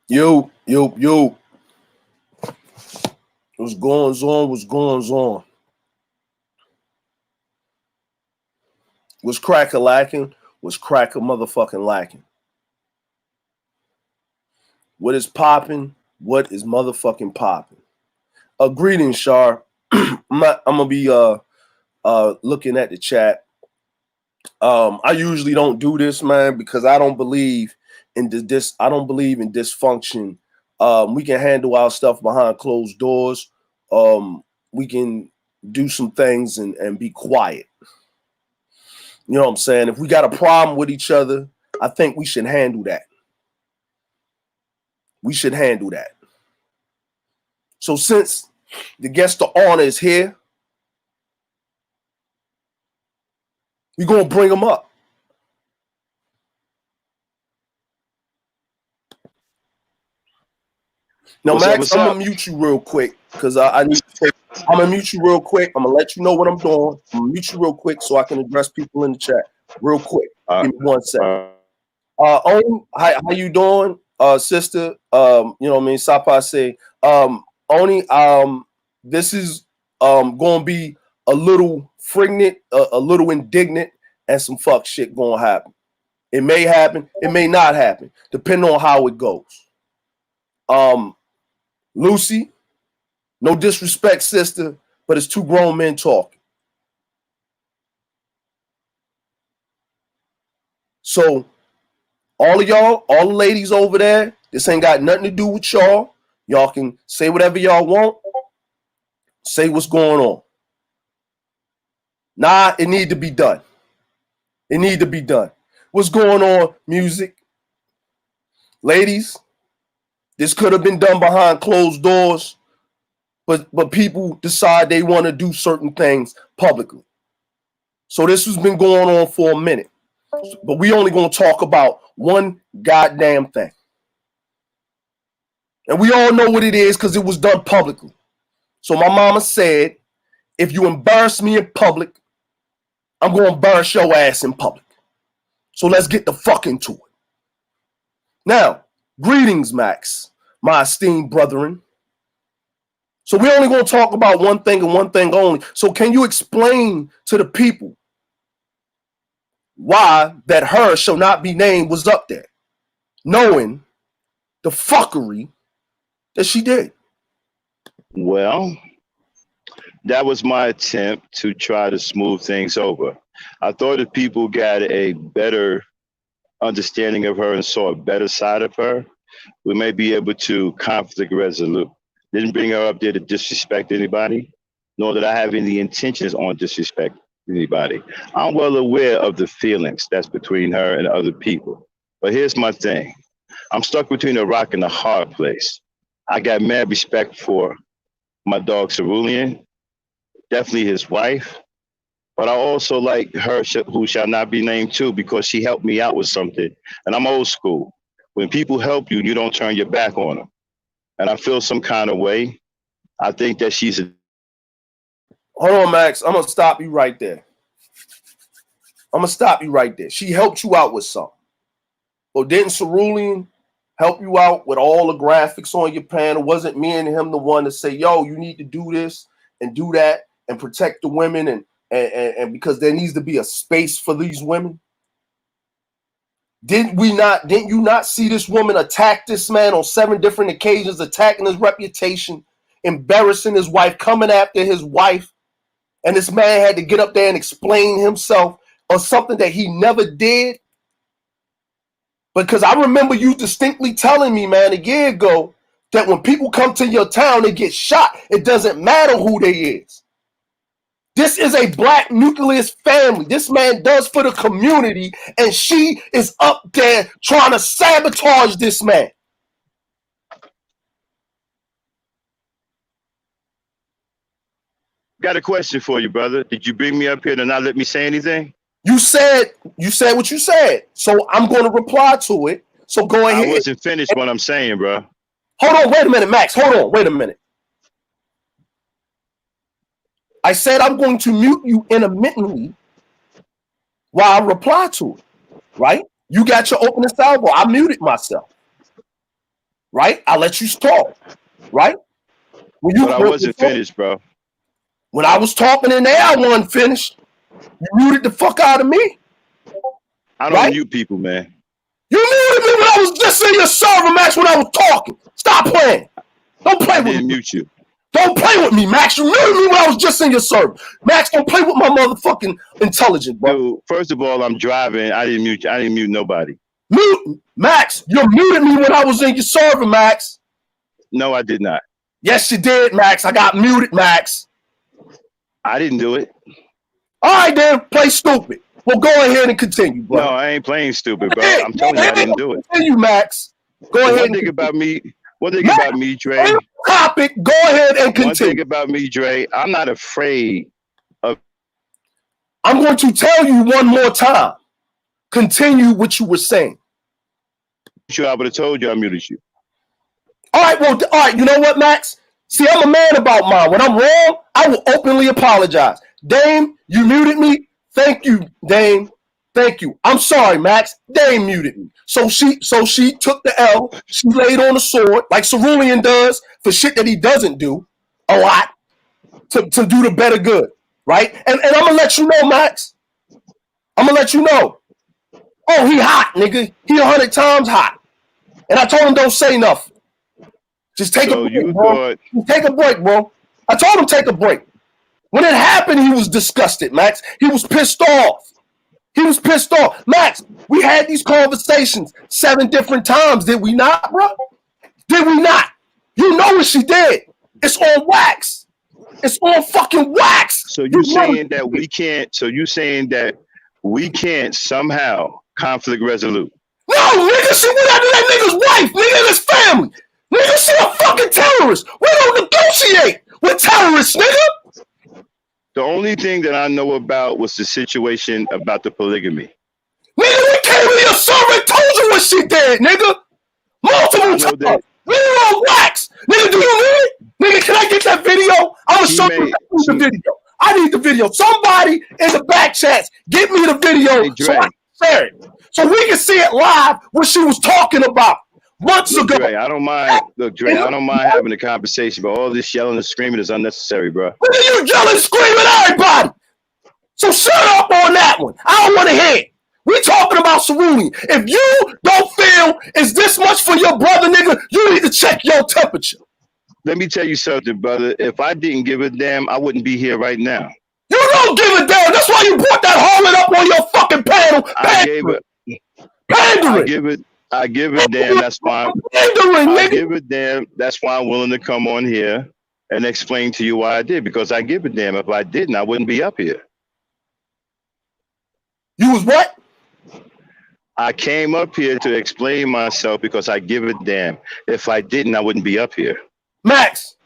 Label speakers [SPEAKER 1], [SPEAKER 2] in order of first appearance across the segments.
[SPEAKER 1] Yo, yo, yo. What's going on? What's going on? What's cracker lacking? What's cracker motherfucking lacking? What is popping? What is motherfucking popping? Greetings, Shar. I'm gonna be looking at the chat. I usually don't do this, man, because I don't believe in this. I don't believe in dysfunction. We can handle our stuff behind closed doors. We can do some things and be quiet. You know what I'm saying? If we got a problem with each other, I think we should handle that. We should handle that. So since the guest of honor is here, we're going to bring him up. Now, Max, I'm going to mute you real quick because I need to I'm going to mute you real quick. I'm going to let you know what I'm doing. I'm going to mute you real quick so I can address people in the chat real quick. Give me 1 second. Oni, how you doing, sister? You know what I mean? Sapa say, Oni, this is going to be a little frignant, a little indignant, and some fuck shit going to happen. It may happen, it may not happen, depending on how it goes. Lucy, no disrespect, sister, but it's two grown men talking. So all of y'all, all the ladies over there, this ain't got nothing to do with y'all. Y'all can say whatever y'all want. Say what's going on. Nah, it need to be done. It need to be done. What's going on, music? Ladies, this could have been done behind closed doors, but people decide they want to do certain things publicly. So this has been going on for a minute. But we only going to talk about one goddamn thing. And we all know what it is because it was done publicly. So my mama said, if you embarrass me in public, I'm going to embarrass your ass in public. So let's get the fuck into it. Now, greetings, Max, my esteemed brethren. So we're only going to talk about one thing and one thing only. So can you explain to the people why that her shall not be named was up there, knowing the fuckery that she did?
[SPEAKER 2] Well, that was my attempt to try to smooth things over. I thought if people got a better understanding of her and saw a better side of her, we may be able to conflict resolute. Didn't bring her up there to disrespect anybody, nor did I have any intentions on disrespect anybody. I'm well aware of the feelings that's between her and other people. But here's my thing. I'm stuck between a rock and a hard place. I got mad respect for my dog Cerulean, definitely his wife, but I also like her who shall not be named too because she helped me out with something. And I'm old school. When people help you, you don't turn your back on them. And I feel some kind of way. I think that she's a...
[SPEAKER 1] Hold on, Max. I'm going to stop you right there. She helped you out with something. But didn't Cerulean help you out with all the graphics on your panel? Wasn't me and him the one to say, yo, you need to do this and do that and protect the women and because there needs to be a space for these women? Didn't you not see this woman attack this man on 7 different occasions, attacking his reputation, embarrassing his wife, coming after his wife? And this man had to get up there and explain himself on something that he never did. Because I remember you distinctly telling me, man, a year ago, that when people come to your town, they get shot. It doesn't matter who they is. This is a black nucleus family. This man does for the community, and she is up there trying to sabotage this man.
[SPEAKER 2] Got a question for you, brother. Did you bring me up here to not let me say anything?
[SPEAKER 1] You said what you said, so I'm going to reply to it. So go ahead.
[SPEAKER 2] I wasn't finished what I'm saying, bro.
[SPEAKER 1] Hold on, wait a minute, Max. Hold on, wait a minute. I said I'm going to mute you intermittently while I reply to it, right? You got your opening salvo. I muted myself, right? I let you talk, right?
[SPEAKER 2] But I wasn't finished, bro.
[SPEAKER 1] When I was talking in there, I wasn't finished. You muted the fuck out of me.
[SPEAKER 2] I don't mute people, man.
[SPEAKER 1] You muted me when I was just in your server, Max, when I was talking. Stop playing. Don't play with me. I didn't
[SPEAKER 2] mute you.
[SPEAKER 1] Don't play with me, Max. You muted me when I was just in your server. Max, don't play with my motherfucking intelligence, bro.
[SPEAKER 2] Dude, first of all, I'm driving. I didn't mute you. I didn't mute nobody.
[SPEAKER 1] Max, you muted me when I was in your server, Max.
[SPEAKER 2] No, I did not.
[SPEAKER 1] Yes, you did, Max. I got muted, Max.
[SPEAKER 2] I didn't do it.
[SPEAKER 1] All right, then. Play stupid. Well, go ahead and continue, bro.
[SPEAKER 2] No, I ain't playing stupid, bro. I'm telling you, I didn't do it.
[SPEAKER 1] Continue, Max. Go ahead.
[SPEAKER 2] One thing about me, Dre.
[SPEAKER 1] Topic. Go ahead and continue.
[SPEAKER 2] One thing about me, Dre. I'm not afraid of.
[SPEAKER 1] I'm going to tell you one more time. Continue what you were saying.
[SPEAKER 2] Sure, I would have told you I muted you.
[SPEAKER 1] All right, well, all right. You know what, Max? See, I'm a man about mine. When I'm wrong, I will openly apologize. Dame, you muted me. Thank you, Dame. Thank you. I'm sorry, Max. Dame muted me. So she took the L. She laid on the sword like Cerulean does for shit that he doesn't do a lot to do the better good, right? And I'm going to let you know, Max. I'm going to let you know. Oh, he hot, nigga. He 100 times hot. And I told him don't say nothing. Just take a break, bro. Take a break, bro. I told him take a break. When it happened, he was disgusted, Max. He was pissed off. He was pissed off. Max, we had these conversations 7 different times, did we not, bro? Did we not? You know what she did. It's on wax. It's on fucking wax.
[SPEAKER 2] So you're saying that we can't, we can't somehow conflict resolute?
[SPEAKER 1] No, nigga, she went after that nigga's wife, nigga, and his family. Nigga, she a fucking terrorist. We don't negotiate with terrorists, nigga.
[SPEAKER 2] The only thing that I know about was the situation about the polygamy.
[SPEAKER 1] Nigga, we came to your server and told you what she did, nigga. Multiple times. We on wax. Nigga, do you need it? Nigga, can I get that video? I'm going to show you the video. I need the video. Somebody in the back chats, get me the video so I can share it. So we can see it live what she was talking about months ago.
[SPEAKER 2] Dre, I don't mind. Look, Dre, I don't mind having a conversation, but all this yelling and screaming is unnecessary, bro.
[SPEAKER 1] What are you yelling, screaming at everybody? So shut up on that one. I don't want to hear it. We talking about Cerulean. If you don't feel it's this much for your brother, nigga, you need to check your temperature.
[SPEAKER 2] Let me tell you something, brother. If I didn't give a damn, I wouldn't be here right now.
[SPEAKER 1] You don't give a damn. That's why you brought that holding up on your fucking panel. Pandering.
[SPEAKER 2] I give a damn. That's why. I give a damn. That's why I'm willing to come on here and explain to you why I did. Because I give a damn. If I didn't, I wouldn't be up here.
[SPEAKER 1] You was what?
[SPEAKER 2] I came up here to explain myself because I give a damn. If I didn't, I wouldn't be up here.
[SPEAKER 1] Max,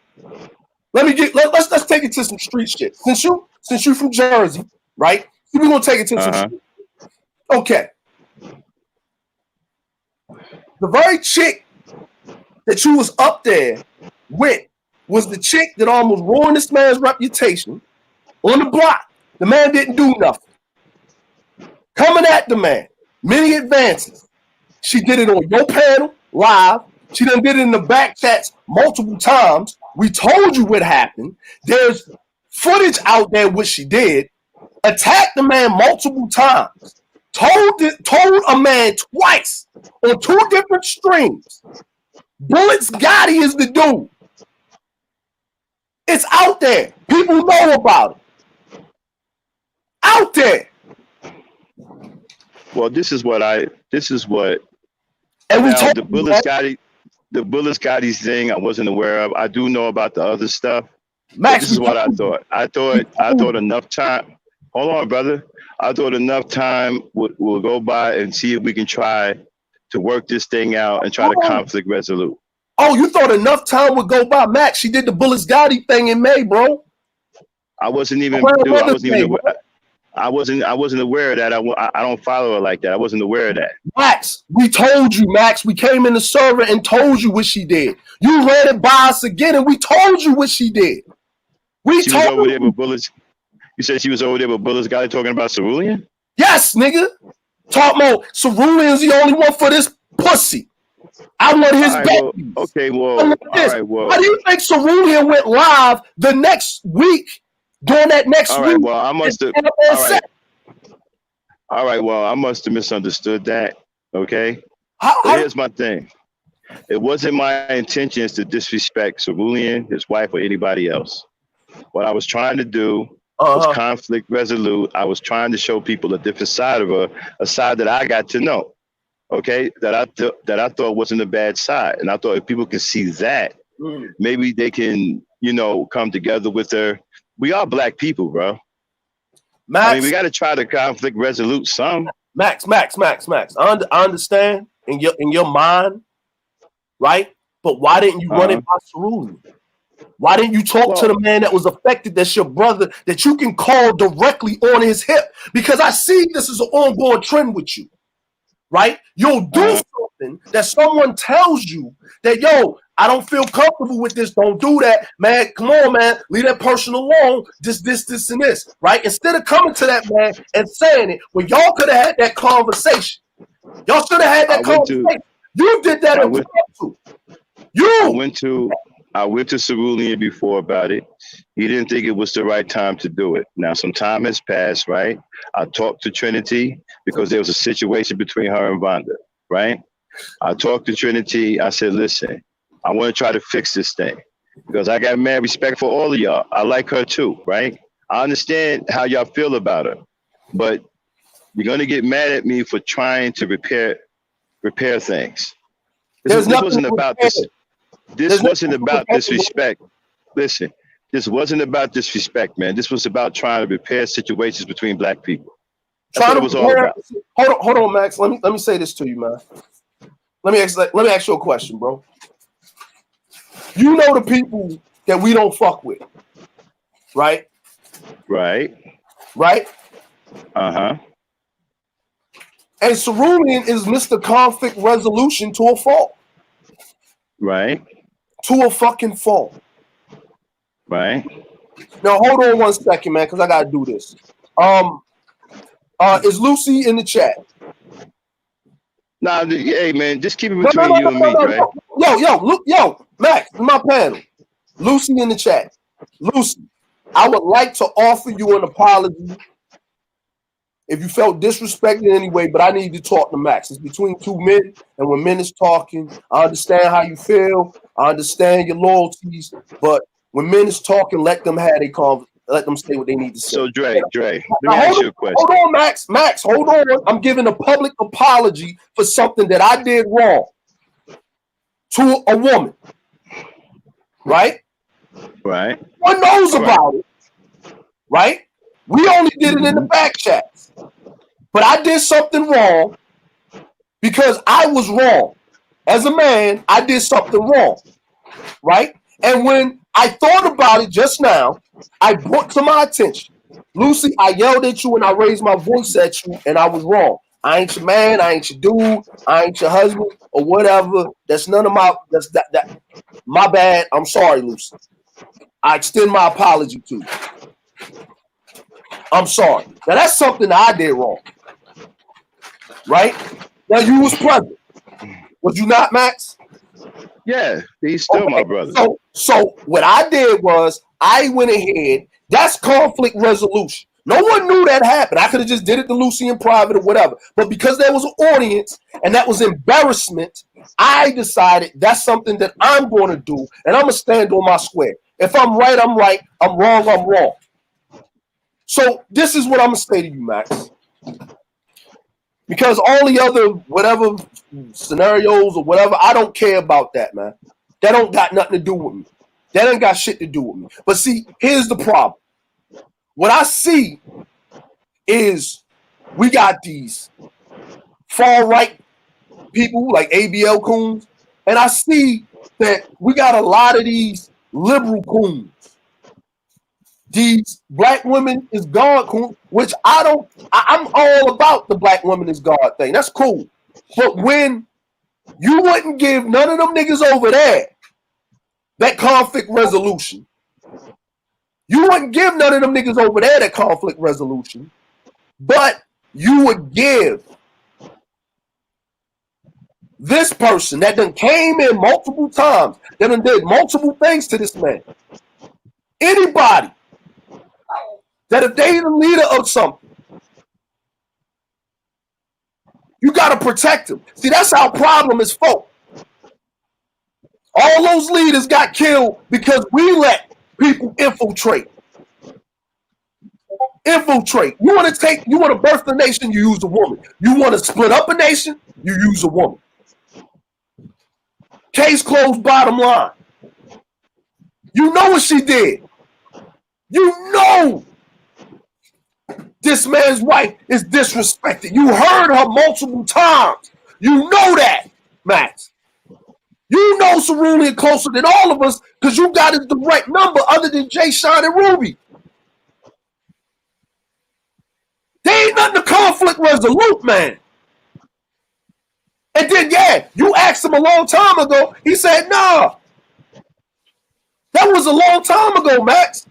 [SPEAKER 1] let's take it to some street shit. Since you from Jersey, right? We're gonna take it to some shit. Okay. The very chick that you was up there with was the chick that almost ruined this man's reputation on the block. The man didn't do nothing. Coming at the man, many advances. She did it on your panel, live. She done did it in the back chats multiple times. We told you what happened. There's footage out there what she did. Attacked the man multiple times. Told a man twice on 2 different streams. Bullets Gotti is the dude. It's out there. People know about it. Out there.
[SPEAKER 2] Well, this is what. And
[SPEAKER 1] we
[SPEAKER 2] now, the Bullets Gotti thing I wasn't aware of. I do know about the other stuff. Max, this is what I thought. I thought enough time. Hold on, brother. I thought enough time will go by and see if we can try to work this thing out and try to conflict resolute.
[SPEAKER 1] Oh, you thought enough time would go by, Max? She did the Bullets Gotti thing in May, bro.
[SPEAKER 2] I wasn't even aware of that. I don't follow her like that. I wasn't aware of that.
[SPEAKER 1] Max, we told you, Max. We came in the server and told you what she did. You ran it by us again, and we told you what she did.
[SPEAKER 2] She was over there with Bullets. You said she was over there with Bullets Gotti talking about Cerulean?
[SPEAKER 1] Yes, nigga. Talk more. Cerulean's the only one for this pussy. I want
[SPEAKER 2] All
[SPEAKER 1] his
[SPEAKER 2] right, well,
[SPEAKER 1] babies.
[SPEAKER 2] okay,
[SPEAKER 1] I
[SPEAKER 2] well,
[SPEAKER 1] want
[SPEAKER 2] all
[SPEAKER 1] this.
[SPEAKER 2] right,
[SPEAKER 1] Why
[SPEAKER 2] well,
[SPEAKER 1] do you think Cerulean went live the next week, during that next
[SPEAKER 2] all right,
[SPEAKER 1] week,
[SPEAKER 2] well, I
[SPEAKER 1] and
[SPEAKER 2] must have,
[SPEAKER 1] stand up there and
[SPEAKER 2] all
[SPEAKER 1] said,
[SPEAKER 2] right, all right, well, I must have misunderstood that. Okay, but
[SPEAKER 1] how
[SPEAKER 2] here's my thing. It wasn't my intentions to disrespect Cerulean, his wife, or anybody else. What I was trying to do was
[SPEAKER 1] uh-huh.
[SPEAKER 2] conflict resolute. I was trying to show people a different side of her, a side that I got to know. Okay, that I thought wasn't a bad side, and I thought if people can see that,
[SPEAKER 1] Mm.
[SPEAKER 2] maybe they can, come together with her. We are black people, bro. I mean, we
[SPEAKER 1] Max,
[SPEAKER 2] got to try to conflict resolute some.
[SPEAKER 1] Max. I understand in your mind, right? But why didn't you run
[SPEAKER 2] Uh-huh.
[SPEAKER 1] it by Cerulean? Why didn't you talk to
[SPEAKER 2] Well,
[SPEAKER 1] the man that was affected, that's your brother, that you can call directly on his hip? Because I see this is an ongoing trend with you, right? You'll do
[SPEAKER 2] uh-huh.
[SPEAKER 1] something that someone tells you that, yo, I don't feel comfortable with this. Don't do that, man. Come on, man. Leave that person alone. This, and this, right? Instead of coming to that man and saying it, when y'all could have had that conversation. Y'all should have had
[SPEAKER 2] I
[SPEAKER 1] that
[SPEAKER 2] went to,
[SPEAKER 1] conversation. You did that
[SPEAKER 2] I went,
[SPEAKER 1] impromptu.
[SPEAKER 2] I
[SPEAKER 1] You.
[SPEAKER 2] went to, I went to Cerulean before about it. He didn't think it was the right time to do it. Now, some time has passed, right? I talked to Trinity because there was a situation between her and Vonda, right? I talked to Trinity. I said, listen, I want to try to fix this thing because I got mad respect for all of y'all. I like her too, right? I understand how y'all feel about her, but you're gonna get mad at me for trying to repair things.
[SPEAKER 1] There's
[SPEAKER 2] This
[SPEAKER 1] nothing
[SPEAKER 2] wasn't
[SPEAKER 1] to
[SPEAKER 2] about
[SPEAKER 1] repair.
[SPEAKER 2] this. This
[SPEAKER 1] There's nothing
[SPEAKER 2] wasn't
[SPEAKER 1] to
[SPEAKER 2] about
[SPEAKER 1] repair, bro.
[SPEAKER 2] disrespect. Listen, this wasn't about disrespect, man. This was about trying to repair situations between black people. That's what
[SPEAKER 1] Trying
[SPEAKER 2] it
[SPEAKER 1] to
[SPEAKER 2] was all
[SPEAKER 1] repair.
[SPEAKER 2] about.
[SPEAKER 1] Hold on, Max. Let me say this to you, man. Let me ask you a question, bro. You know the people that we don't fuck with, right?
[SPEAKER 2] Right?
[SPEAKER 1] Right?
[SPEAKER 2] Uh-huh.
[SPEAKER 1] And Cerulean is Mr. Conflict Resolution to a fault.
[SPEAKER 2] Right?
[SPEAKER 1] To a fucking fault.
[SPEAKER 2] Right?
[SPEAKER 1] Now hold on 1 second, man, because I gotta do this. Is Lucy in the chat?
[SPEAKER 2] Nah, hey man, just keep it
[SPEAKER 1] No, no,
[SPEAKER 2] between
[SPEAKER 1] no,
[SPEAKER 2] you and
[SPEAKER 1] no,
[SPEAKER 2] me,
[SPEAKER 1] no,
[SPEAKER 2] Dre.
[SPEAKER 1] no. Yo, Max, my panel. Lucy in the chat. Lucy, I would like to offer you an apology if you felt disrespected in any way, but I need to talk to Max. It's between two men, and when men is talking, I understand how you feel. I understand your loyalties, but when men is talking, let them have a let them say what they need to say.
[SPEAKER 2] So Dre, let
[SPEAKER 1] Now,
[SPEAKER 2] me ask you a question.
[SPEAKER 1] hold on, Max. Max, hold on. I'm giving a public apology for something that I did wrong to a woman, right?
[SPEAKER 2] Right?
[SPEAKER 1] One knows
[SPEAKER 2] All right.
[SPEAKER 1] about it, right? We only did it in the
[SPEAKER 2] Mm-hmm.
[SPEAKER 1] back chats. But I did something wrong because I was wrong. As a man, I did something wrong, right? And when I thought about it just now, I brought to my attention, Lucy, I yelled at you and I raised my voice at you, and I was wrong. I ain't your man, I ain't your dude, I ain't your husband, or whatever. That's none of my that my bad. I'm sorry, Lucy. I extend my apology to you. I'm sorry. Now that's something that I did wrong, right? Now you was present. Was you not, Max?
[SPEAKER 2] Yeah, he's still my
[SPEAKER 1] Okay.
[SPEAKER 2] brother.
[SPEAKER 1] So what I did was I went ahead. That's conflict resolution. No one knew that happened. I could have just did it to Lucy in private or whatever. But because there was an audience and that was embarrassment, I decided that's something that I'm going to do, and I'm gonna stand on my square. If I'm right, I'm right. I'm wrong, I'm wrong. So this is what I'm gonna say to you, Max. Because all the other whatever scenarios or whatever, I don't care about that, man. That don't got nothing to do with me. That ain't got shit to do with me. But see, here's the problem. What I see is we got these far right people like ABL coons, and I see that we got a lot of these liberal coons. These black women is God coons, which I'm all about the black women is God thing. That's cool. But when you wouldn't give none of them niggas over there that conflict resolution, you wouldn't give none of them niggas over there that conflict resolution, but you would give This person that done came in multiple times, that done did multiple things to this man. Anybody that if they the leader of something, you got to protect them. See, that's our problem as folk. All those leaders got killed because we let people infiltrate. Infiltrate. You want to birth a nation, you use a woman. You want to split up a nation, you use a woman. Case closed, bottom line. You know what she did. You know this man's wife is disrespected. You heard her multiple times. You know that, Max. You know Cerulean closer than all of us because you got his direct number other than Jay Sean and Ruby. There ain't nothing to conflict resolute, man. And then, yeah, you asked him a long time ago. He said, nah. That was a long time ago, Max.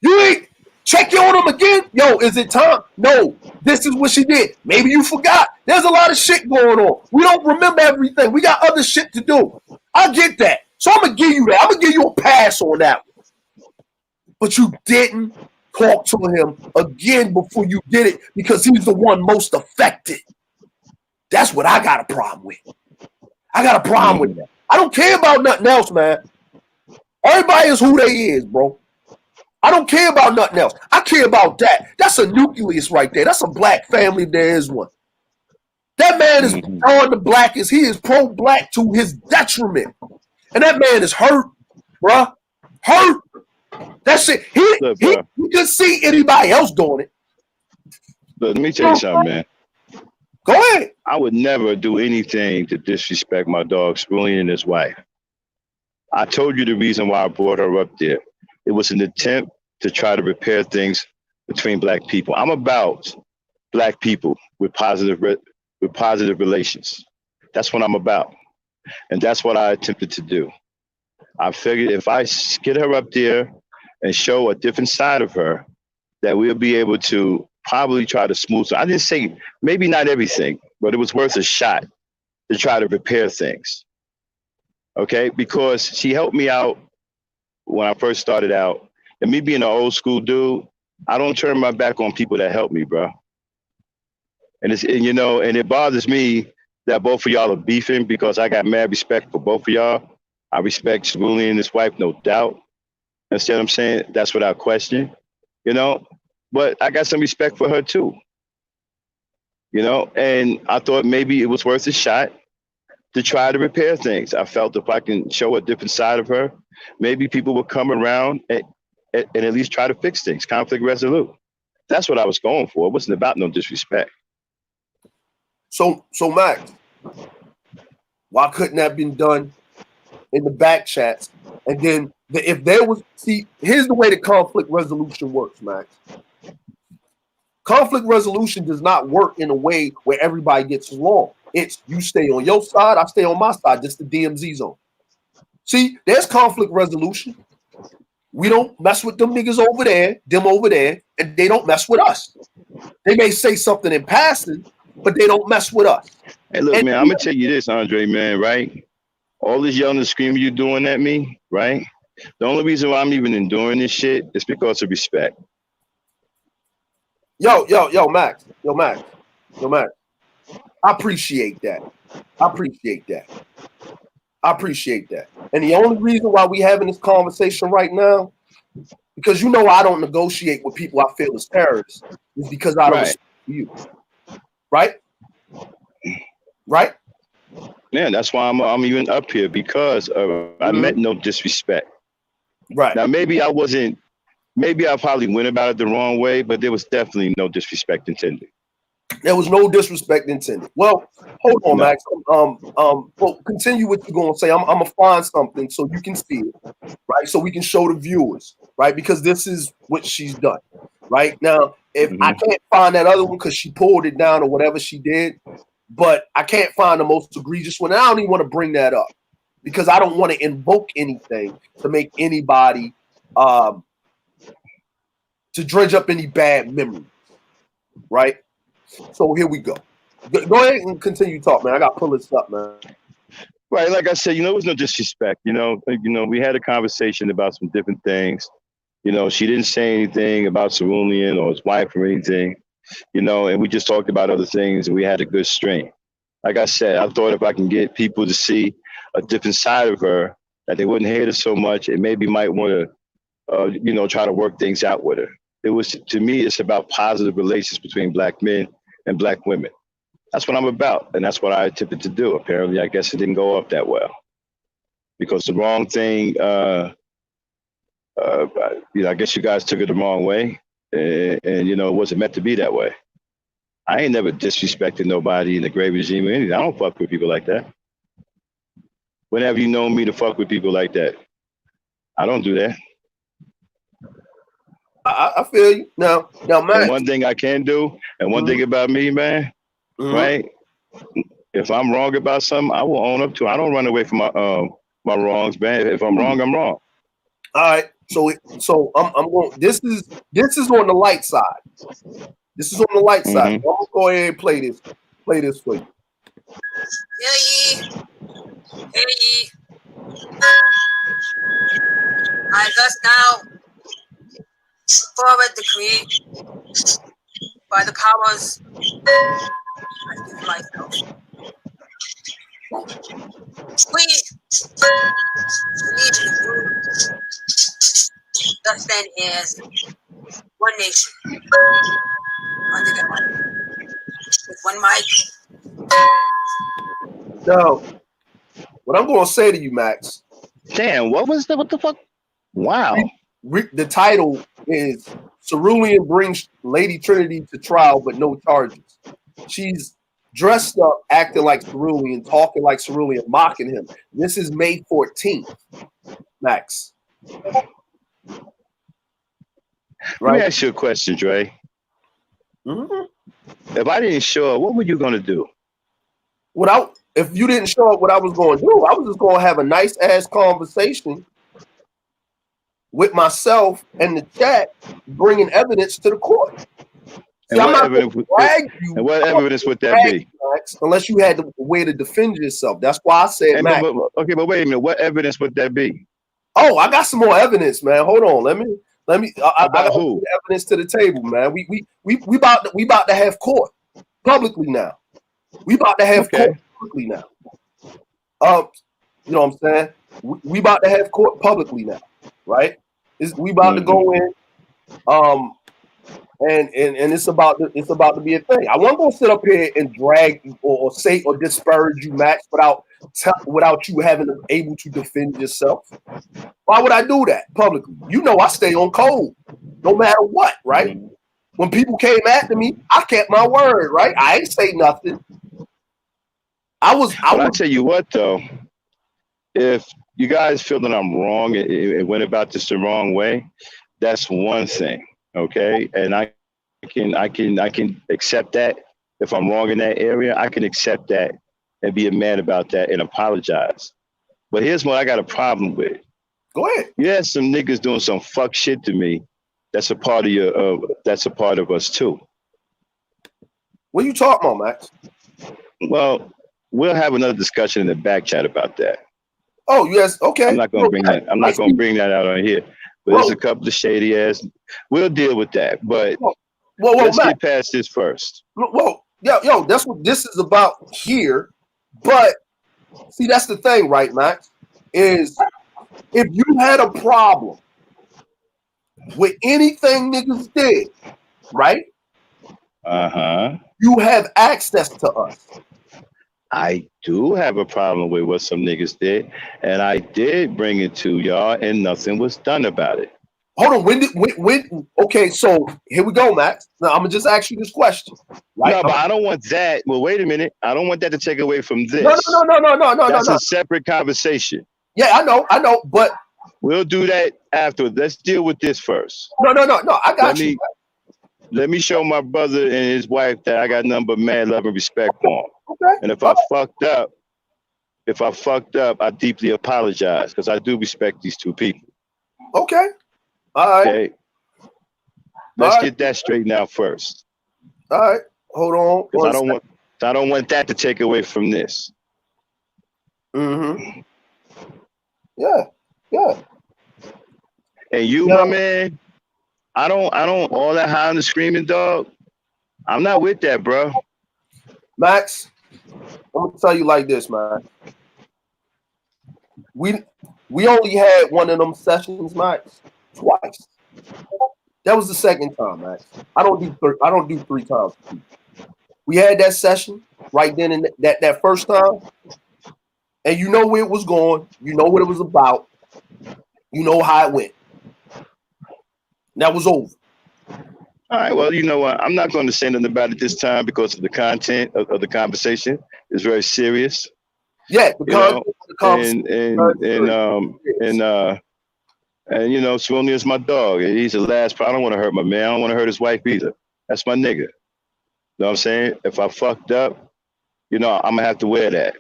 [SPEAKER 1] You ain't check you on him again? Yo, is it time? No, this is what she did. Maybe you forgot. There's a lot of shit going on. We don't remember everything. We got other shit to do. I get that. So I'm going to give you that. I'm going to give you a pass on that one. But you didn't talk to him again before you did it because he's the one most affected. That's what I got a problem with. I got a problem with that. I don't care about nothing else, man. Everybody is who they is, bro. I don't care about nothing else. I care about that. That's a nucleus right there. That's a black family if there is one. That man is on the blackest. He is pro-black to his detriment. And that man is hurt, bruh. Hurt. That shit. He could see anybody else doing it.
[SPEAKER 2] But let me tell you something, man.
[SPEAKER 1] Go ahead.
[SPEAKER 2] I would never do anything to disrespect my dog, Cerulean, and his wife. I told you the reason why I brought her up there. It was an attempt to try to repair things between black people. I'm about black people with positive relations. That's what I'm about. And that's what I attempted to do. I figured if I get her up there and show a different side of her, that we'll be able to probably try to smooth. So I didn't say maybe not everything, but it was worth a shot to try to repair things. Okay, because she helped me out when I first started out. And me being an old school dude, I don't turn my back on people that help me, bro. And it bothers me that both of y'all are beefing because I got mad respect for both of y'all. I respect Cerulean and his wife, no doubt. That's what I'm saying. That's without question, But I got some respect for her too, And I thought maybe it was worth a shot to try to repair things. I felt if I can show a different side of her, maybe people will come around and at least try to fix things, conflict resolute. That's what I was going for. It wasn't about no disrespect.
[SPEAKER 1] So Max, why couldn't that have been done in the back chats? And then if there was, here's the way the conflict resolution works, Max. Conflict resolution does not work in a way where everybody gets along. It's you stay on your side, I stay on my side. This the DMZ zone. See, there's conflict resolution. We don't mess with them niggas over there, and they don't mess with us. They may say something in passing, but they don't mess with us.
[SPEAKER 2] Hey, look, man, I'm going to tell you this, Andre, man, right? All this yelling and screaming you doing at me, right? The only reason why I'm even enduring this shit is because of respect.
[SPEAKER 1] Yo, Max. I appreciate that. And the only reason why we having this conversation right now, because I don't negotiate with people I feel is terrorists, is because I don't respect you. Right?
[SPEAKER 2] Yeah, that's why I'm even up here, because I meant no disrespect.
[SPEAKER 1] Right.
[SPEAKER 2] Now, maybe I probably went about it the wrong way, but there was definitely no disrespect intended.
[SPEAKER 1] There was no disrespect intended. Well, hold on, Max. Well, continue what you're gonna say. I'm gonna find something so you can see it, right? So we can show the viewers, right? Because this is what she's done, right? Now, if I can't find that other one because she pulled it down or whatever she did, but I can't find the most egregious one. And I don't even want to bring that up because I don't want to invoke anything to make anybody to dredge up any bad memories, right? So here we go. Go ahead and continue talk, man. I got to pull this up, man.
[SPEAKER 2] Right, like I said, it was no disrespect. We had a conversation about some different things. She didn't say anything about Cerulean or his wife or anything. And we just talked about other things, and we had a good stream. Like I said, I thought if I can get people to see a different side of her, that they wouldn't hate her so much, and maybe might want to, try to work things out with her. It was, to me, it's about positive relations between black men and black women. That's what I'm about, and that's what I attempted to do. Apparently, I guess it didn't go off that well because the wrong thing. I guess you guys took it the wrong way, and it wasn't meant to be that way. I ain't never disrespected nobody in the gray regime or anything. I don't fuck with people like that. When have you known me to fuck with people like that? I don't do that.
[SPEAKER 1] I feel you. Now, man.
[SPEAKER 2] And one thing I can do, and one thing about me, man, right? If I'm wrong about something, I will own up to it. I don't run away from my wrongs, man. If I'm wrong, I'm wrong.
[SPEAKER 1] All right. So I'm going. This is on the light side. This is on the light side. I'm gonna go ahead and play this for you.
[SPEAKER 3] Hear ye. I thus now forward decree by the powers I give myself. We thus stand as one nation under God with one mic.
[SPEAKER 1] Now, what I'm going to say to you, Max.
[SPEAKER 2] Damn, what the fuck? Wow.
[SPEAKER 1] The title is Cerulean brings Lady Trinity to trial, but no charges. She's dressed up, acting like Cerulean, talking like Cerulean, mocking him. This is May 14th, Max.
[SPEAKER 2] Right? Let me ask you a question, Dre. If I didn't show up, what were you going to do?
[SPEAKER 1] If you didn't show up, what I was going to do, I was just going to have a nice ass conversation with myself and the chat, bringing evidence to the court. See,
[SPEAKER 2] and what evidence would that be?
[SPEAKER 1] Max, unless you had a way to defend yourself. That's why I said, Max.
[SPEAKER 2] But wait a minute. What evidence would that be?
[SPEAKER 1] Oh, I got some more evidence, man. Hold on. Let me. I got
[SPEAKER 2] who?
[SPEAKER 1] Evidence to the table, man. We about to have court publicly now. We about to have court publicly now. You know what I'm saying? We about to have court publicly now, right? We about to go in, and it's about to be a thing. I wasn't gonna sit up here and drag or say or disparage you, Max, without you having able to defend yourself. Why would I do that publicly? I stay on code, no matter what, right? When people came after me, I kept my word, right? I ain't say nothing.
[SPEAKER 2] I'll tell you what, though. If you guys feel that I'm wrong and went about this the wrong way, that's one thing, okay? And I can accept that. If I'm wrong in that area, I can accept that and be a man about that and apologize. But here's what I got a problem with.
[SPEAKER 1] Go ahead.
[SPEAKER 2] You had some niggas doing some fuck shit to me. That's a part of that's a part of us too.
[SPEAKER 1] What are you talking about, Max?
[SPEAKER 2] Well, we'll have another discussion in the back chat about that.
[SPEAKER 1] Oh, yes, okay.
[SPEAKER 2] I'm not gonna bring that. I'm not gonna bring that out on here. But there's a couple of shady ass. We'll deal with that. But let's get past this first.
[SPEAKER 1] Well, yo, that's what this is about here. But see, that's the thing, right, Max? Is if you had a problem with anything niggas did, right? You have access to us.
[SPEAKER 2] I do have a problem with what some niggas did, and I did bring it to y'all, and nothing was done about it.
[SPEAKER 1] Hold on. Okay, so here we go, Max. Now I'm gonna just ask you this question. Right?
[SPEAKER 2] No, but I don't want that. Well, wait a minute. I don't want that to take away from this.
[SPEAKER 1] No.
[SPEAKER 2] That's a separate conversation.
[SPEAKER 1] Yeah, I know, but
[SPEAKER 2] we'll do that afterwards. Let's deal with this first.
[SPEAKER 1] No. I got you.
[SPEAKER 2] Let me show my brother and his wife that I got nothing but mad love and respect for him.
[SPEAKER 1] Okay.
[SPEAKER 2] And if I fucked up, I deeply apologize because I do respect these two people.
[SPEAKER 1] Okay. All right.
[SPEAKER 2] Okay. Let's get that straightened out first.
[SPEAKER 1] All right. Hold on.
[SPEAKER 2] Because So I don't want that to take away from this.
[SPEAKER 1] Mm-hmm. Yeah. Yeah.
[SPEAKER 2] And you, my man, I don't all that high on the screaming dog. I'm not with that, bro.
[SPEAKER 1] Max, I'm gonna tell you like this, man. We only had one of them sessions, Max, twice. That was the second time, Max. I don't do 3 times. We had that session right then and that first time, and you know where it was going. You know what it was about. You know how it went. And that was over.
[SPEAKER 2] All right. Well, you know what? I'm not going to say nothing about it this time because of the content of the conversation. It's very serious.
[SPEAKER 1] Yeah, the conversation.
[SPEAKER 2] And you know, Swilly is my dog. He's the last. I don't want to hurt my man. I don't want to hurt his wife either. That's my nigga. You know what I'm saying? If I fucked up, you know, I'm gonna have to wear that.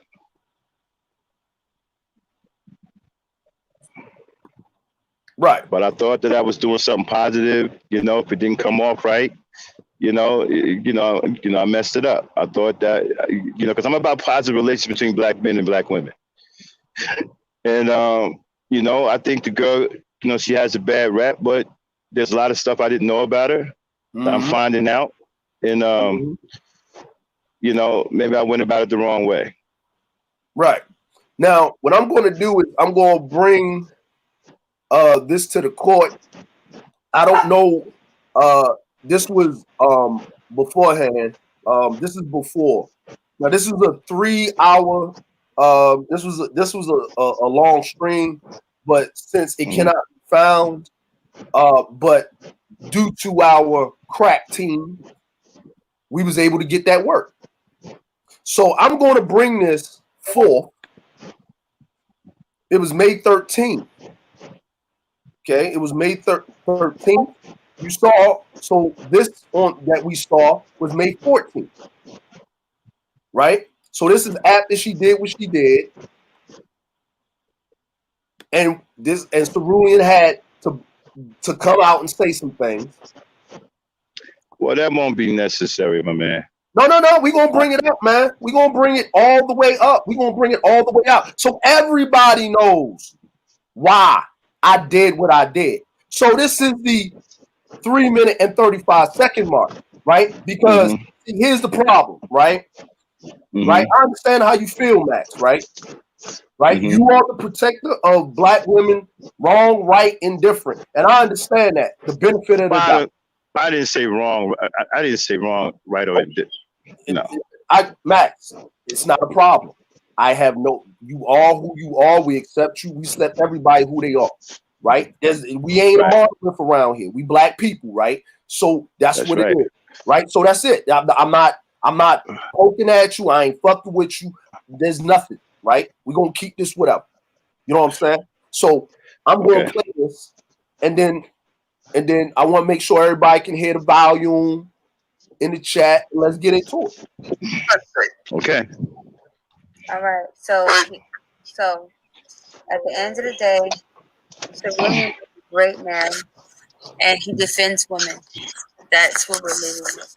[SPEAKER 1] Right.
[SPEAKER 2] But I thought that I was doing something positive. You know, if it didn't come off right, I messed it up. I thought that, because I'm about positive relations between black men and black women. And I think the girl, she has a bad rap, but there's a lot of stuff I didn't know about her that I'm finding out. And maybe I went about it the wrong way.
[SPEAKER 1] Right. Now, what I'm going to do is I'm going to bring this to the court. I don't know. This was beforehand. This is before. Now, this is a 3-hour. This was a long stream, but since it cannot be found, but due to our crack team, we was able to get that work. So I'm going to bring this forth. It was May 13th. Okay, it was May 13th. You saw, so this on that we saw was May 14th. Right? So this is after she did what she did. And Cerulean had to come out and say some things.
[SPEAKER 2] Well, that won't be necessary, my man.
[SPEAKER 1] No. We're going to bring it up, man. We're going to bring it all the way up. We're going to bring it all the way out. So everybody knows why I did what I did. So this is the 3-minute and 35-second mark, right? Because here's the problem, right? Right? I understand how you feel, Max, right? Right? You are the protector of black women, wrong, right, indifferent. And I understand that. The benefit of the doubt.
[SPEAKER 2] I didn't say wrong. I didn't say wrong, right, or indifferent. No.
[SPEAKER 1] Max, it's not a problem. I have you are who you are. We accept you. We accept everybody who they are, right? We ain't a monolith around here. We black people, right? So that's what it is, right? So that's it. I'm not poking at you. I ain't fucking with you. There's nothing, right? We're gonna keep this whatever. You know what I'm saying? So I'm gonna play this, and then I want to make sure everybody can hear the volume in the chat. Let's get into it.
[SPEAKER 2] Okay.
[SPEAKER 4] All right. So at the end of the day, Cerulean is a great man, and he defends women. That's what we're living with.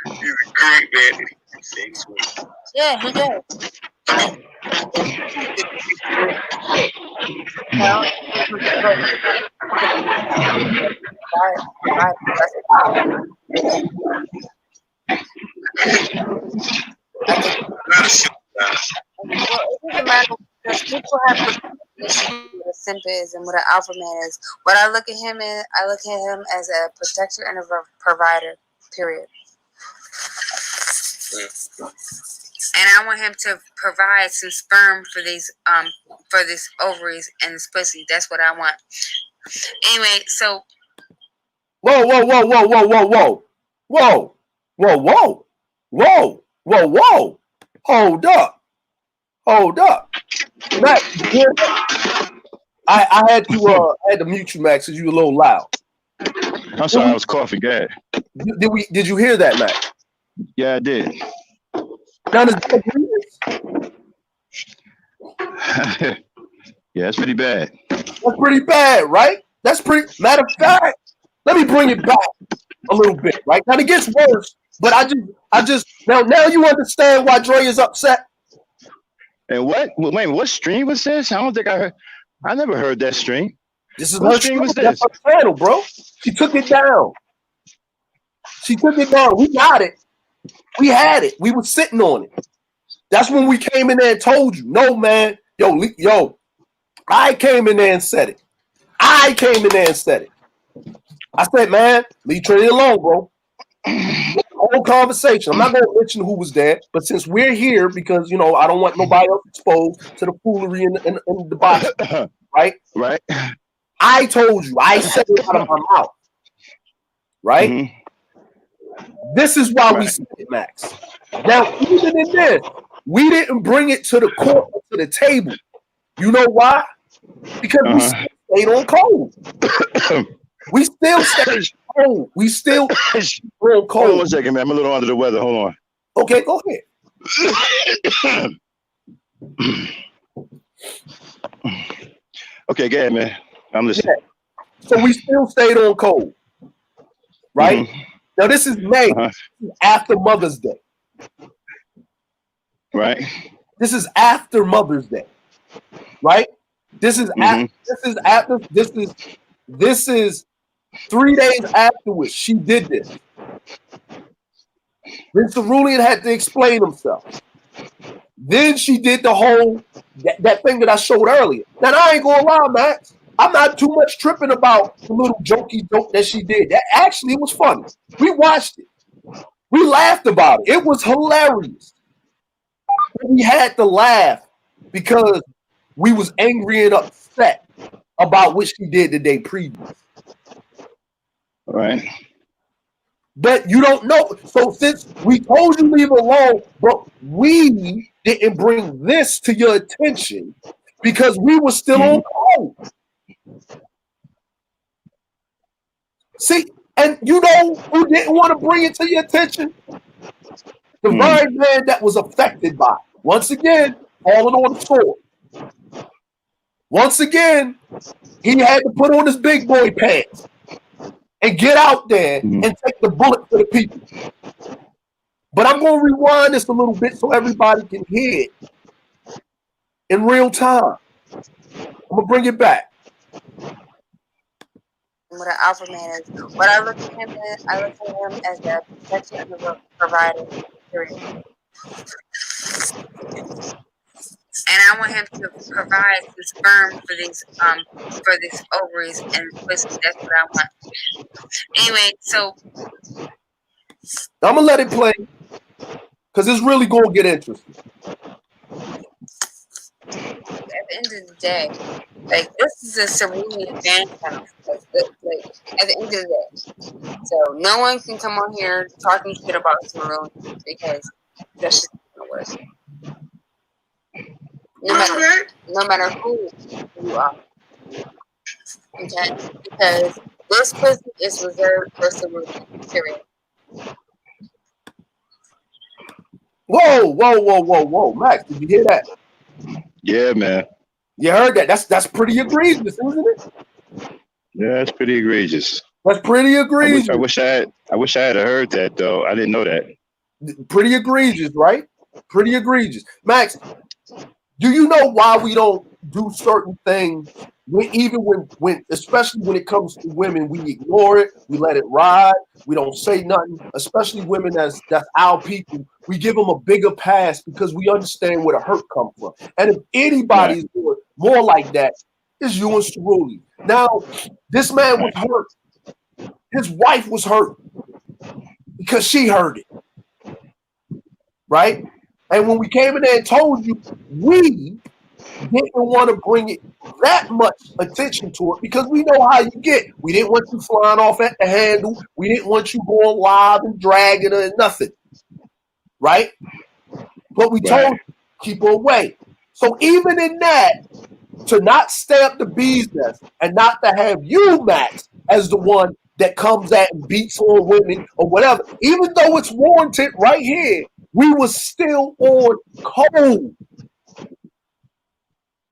[SPEAKER 5] He's a great man.
[SPEAKER 4] Yeah, he does. Well, it doesn't matter because people have issues with a simp is and what an alpha man is. What I look at him as a protector and a provider. Period. And I want him to provide some sperm for these ovaries and this pussy. That's what I want. Anyway, so
[SPEAKER 1] Whoa. Hold up. Max, I had to mute you, Max, because you were a little loud.
[SPEAKER 2] I'm sorry, I was coughing. Go ahead.
[SPEAKER 1] Did you hear that, Max?
[SPEAKER 2] Yeah, I did.
[SPEAKER 1] Now, is that
[SPEAKER 2] Yeah, it's pretty bad.
[SPEAKER 1] That's pretty bad, right? That's pretty. Matter of fact, let me bring it back a little bit, right? Now it gets worse, but I just now you understand why Dre is upset.
[SPEAKER 2] And what stream was this? I don't think I heard. I never heard that stream.
[SPEAKER 1] This is
[SPEAKER 2] What
[SPEAKER 1] her
[SPEAKER 2] stream was
[SPEAKER 1] stream. That's
[SPEAKER 2] this?
[SPEAKER 1] her channel, bro. She took it down. She took it down. We got it. We had it. We were sitting on it. That's when we came in there and told you, no, man, yo, I came in there and said it. I came in there and said it. I said, man, leave Trinity alone, bro. Whole conversation. I'm not going to mention who was there, but since we're here, because, I don't want nobody else exposed to the foolery in the box, right?
[SPEAKER 2] Right.
[SPEAKER 1] I told you. I said it out of my mouth, right? Mm-hmm. This is why we said it, Max. Now, even in this, we didn't bring it to the court, to the table. You know why? Because we still stayed on cold. We still stayed cold. We still on cold.
[SPEAKER 2] Hold on 1 second, man. I'm a little under the weather. Hold on.
[SPEAKER 1] Okay, go ahead.
[SPEAKER 2] Okay, go ahead, man. I'm listening.
[SPEAKER 1] Yeah. So we still stayed on cold, right? Now this is May, after Mother's Day.
[SPEAKER 2] Right.
[SPEAKER 1] This is after Mother's Day, right? This is this is 3 days afterwards she did this. Then Cerulean had to explain himself. Then she did the whole that thing that I showed earlier. Now I ain't gonna lie, Max. I'm not too much tripping about the little jokey joke that she did. That actually was funny. We watched it. We laughed about it. It was hilarious. We had to laugh because we was angry and upset about what she did the day previous.
[SPEAKER 2] Right.
[SPEAKER 1] But you don't know. So since we told you leave alone, but we didn't bring this to your attention because we were still on cold. See, and you know who didn't want to bring it to your attention? The very man that was affected by it. Once again, falling on the sword. Once again, he had to put on his big boy pants and get out there and take the bullet for the people. But I'm going to rewind this a little bit so everybody can hear it in real time. I'm going to bring it back.
[SPEAKER 4] What an alpha man is. What I look at him as the protection and the provider. Period. And I want him to provide the sperm for these ovaries and pussy. That's what I want. Anyway, so
[SPEAKER 1] I'm gonna let it play because it's really gonna get interesting.
[SPEAKER 4] At the end of the day, like this is a Cerulean fan channel. Like, at the end of the day, so no one can come on here talking shit about Cerulean because that's just not gonna work. No matter who you are. Okay? Because this pussy is reserved for Cerulean. Period.
[SPEAKER 1] Whoa. Max, did you hear that?
[SPEAKER 2] Yeah, man.
[SPEAKER 1] You heard that? That's pretty egregious, isn't it?
[SPEAKER 2] Yeah, that's pretty egregious.
[SPEAKER 1] That's pretty egregious.
[SPEAKER 2] I wish I had heard that though. I didn't know that.
[SPEAKER 1] Pretty egregious, right? Pretty egregious. Max, do you know why we don't do certain things? When especially when it comes to women, we ignore it, we let it ride, we don't say nothing, especially women that's our people. We give them a bigger pass because we understand where the hurt comes from. And if anybody's doing more like that, it's you and Cerulean. Now, this man was hurt. His wife was hurt because she heard it. Right? And when we came in there and told you, we didn't want to bring it that much attention to it because we know how you get. We didn't want you flying off at the handle. We didn't want you going live and dragging her and nothing. Right? But we told you, keep her away. So even in that, to not stay up the bee's nest and not to have you, Max, as the one that comes at and beats on women or whatever, even though it's warranted right here, we were still on cold.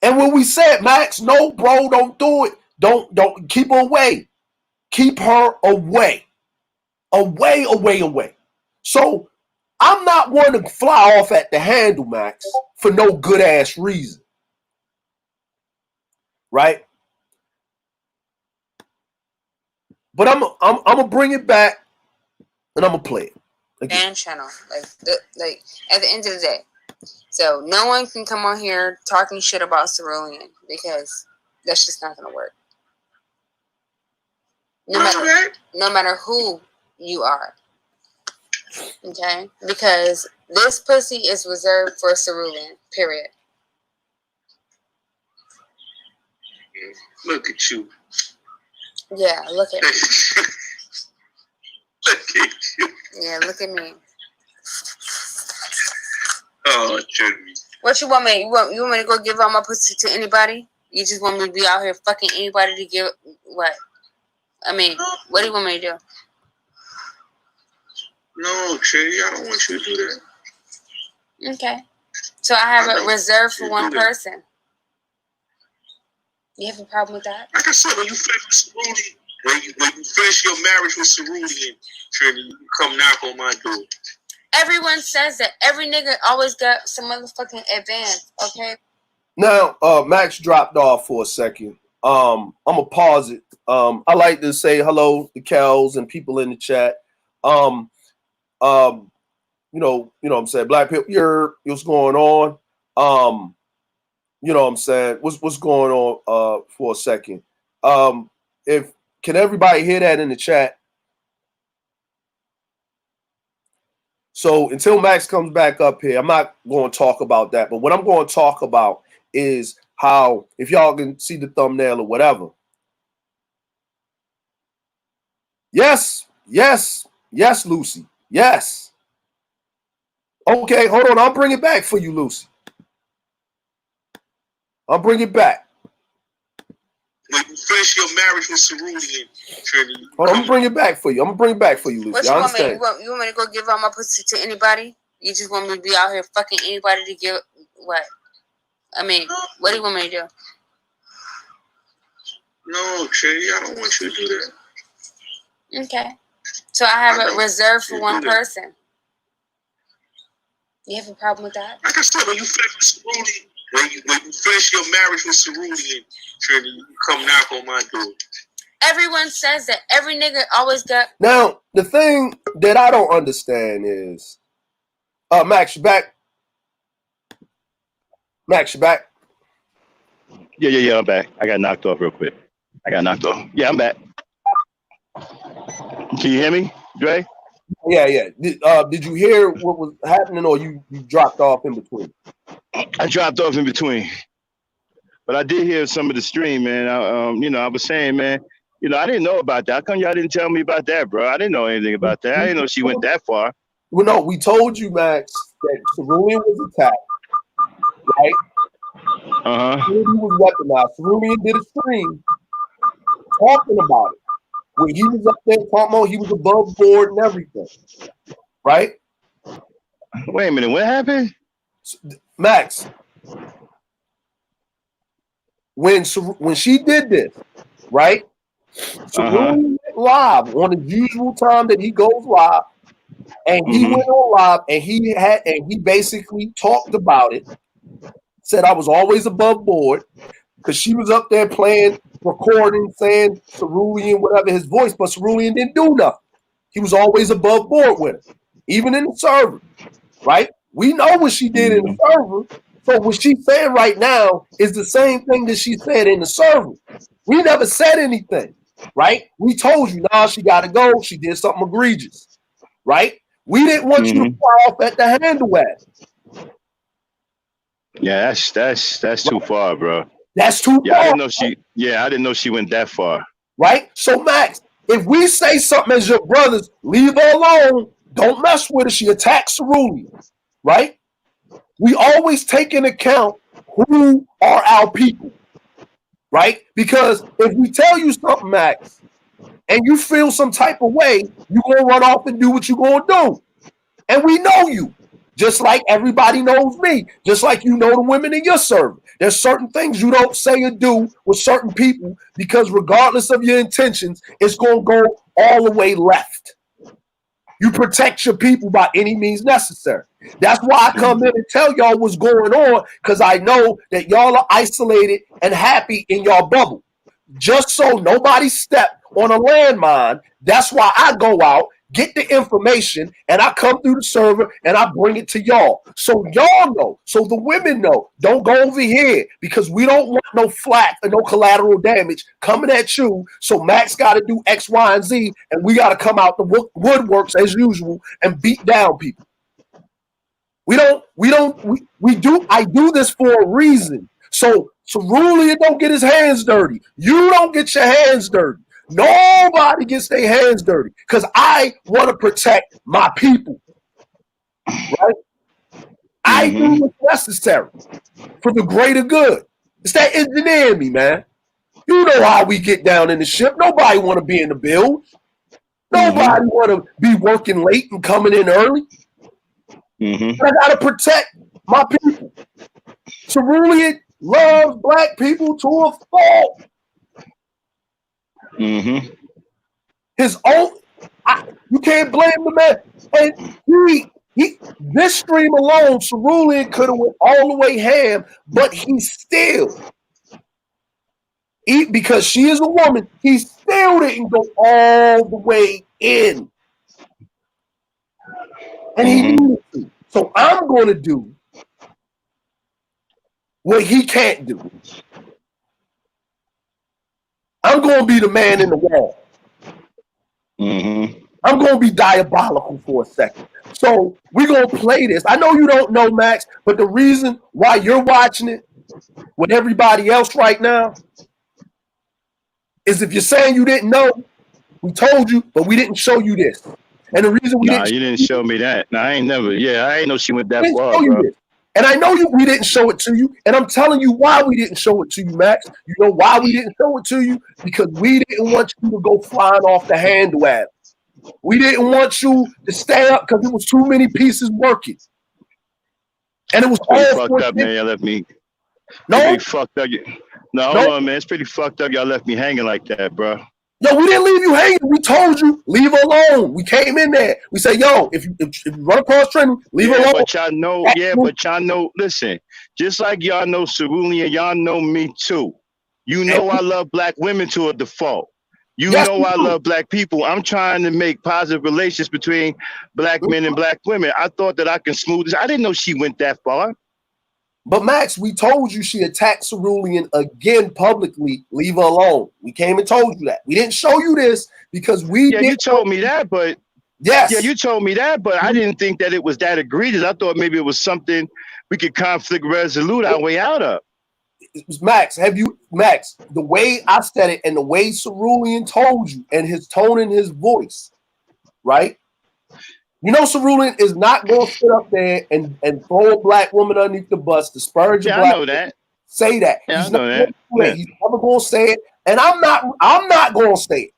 [SPEAKER 1] And when we said, Max, no, bro, don't do it. Don't keep her away. Keep her away. Away, away, away. So I'm not one to fly off at the handle, Max, for no good ass reason. Right? But I'm gonna bring it back and I'm gonna play it again.
[SPEAKER 4] Fan channel, like at the end of the day. So no one can come on here talking shit about cerulean because that's just not gonna work. No matter who you are. Okay? Because this pussy is reserved for cerulean, period.
[SPEAKER 5] Look at you.
[SPEAKER 4] Yeah, look at me.
[SPEAKER 5] Look at you.
[SPEAKER 4] Yeah, look at me.
[SPEAKER 5] Oh, Jimmy.
[SPEAKER 4] What you want me? You want me to go give all my pussy to anybody? You just want me to be out here fucking anybody to give what? I mean, what do you want me to do?
[SPEAKER 5] No, Cherry, I don't want you to do that.
[SPEAKER 4] Okay. So I have it reserved for one person. You have a problem with that?
[SPEAKER 5] Like I said, when you finish with Cerulean, when you finish your marriage with Cerulean, Trinity, you come knock on my door.
[SPEAKER 4] Everyone says that. Every nigga always got some motherfucking advance, okay?
[SPEAKER 1] Now, Max dropped off for a second. I'm gonna pause it. I like to say hello to Kels and people in the chat. You know what I'm saying? Black people, what's going on? You know what I'm saying? What's going on for a second? If can everybody hear that in the chat? So until Max comes back up here, I'm not going to talk about that. But what I'm going to talk about is how, if y'all can see the thumbnail or whatever. Yes, Lucy. Yes. Okay, hold on. I'll bring it back for you, Lucy. I'll bring it back.
[SPEAKER 5] When you finish your marriage with Cerulean, Trinity.
[SPEAKER 1] Hold on, I'm gonna bring it back for you. I'm gonna bring it back for you, Lucy.
[SPEAKER 4] What you want me? You want me to go give all my pussy to anybody? You just want me to be out here fucking anybody to give what? I mean, what do you want me to do?
[SPEAKER 5] No, Cherry, I don't want you to do that.
[SPEAKER 4] Okay. So I have it reserved for one person. You have a problem with that?
[SPEAKER 5] Like I said, when you finish with Cerulean, when you finish your marriage with Cerulean, Trinity, you come knock on my door.
[SPEAKER 4] Everyone says that. Every nigga always got.
[SPEAKER 1] Now, the thing that I don't understand is, Max, you back? Max, you back?
[SPEAKER 2] Yeah, I'm back. I got knocked off real quick. Yeah, I'm back. Can you hear me, Dre?
[SPEAKER 1] Yeah. Did you hear what was happening, or you dropped off in between?
[SPEAKER 2] I dropped off in between, but I did hear some of the stream, man. I was saying, man, I didn't know about that. How come y'all didn't tell me about that, bro? I didn't know anything about that. I didn't know she went that far.
[SPEAKER 1] Well, no, we told you, Max, that Cerulean was attacked, right? He was weaponized. Cerulean did a stream talking about it. When he was up there talking about he was above board and everything, right?
[SPEAKER 2] Wait a minute, what happened?
[SPEAKER 1] Max, when she did this, right? Cerulean went live on the usual time that he goes live, and he went on live and he basically talked about it. Said I was always above board because she was up there playing, recording, saying Cerulean, whatever his voice, but Cerulean didn't do nothing. He was always above board with her, even in the server, right? We know what she did in the server. So what she's saying right now is the same thing that she said in the server. We never said anything, right? We told you, nah, she got to go. She did something egregious, right? We didn't want you to fly off at the handle at.
[SPEAKER 2] Yeah, that's too far, bro.
[SPEAKER 1] That's too far.
[SPEAKER 2] I didn't know she went that far.
[SPEAKER 1] Right? So, Max, if we say something as your brothers, leave her alone. Don't mess with her. She attacks Cerulean, right? We always take into account who are our people, right? Because if we tell you something, Max, and you feel some type of way, you're going to run off and do what you're going to do. And we know you. Just like everybody knows me, just like you know the women in your server. There's certain things you don't say or do with certain people because regardless of your intentions, it's going to go all the way left. You protect your people by any means necessary. That's why I come in and tell y'all what's going on, because I know that y'all are isolated and happy in y'all bubble. Just so nobody step on a landmine, that's why I go out, get the information, and I come through the server and I bring it to y'all. So y'all know, so the women know, don't go over here because we don't want no flack or no collateral damage coming at you. So Max got to do X, Y, and Z, and we got to come out the woodworks as usual and beat down people. I do this for a reason. So Cerulean don't get his hands dirty. You don't get your hands dirty. Nobody gets their hands dirty because I want to protect my people. Right? I do what's necessary for the greater good. It's that engineer in me, man. You know how we get down in the ship. Nobody want to be in the build. Nobody want to be working late and coming in early. I got to protect my people. Cerulean loves black people to a fault. His own, you can't blame the man. And this stream alone, Cerulean could have went all the way ham, but he still, because she is a woman, he still didn't go all the way in. And he needed to. So I'm going to do what he can't do. I'm going to be the man in the wall. I'm going to be diabolical for a second. So we're going to play this. I know you don't know, Max, but the reason why you're watching it with everybody else right now is if you're saying you didn't know, we told you, but we didn't show you this. And the reason
[SPEAKER 2] you didn't show me that. I ain't know she went that far, bro.
[SPEAKER 1] And I know we didn't show it to you, and I'm telling you why we didn't show it to you, Max. You know why we didn't show it to you? Because we didn't want you to go flying off the handle at it. We didn't want you to stay up because it was too many pieces working. And it was all
[SPEAKER 2] fucked up, man. Y'all left me.
[SPEAKER 1] No,
[SPEAKER 2] fucked up. No, hold on, man. It's pretty fucked up. Y'all left me hanging like that, bro.
[SPEAKER 1] Yo, we didn't leave you hanging. We told you, leave her alone. We came in there. We said, yo, if you run across training, leave her alone.
[SPEAKER 2] But y'all know, listen, just like y'all know Cerulean, y'all know me too. You know I love black women to a default. You know I love black people. I'm trying to make positive relations between black men and black women. I thought that I can smooth this. I didn't know she went that far.
[SPEAKER 1] But Max, we told you she attacked Cerulean again publicly. Leave her alone. We came and told you that. We didn't show you this because
[SPEAKER 2] you told me that, but
[SPEAKER 1] yes.
[SPEAKER 2] Yeah, you told me that, but I didn't think that it was that egregious. I thought maybe it was something we could conflict resolute our way out of.
[SPEAKER 1] Max, the way I said it and the way Cerulean told you and his tone and his voice, right? You know Cerulean is not going to sit up there and throw a black woman underneath the bus to spurge a black
[SPEAKER 2] I know that.
[SPEAKER 1] Say that.
[SPEAKER 2] Yeah,
[SPEAKER 1] He's
[SPEAKER 2] I know that. Yeah.
[SPEAKER 1] He's never going to say it, and I'm not going to say it.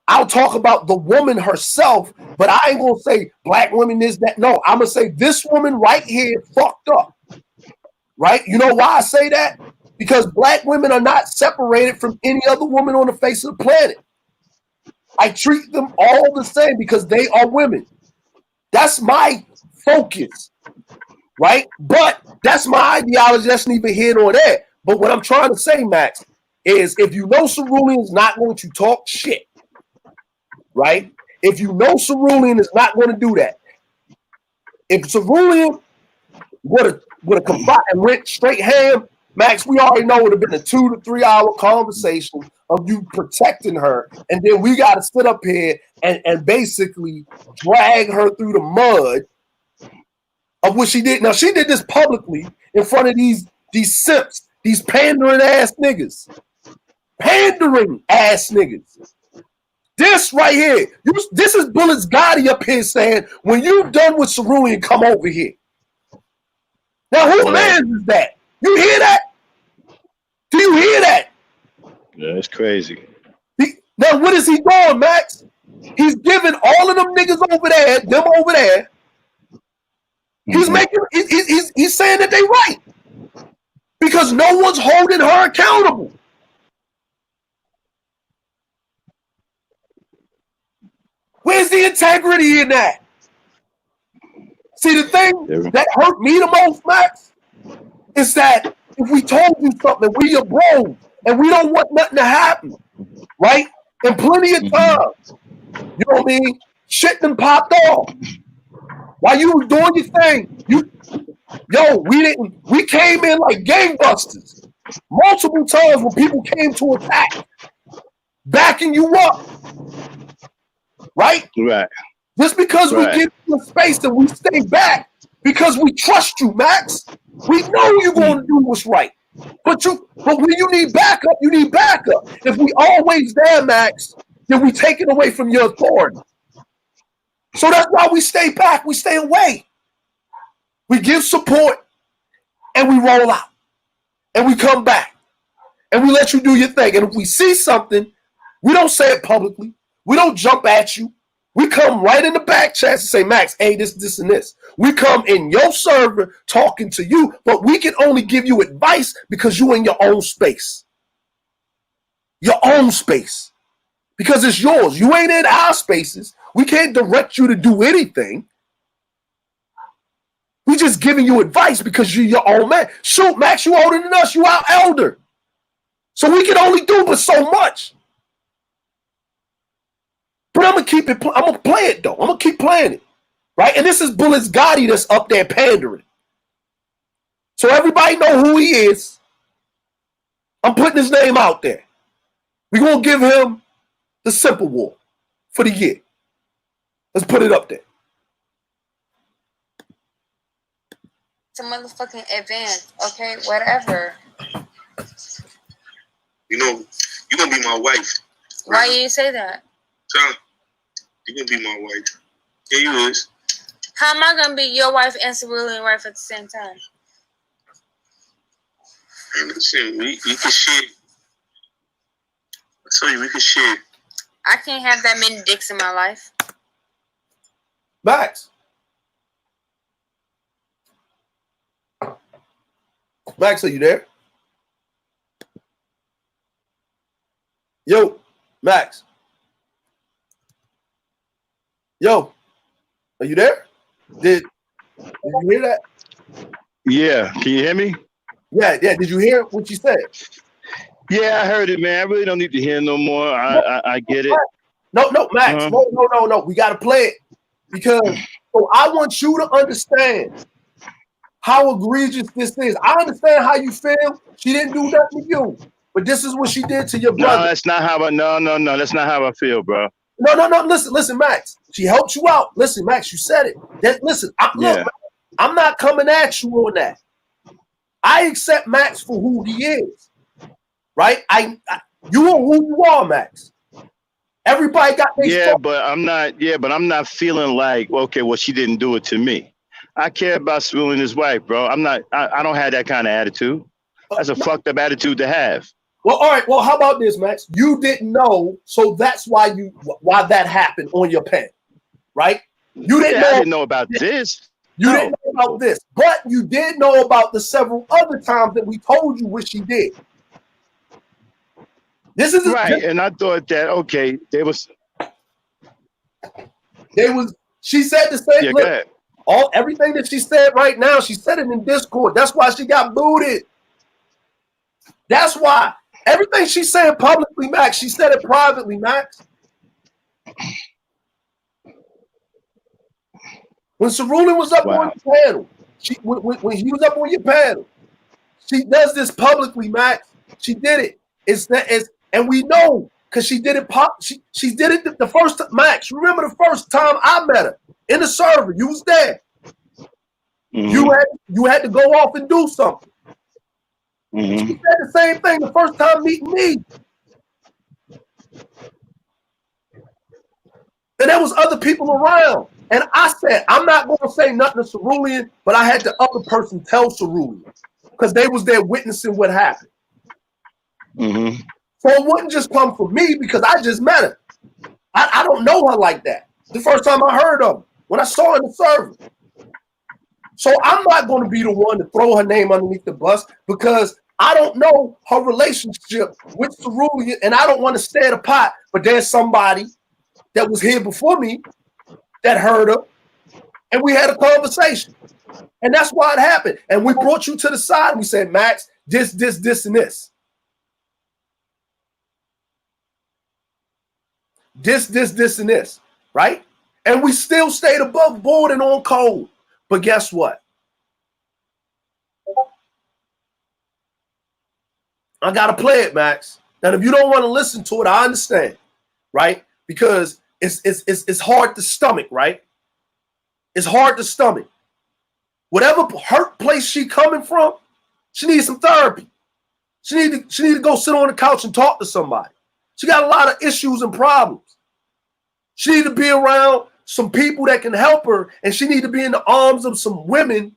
[SPEAKER 1] I'll talk about the woman herself, but I ain't going to say black women this, that. No, I'm going to say this woman right here fucked up. Right? You know why I say that? Because black women are not separated from any other woman on the face of the planet. I treat them all the same because they are women. That's my focus, right? But that's my ideology. That's neither here nor there. But what I'm trying to say, Max, is if you know Cerulean is not going to talk shit, right? If you know Cerulean is not going to do that, if Cerulean would have confided and went straight ham, Max, we already know it would have been a 2 to 3 hour conversation of you protecting her. And then we got to sit up here and basically drag her through the mud of what she did. Now, she did this publicly in front of these simps, these pandering ass niggas. Pandering ass niggas. This right here, this is Bullets Gotti up here saying, when you done with Cerulean, come over here. Now, whose man is that? You hear that? Do you hear that?
[SPEAKER 2] Yeah, it's crazy.
[SPEAKER 1] Now, what is he doing, Max? He's giving all of them niggas over there, He's making he's saying that they right because no one's holding her accountable. Where's the integrity in that? See, the thing that hurt me the most, Max, is that if we told you something, we your bro, and we don't want nothing to happen, right? And plenty of times, you know what I mean? Shit done popped off. While you were doing your thing, we came in like gangbusters. Multiple times when people came to attack, backing you up. Right?
[SPEAKER 2] Right.
[SPEAKER 1] Just because we give you a space and we stay back because we trust you, Max. We know you're going to do what's right. But when you need backup, you need backup. If we always there, Max, then we take it away from your authority. So that's why we stay back. We stay away. We give support and we roll out. And we come back. And we let you do your thing. And if we see something, we don't say it publicly. We don't jump at you. We come right in the back chat and say, Max, hey, this, and this. We come in your server talking to you, but we can only give you advice because you're in your own space. Your own space. Because it's yours. You ain't in our spaces. We can't direct you to do anything. We just giving you advice because you're your own man. Shoot, Max, you older than us. You our elder. So we can only do but so much. But I'm gonna play it though. I'm gonna keep playing it. Right? And this is Bullets Gotti that's up there pandering. So everybody know who he is. I'm putting his name out there. We're gonna give him the Simple War for the year. Let's put it up there.
[SPEAKER 4] It's a motherfucking advance, okay? Whatever.
[SPEAKER 5] You know, you're gonna be my wife.
[SPEAKER 4] Why you say that?
[SPEAKER 5] John, you're gonna be my wife. Yeah, you is.
[SPEAKER 4] How am I gonna be your wife and Cerulean wife at the same time?
[SPEAKER 5] And listen, we can share. I tell you, we can share.
[SPEAKER 4] I can't have that many dicks in my life.
[SPEAKER 1] Max. Max, are you there? Yo, Max. Yo, are you there? Did you hear that?
[SPEAKER 2] Yeah. Can you hear me?
[SPEAKER 1] Yeah. Did you hear what you said?
[SPEAKER 2] Yeah, I heard it, man. I really don't need to hear no more. I get it.
[SPEAKER 1] No, Max. No. We got to play it because so I want you to understand how egregious this is. I understand how you feel. She didn't do nothing to you, but this is what she did to your brother.
[SPEAKER 2] No, that's not how I. No. That's not how I feel, bro.
[SPEAKER 1] No. Listen, Max. She helped you out. Listen, Max. You said it. Listen, look, I'm not coming at you on that. I accept Max for who he is. Right? You are who you are, Max. Everybody got their
[SPEAKER 2] but I'm not feeling like, okay, well, she didn't do it to me. I care about Cerulean his wife, bro. I don't have that kind of attitude. That's a fucked up attitude to have.
[SPEAKER 1] Well, all right. Well, how about this, Max? You didn't know, so that's why that happened on your pen, right? You didn't know.
[SPEAKER 2] I didn't know about this.
[SPEAKER 1] You didn't know about this, but you did know about the several other times that we told you what she did. This is
[SPEAKER 2] right, and I thought that okay,
[SPEAKER 1] She said the same.
[SPEAKER 2] Yeah, go ahead.
[SPEAKER 1] Everything that she said right now, she said it in Discord. That's why she got booted. That's why. Everything she's saying publicly, Max, she said it privately, Max. When Cerulean was up on your panel, when he was up on your panel, she does this publicly, Max. She did it. And we know because she did it. She did it the first time. Max, remember the first time I met her in the server? You was there. Mm-hmm. You had to go off and do something. Mm-hmm. She said the same thing the first time meeting me. And there was other people around. And I said, I'm not going to say nothing to Cerulean, but I had the other person tell Cerulean because they was there witnessing what happened. Mm-hmm. So it wouldn't just come from me because I just met her. I don't know her like that. The first time I heard of her, when I saw her in the server. So I'm not going to be the one to throw her name underneath the bus because I don't know her relationship with Cerulean, and I don't want to stir the pot. But there's somebody that was here before me that heard her, and we had a conversation. And that's why it happened. And we brought you to the side and we said, Max, this, and this. This, and this, right? And we still stayed above board and on code. But guess what? I got to play it, Max. And if you don't want to listen to it, I understand, right? Because it's hard to stomach, right? It's hard to stomach. Whatever hurt place she coming from, she needs some therapy. She need to go sit on the couch and talk to somebody. She got a lot of issues and problems. She need to be around some people that can help her, and she need to be in the arms of some women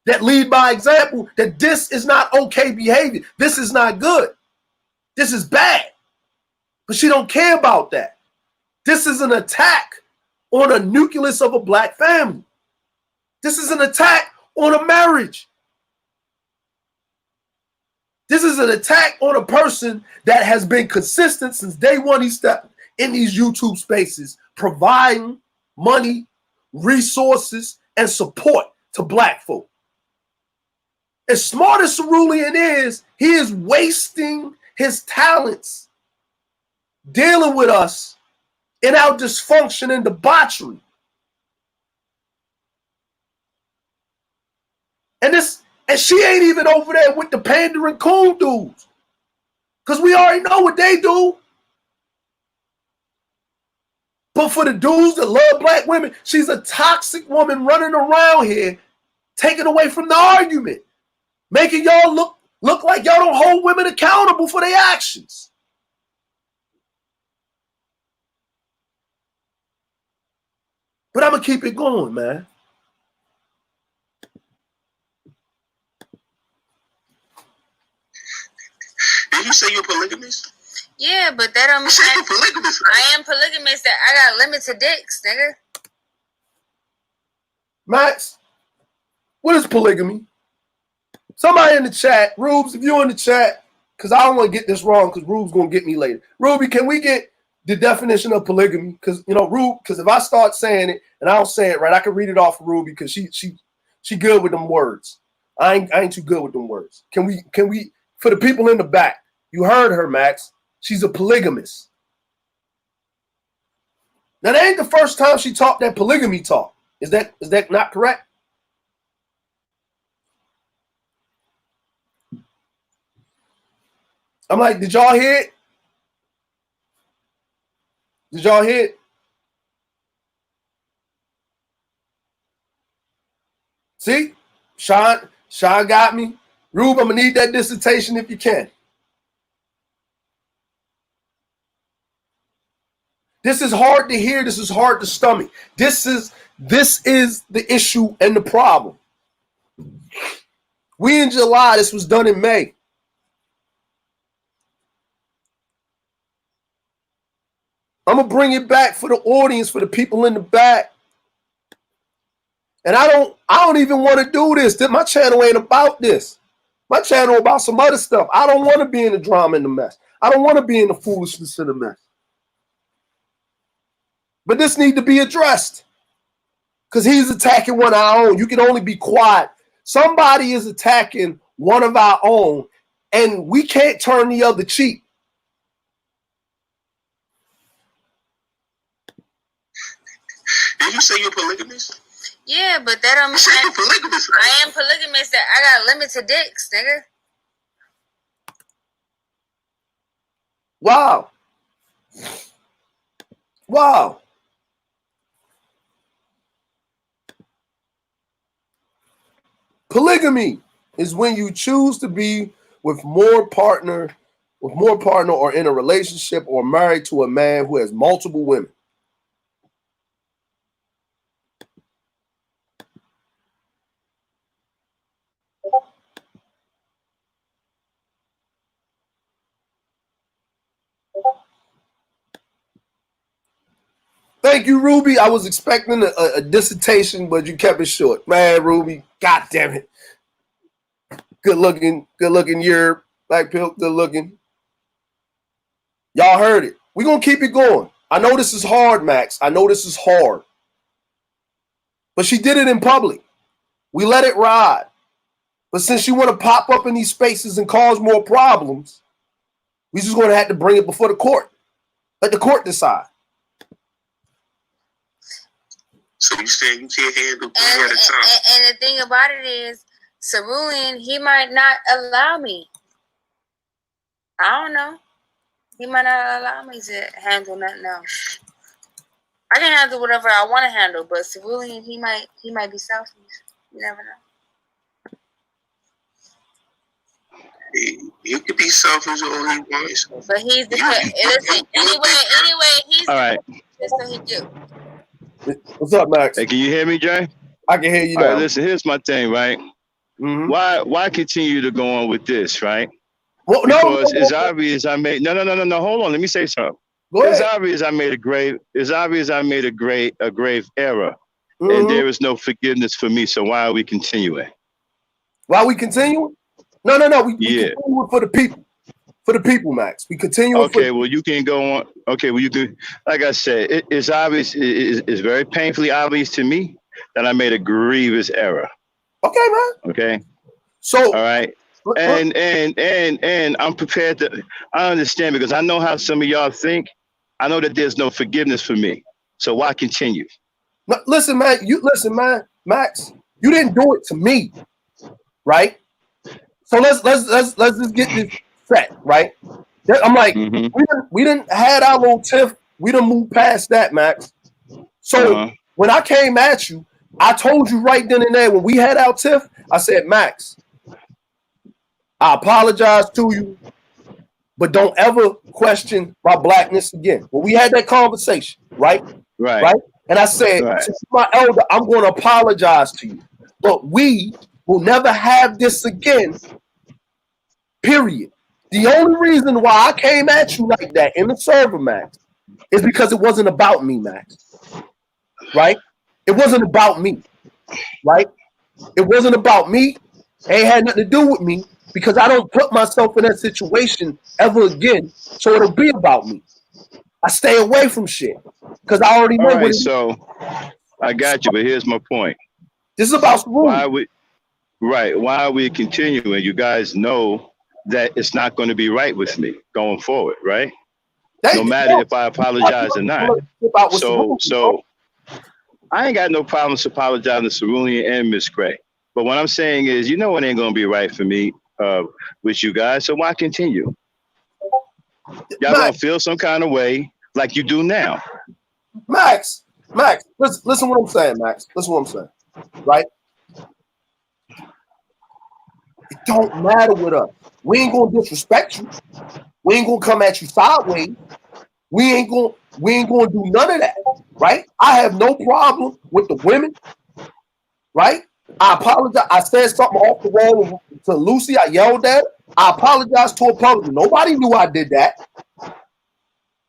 [SPEAKER 1] that lead by example, that this is not okay behavior. This is not good. This is bad. But she don't care about that. This is an attack on a nucleus of a black family. This is an attack on a marriage. This is an attack on a person that has been consistent since day one he stepped in these YouTube spaces, providing money, resources, and support to black folk. As smart as Cerulean is, he is wasting his talents dealing with us in our dysfunction and debauchery. And she ain't even over there with the pandering coon dudes. Because we already know what they do. But for the dudes that love black women, she's a toxic woman running around here, taking away from the argument, making y'all look like y'all don't hold women accountable for their actions. But I'm going to keep it going, man.
[SPEAKER 5] Did you say you're polygamous?
[SPEAKER 4] Yeah, but that don't mean
[SPEAKER 5] you're polygamous. Right?
[SPEAKER 4] I am polygamous. That I got limited dicks, nigga.
[SPEAKER 1] Max, what is polygamy? Somebody in the chat, Rubes, if you're in the chat, because I don't want to get this wrong, because Rube's going to get me later. Ruby, can we get the definition of polygamy? Because, you know, Rube, because if I start saying it and I don't say it right, I can read it off of Ruby because she good with them words. I ain't too good with them words. Can we, for the people in the back, you heard her, Max. She's a polygamist. Now, that ain't the first time she talked that polygamy talk. Is that not correct? I'm like, did y'all hear it? Did y'all hear it? See? Sean got me. Rube, I'm going to need that dissertation if you can. This is hard to hear. This is hard to stomach. This is the issue and the problem. We in July. This was done in May. I'm going to bring it back for the audience, for the people in the back. And I don't even want to do this. My channel ain't about this. My channel about some other stuff. I don't want to be in the drama and the mess. I don't want to be in the foolishness and the mess. But this need to be addressed. Because he's attacking one of our own. You can only be quiet. Somebody is attacking one of our own, and we can't turn the other cheek.
[SPEAKER 5] Did you say you're polygamous?
[SPEAKER 4] Yeah, but that don't mean
[SPEAKER 5] you're polygamous. Right?
[SPEAKER 4] I am polygamous. That I got limited dicks, nigga.
[SPEAKER 1] Wow. Wow. Polygamy is when you choose to be with more partner or in a relationship or married to a man who has multiple women. Thank you, Ruby. I was expecting a dissertation, but you kept it short. Man, Ruby, god damn it. Good looking, you're Black Pill, good looking. Y'all heard it. We're gonna keep it going. I know this is hard, Max. I know this is hard. But she did it in public. We let it ride. But since you want to pop up in these spaces and cause more problems, we just gonna have to bring it before the court. Let the court decide.
[SPEAKER 5] So you saying you can't handle three at a time?
[SPEAKER 4] And the thing about it is, Cerulean, he might not allow me. I don't know. He might not allow me to handle nothing else. I can handle whatever I want to handle, but Cerulean, he might be selfish. You never know.
[SPEAKER 5] He could be selfish all he wants.
[SPEAKER 4] But he's the listen, anyway, he's
[SPEAKER 2] all right.
[SPEAKER 4] That's what he do.
[SPEAKER 1] What's up, Max?
[SPEAKER 2] Hey, can you hear me, Jay?
[SPEAKER 1] I can hear you now.
[SPEAKER 2] All right, listen, here's my thing, right?
[SPEAKER 1] Mm-hmm.
[SPEAKER 2] Why continue to go on with this, right?
[SPEAKER 1] Well,
[SPEAKER 2] because it's obvious I made no. Hold on, let me say something. It's obvious I made a grave error, and there is no forgiveness for me. So why are we continuing?
[SPEAKER 1] Why are we continuing? No. We continue for the people. For the people, Max. We continue.
[SPEAKER 2] Okay, well, you can go on. Okay, well, you can. Like I said, it's obvious. It's very painfully obvious to me that I made a grievous error.
[SPEAKER 1] Okay, man.
[SPEAKER 2] Okay.
[SPEAKER 1] So.
[SPEAKER 2] All right. And I'm prepared to. I understand because I know how some of y'all think. I know that there's no forgiveness for me. So why continue?
[SPEAKER 1] No, listen, man. Max. You didn't do it to me, right? So let's just get this set, right? I'm like, we didn't had our little tiff. We done moved past that, Max. So when I came at you, I told you right then and there when we had our tiff, I said, Max, I apologize to you, but don't ever question my blackness again. When we had that conversation, right? And I said, since you're my elder, I'm going to apologize to you, but we will never have this again. Period. The only reason why I came at you like that in the server, Max, is because it wasn't about me, Max. Right? It wasn't about me. Right? It wasn't about me. It ain't had nothing to do with me because I don't put myself in that situation ever again. So it'll be about me. I stay away from shit because I already know what it is.
[SPEAKER 2] So I got you, but here's my point.
[SPEAKER 1] This is about
[SPEAKER 2] why are we continuing? You guys know that it's not going to be right with me going forward, right? No matter if I apologize or not. So I ain't got no problems apologizing to Cerulean and Miss Gray. But what I'm saying is, you know it ain't going to be right for me with you guys, so why continue? Y'all going to feel some kind of way like you do now.
[SPEAKER 1] Max, listen what I'm saying, Max. Listen what I'm saying, right? It don't matter with us. We ain't gonna disrespect you. We ain't gonna come at you sideways. We ain't gonna do none of that, right? I have no problem with the women, right? I apologize. I said something off the wall to Lucy. I yelled at her. I apologize to her publicly. Nobody knew I did that,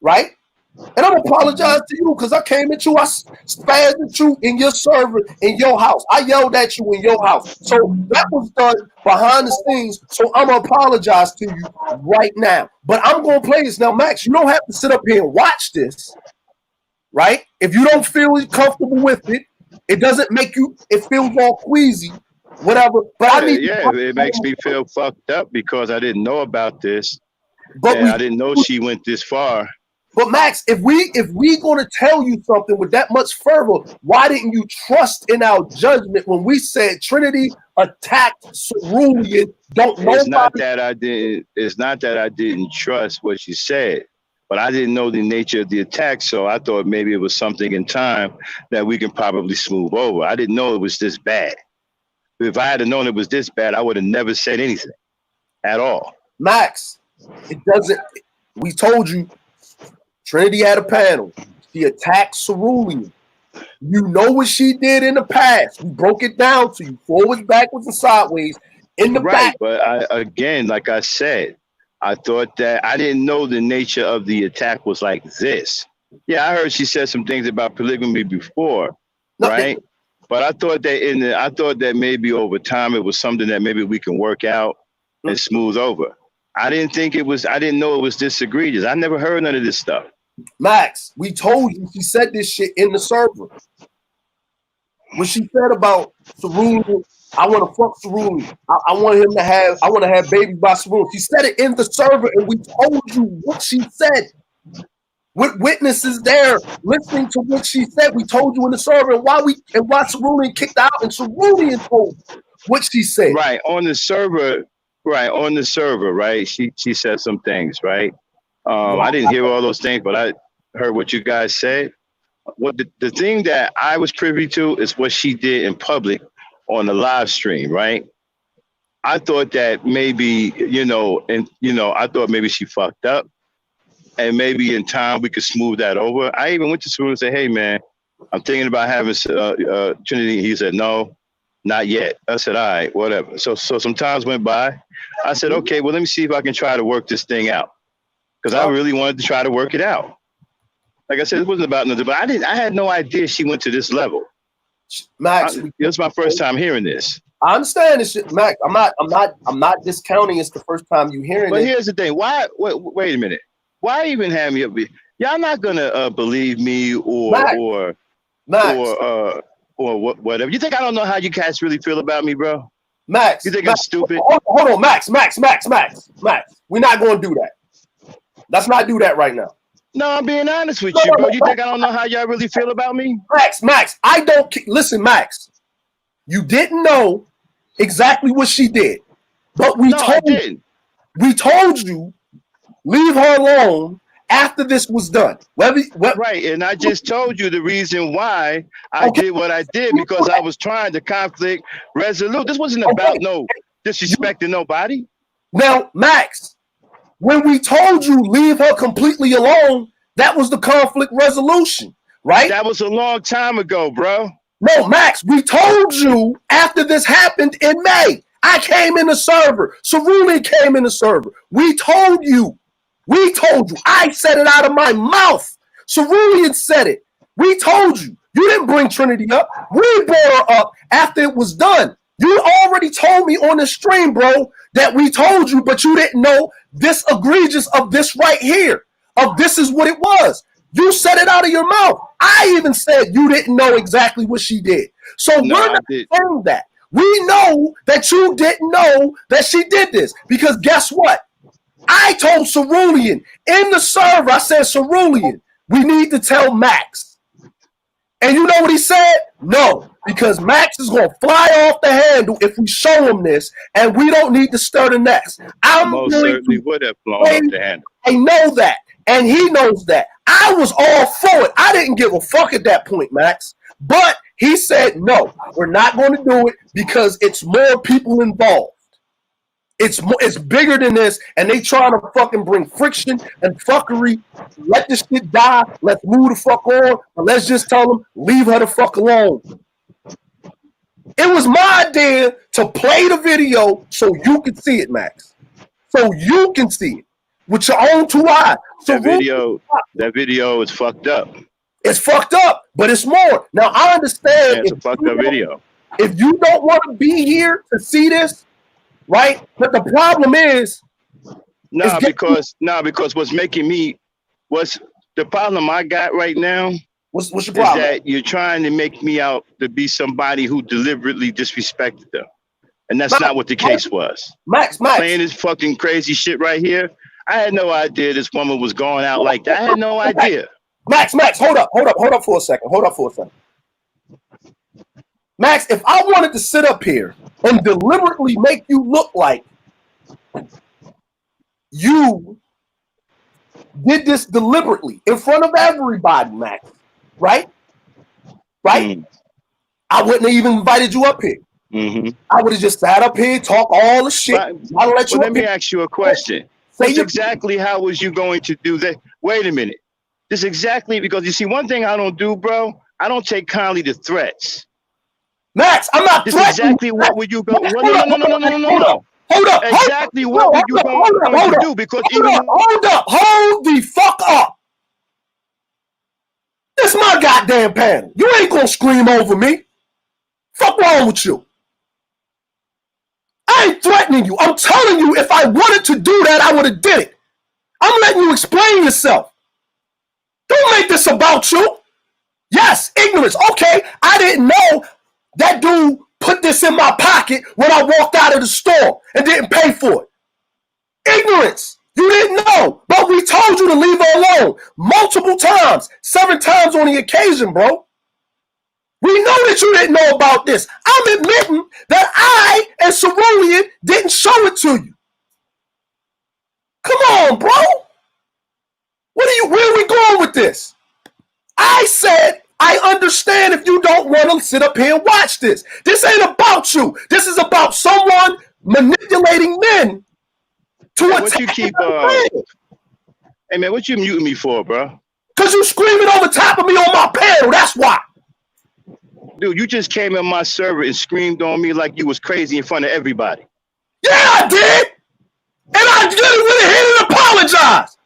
[SPEAKER 1] right? And I'm apologize to you because I came at you. I spazzed at you in your server in your house. I yelled at you in your house. So that was done behind the scenes. So I'm gonna apologize to you right now. But I'm gonna play this now, Max. You don't have to sit up here and watch this, right? If you don't feel comfortable with it, it doesn't make you. It feels all queasy, whatever. But
[SPEAKER 2] it makes me feel fucked up because I didn't know about this, and I didn't know she went this far.
[SPEAKER 1] But Max, if we gonna tell you something with that much fervor, why didn't you trust in our judgment when we said Trinity attacked Cerulean?
[SPEAKER 2] It's not that I didn't trust what she said, but I didn't know the nature of the attack, so I thought maybe it was something in time that we can probably smooth over. I didn't know it was this bad. If I had known it was this bad, I would have never said anything at all.
[SPEAKER 1] Max, it doesn't. We told you. Trinity had a panel. She attacked Cerulean. You know what she did in the past. We broke it down to you. Forwards, backwards, and sideways. In the back.
[SPEAKER 2] But again, like I said, I thought that I didn't know the nature of the attack was like this. Yeah, I heard she said some things about polygamy before,
[SPEAKER 1] No,
[SPEAKER 2] right? But I thought that I thought that maybe over time it was something that maybe we can work out and smooth over. I didn't think it was. I didn't know it was this egregious. I never heard none of this stuff.
[SPEAKER 1] Max, we told you she said this shit in the server. When she said about Cerulean, I want to fuck Cerulean. I want him to have. I want to have babies by Cerulean. She said it in the server, and we told you what she said. With witnesses there listening to what she said, we told you in the server, and why Cerulean kicked out, and Cerulean told what she said.
[SPEAKER 2] Right on the server. Right on the server. Right. She said some things. Right. I didn't hear all those things, but I heard what you guys said. What the thing that I was privy to is what she did in public on the live stream, right? I thought that maybe, I thought maybe she fucked up and maybe in time we could smooth that over. I even went to school and said, hey, man, I'm thinking about having Trinity. He said, no, not yet. I said, all right, whatever. So some times went by. I said, okay, well, let me see if I can try to work this thing out because I really wanted to try to work it out. Like I said, it wasn't about nothing, but I had no idea she went to this level.
[SPEAKER 1] Max,
[SPEAKER 2] this is my first time hearing this.
[SPEAKER 1] I understand this shit, Max. I'm not discounting it's the first time you hearing it.
[SPEAKER 2] But here's the thing. Why wait a minute. Why even have me up here? Y'all not gonna believe me or whatever. You think I don't know how you guys really feel about me, bro?
[SPEAKER 1] Max.
[SPEAKER 2] You think I'm stupid?
[SPEAKER 1] Hold on, Max. We're not gonna do that. Let's not do that right now.
[SPEAKER 2] No, I'm being honest with you, bro. You think I don't know how y'all really feel about me?
[SPEAKER 1] Max, I don't listen, Max. You didn't know exactly what she did, but we told you leave her alone after this was done.
[SPEAKER 2] Right, and I just told you the reason why I did what I did because I was trying to conflict resolute. This wasn't about no disrespecting nobody.
[SPEAKER 1] Now, Max. When we told you leave her completely alone, that was the conflict resolution, right?
[SPEAKER 2] That was a long time ago, bro.
[SPEAKER 1] No, Max, we told you after this happened in May. I came in the server. Cerulean came in the server. We told you. I said it out of my mouth. Cerulean said it. We told you. You didn't bring Trinity up. We brought her up after it was done. You already told me on the stream, bro, that we told you, but you didn't know this egregious of this right here, of this is what it was. You said it out of your mouth. I even said you didn't know exactly what she did. So we're not saying that. We know that you didn't know that she did this because guess what? I told Cerulean in the server, I said, Cerulean, we need to tell Max. And you know what he said? No, because Max is going to fly off the handle if we show him this, and we don't need to stir the next.
[SPEAKER 2] I most certainly would have flown off the handle.
[SPEAKER 1] I know that, and he knows that. I was all for it. I didn't give a fuck at that point, Max. But he said, no, we're not going to do it because it's more people involved. It's bigger than this, and they trying to fucking bring friction and fuckery. Let this shit die. Let's move the fuck on. But let's just tell them, leave her the fuck alone. It was my idea to play the video so you can see it, Max. So you can see it with your own two eyes. So
[SPEAKER 2] that video is fucked up.
[SPEAKER 1] It's fucked up, but it's more. Now I understand.
[SPEAKER 2] It's a fucked up video.
[SPEAKER 1] If you don't want to be here to see this, right? But the problem is,
[SPEAKER 2] because what's making me, what's the problem I got right now?
[SPEAKER 1] What's your problem?
[SPEAKER 2] Is that you're trying to make me out to be somebody who deliberately disrespected them, and that's not what the case was.
[SPEAKER 1] Max,
[SPEAKER 2] playing this fucking crazy shit right here. I had no idea this woman was going out like that. I had no idea.
[SPEAKER 1] Max, hold up for a second. Max, if I wanted to sit up here and deliberately make you look like you did this deliberately in front of everybody, Max, right? I wouldn't have even invited you up here. I would have just sat up here, talk all the shit.
[SPEAKER 2] Let me ask you a question. Exactly how was you going to do that? Wait a minute. This exactly because you see, one thing I don't do, bro, I don't take kindly to threats.
[SPEAKER 1] Max, I'm not threatening.
[SPEAKER 2] Exactly what would you go? No.
[SPEAKER 1] Hold up.
[SPEAKER 2] Exactly what were you going to do? Because
[SPEAKER 1] hold the fuck up. This my goddamn panel. You ain't gonna scream over me. Fuck wrong with you? I ain't threatening you. I'm telling you, if I wanted to do that, I would have did it. I'm letting you explain yourself. Don't make this about you. Yes, ignorance. Okay, I didn't know that dude put this in my pocket when I walked out of the store and didn't pay for it. Ignorance. You didn't know, but we told you to leave her alone multiple times, 7 times on the occasion, bro. We know that you didn't know about this. I'm admitting that I and Cerulean didn't show it to you. Come on, bro. Where are we going with this? I said, I understand if you don't want to sit up here and watch this. This ain't about you. This is about someone manipulating men to attack.
[SPEAKER 2] What you keep, hey man, what you muting me for, bro?
[SPEAKER 1] Because you screaming over top of me on my panel. That's why.
[SPEAKER 2] Dude, you just came in my server and screamed on me like you was crazy in front of everybody.
[SPEAKER 1] Yeah, I did. And I did it with a hit and apologize.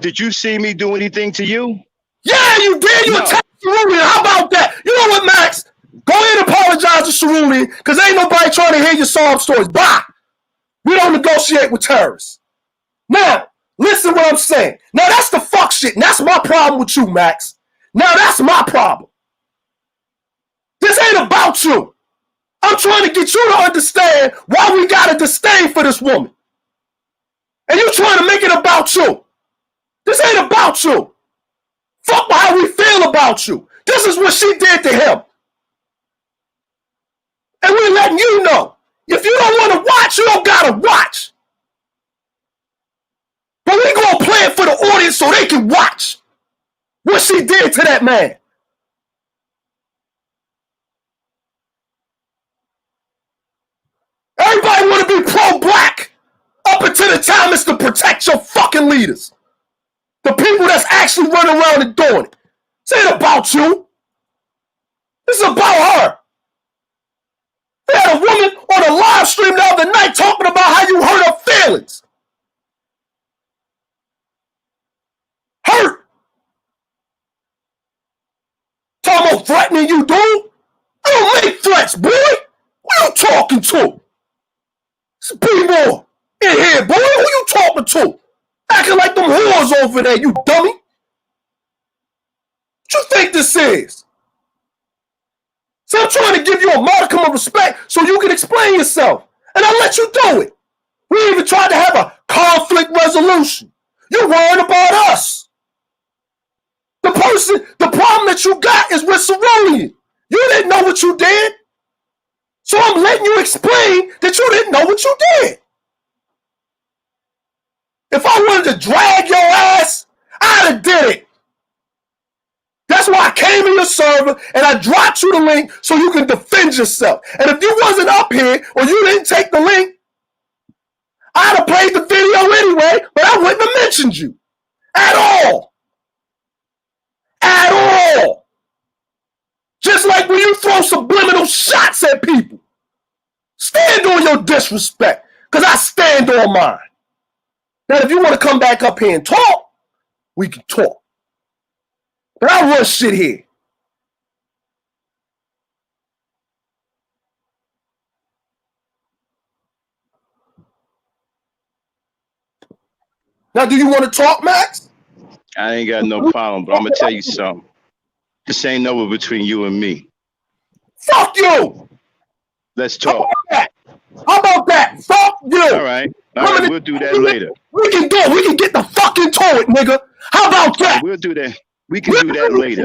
[SPEAKER 2] Did you see me do anything to you?
[SPEAKER 1] Yeah, you did. You attacked Cerulean. How about that? You know what, Max? Go ahead and apologize to Cerulean because ain't nobody trying to hear your sob stories. Bye. We don't negotiate with terrorists. Now, listen what I'm saying. Now, that's the fuck shit. And that's my problem with you, Max. Now, that's my problem. This ain't about you. I'm trying to get you to understand why we got a disdain for this woman. And you trying to make it about you. This ain't about you. Fuck how we feel about you. This is what she did to him. And we're letting you know. If you don't want to watch, you don't gotta watch. But we gonna play it for the audience so they can watch what she did to that man. Everybody want to be pro-black up until the time it's to protect your fucking leaders. The people that's actually running around and doing it. This ain't about you. This is about her. We had a woman on a live stream the other night talking about how you hurt her feelings. Hurt. Talking about threatening you, dude. I don't make threats, boy. Who you talking to? It's people in here, boy. Who you talking to? Acting like them whores over there, you dummy. What you think this is? So I'm trying to give you a modicum of respect so you can explain yourself. And I let you do it. We even tried to have a conflict resolution. You're worried about us. The problem that you got is with Cerulean. You didn't know what you did. So I'm letting you explain that you didn't know what you did. If I wanted to drag your ass, I'd have did it. That's why I came in your server and I dropped you the link so you can defend yourself. And if you wasn't up here or you didn't take the link, I'd have played the video anyway, but I wouldn't have mentioned you. At all. At all. Just like when you throw subliminal shots at people. Stand on your disrespect, because I stand on mine. Now, if you want to come back up here and talk, we can talk. But I run shit here. Now, do you want to talk, Max?
[SPEAKER 2] I ain't got no problem, but I'm going to tell you something. This ain't over between you and me.
[SPEAKER 1] Fuck you!
[SPEAKER 2] Let's talk.
[SPEAKER 1] How about that? Fuck you!
[SPEAKER 2] All right, we'll do that later.
[SPEAKER 1] We can do it. We can get the fucking to it, nigga. How about that?
[SPEAKER 2] We'll do that. We can do that later.